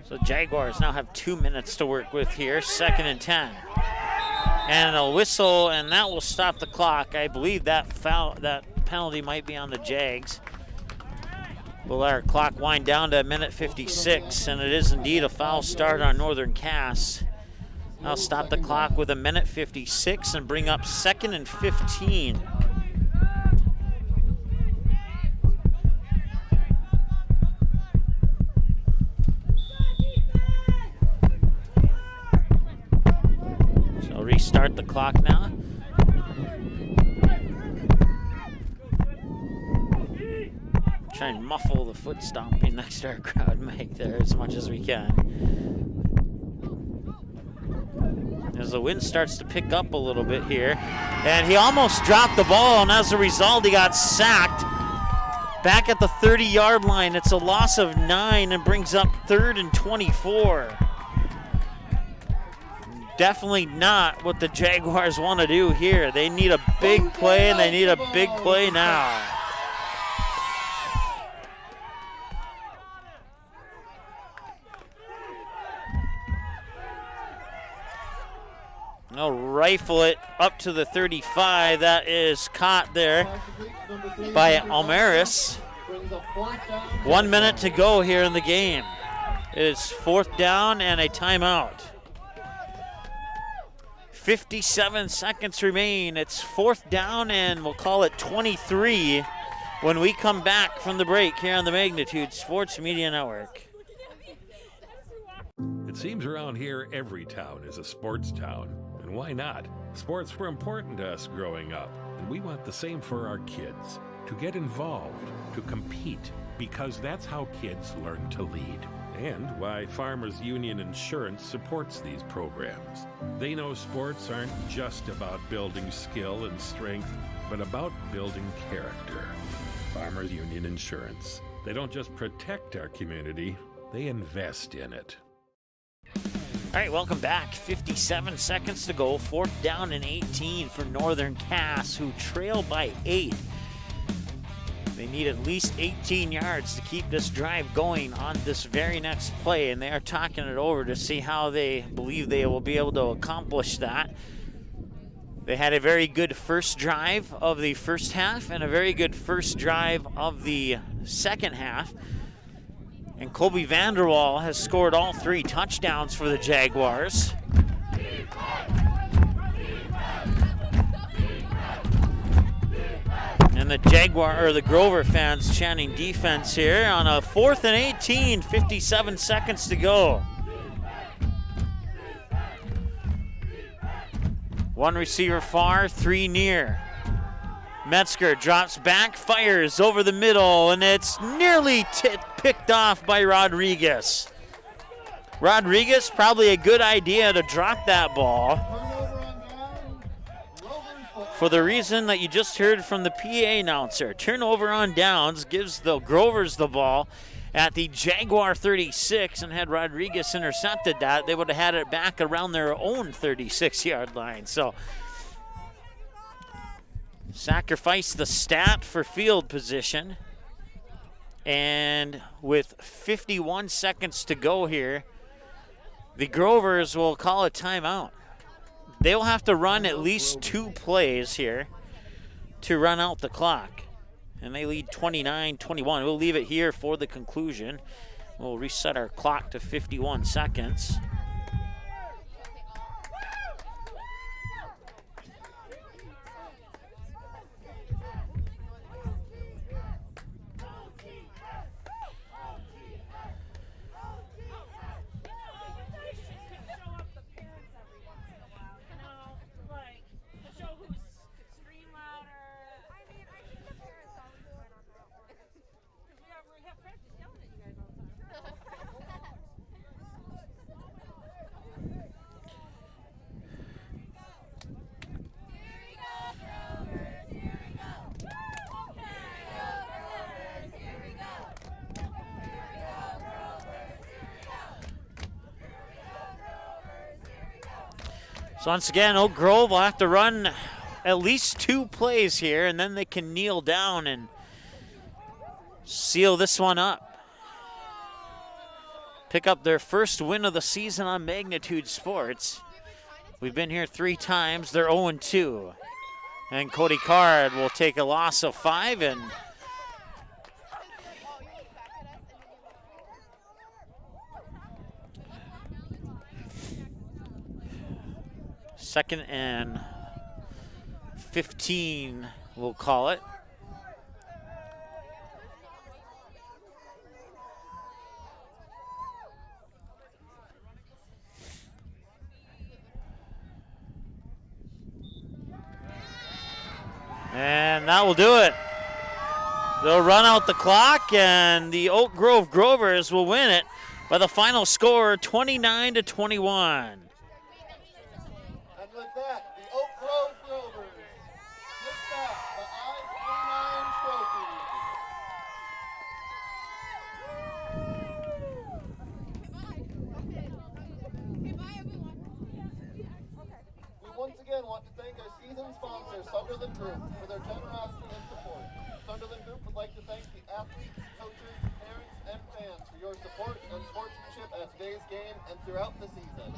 So Jaguars now have 2 minutes to work with here, 2nd and 10. And a whistle, and that will stop the clock. I believe that penalty might be on the Jags. We'll let our clock wind down to 1:56, and it is indeed a foul start on Northern Cass. I'll stop the clock with 1:56 and bring up 2nd and 15. So restart the clock now. Try and muffle the foot stomping next to our crowd mic there as much as we can. As the wind starts to pick up a little bit here. And he almost dropped the ball, and as a result, he got sacked. Back at the 30-yard line, it's a loss of 9 and brings up 3rd and 24. Definitely not what the Jaguars want to do here. They need a big play, and they need a big play now. They'll rifle it up to the 35. That is caught there by Almaris. 1 minute to go here in the game. It is 4th down and a timeout. 57 seconds remain. It's 4th down and we'll call it 23 when we come back from the break here on the Magnitude Sports Media Network. It seems around here every town is a sports town. And why not? Sports were important to us growing up, and we want the same for our kids. To get involved, to compete, because that's how kids learn to lead. And why Farmers Union Insurance supports these programs. They know sports aren't just about building skill and strength, but about building character. Farmers Union Insurance. They don't just protect our community, they invest in it. All right, welcome back. 57 seconds to go. 4th down and 18 for Northern Cass, who trail by 8. They need at least 18 yards to keep this drive going on this very next play, and they are talking it over to see how they believe they will be able to accomplish that. They had a very good first drive of the first half and a very good first drive of the second half. And Colby Vanderwall has scored all 3 touchdowns for the Jaguars. And the Grover fans chanting defense here on a 4th and 18, 57 seconds to go. 1 receiver far, 3 near. Metzger drops back, fires over the middle, and it's nearly picked off by Rodriguez. Rodriguez, probably a good idea to drop that ball. For the reason that you just heard from the PA announcer. Turnover on downs gives the Grovers the ball at the Jaguar 36, and had Rodriguez intercepted that, they would have had it back around their own 36-yard line. So sacrifice the stat for field position. And with 51 seconds to go here, the Grovers will call a timeout. They will have to run at least 2 plays here to run out the clock. And they lead 29-21. We'll leave it here for the conclusion. We'll reset our clock to 51 seconds. So once again, Oak Grove will have to run at least 2 plays here, and then they can kneel down and seal this one up. Pick up their first win of the season on Magnitude Sports. We've been here 3 times. They're 0-2. And Cody Carr will take a loss of 5, and second and 15, we'll call it. And that will do it. They'll run out the clock, and the Oak Grove Grovers will win it by the final score, 29-21. Sunderland Group for their generosity and support. Sunderland Group would like to thank the athletes, coaches, parents, and fans for your support and sportsmanship at today's game and throughout the season.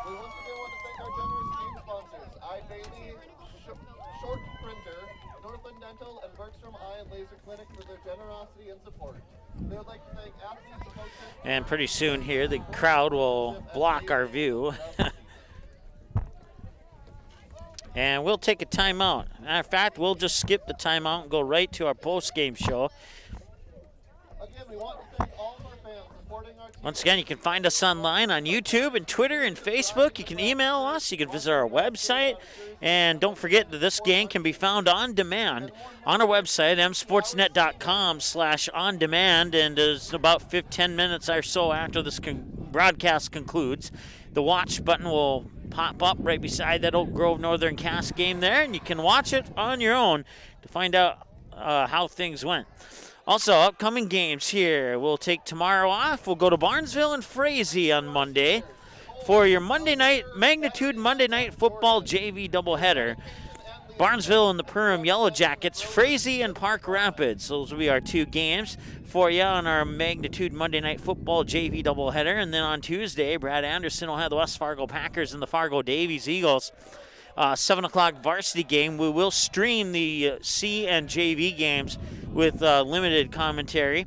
We once again want to thank our generous game sponsors, iBaby, Short Printer, Northland Dental, and Bergstrom Eye and Laser Clinic for their generosity and support. They would like to thank athletes and coaches. And pretty soon here, the crowd will block our view. And we'll take a timeout. Matter of fact, we'll just skip the timeout and go right to our post-game show. Again, we want to thank all of our fans supporting our team. Once again, you can find us online on YouTube and Twitter and Facebook. You can email us. You can visit our website. And don't forget that this game can be found on demand on our website, msportsnet.com/on-demand. And it's about 10 minutes or so after this broadcast concludes, the watch button will pop up right beside that Oak Grove Northern Cass game there, and you can watch it on your own to find out how things went. Also, upcoming games here. We'll take tomorrow off. We'll go to Barnesville and Frazee on Monday for your Monday night, Magnitude Monday Night Football JV doubleheader. Barnesville and the Perham Yellow Jackets, Frazee and Park Rapids. Those will be our 2 games for you on our Magnitude Monday Night Football JV doubleheader. And then on Tuesday, Brad Anderson will have the West Fargo Packers and the Fargo Davies Eagles. 7 o'clock varsity game. We will stream the C and JV games with limited commentary.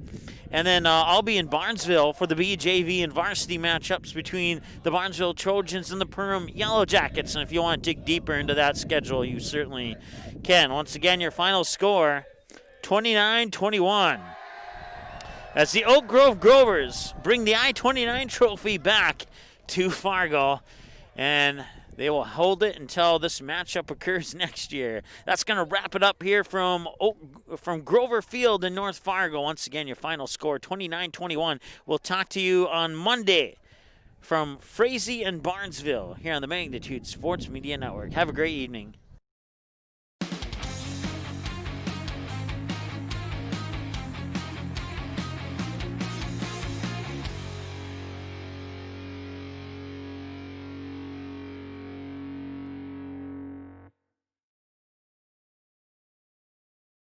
And then I'll be in Barnesville for the BJV and varsity matchups between the Barnesville Trojans and the Perham Yellow Jackets. And if you want to dig deeper into that schedule, you certainly can. Once again, your final score, 29-21. As the Oak Grove Grovers bring the I-29 trophy back to Fargo. And they will hold it until this matchup occurs next year. That's going to wrap it up here from Grover Field in North Fargo. Once again, your final score, 29-21. We'll talk to you on Monday from Frazee and Barnesville here on the Magnitude Sports Media Network. Have a great evening.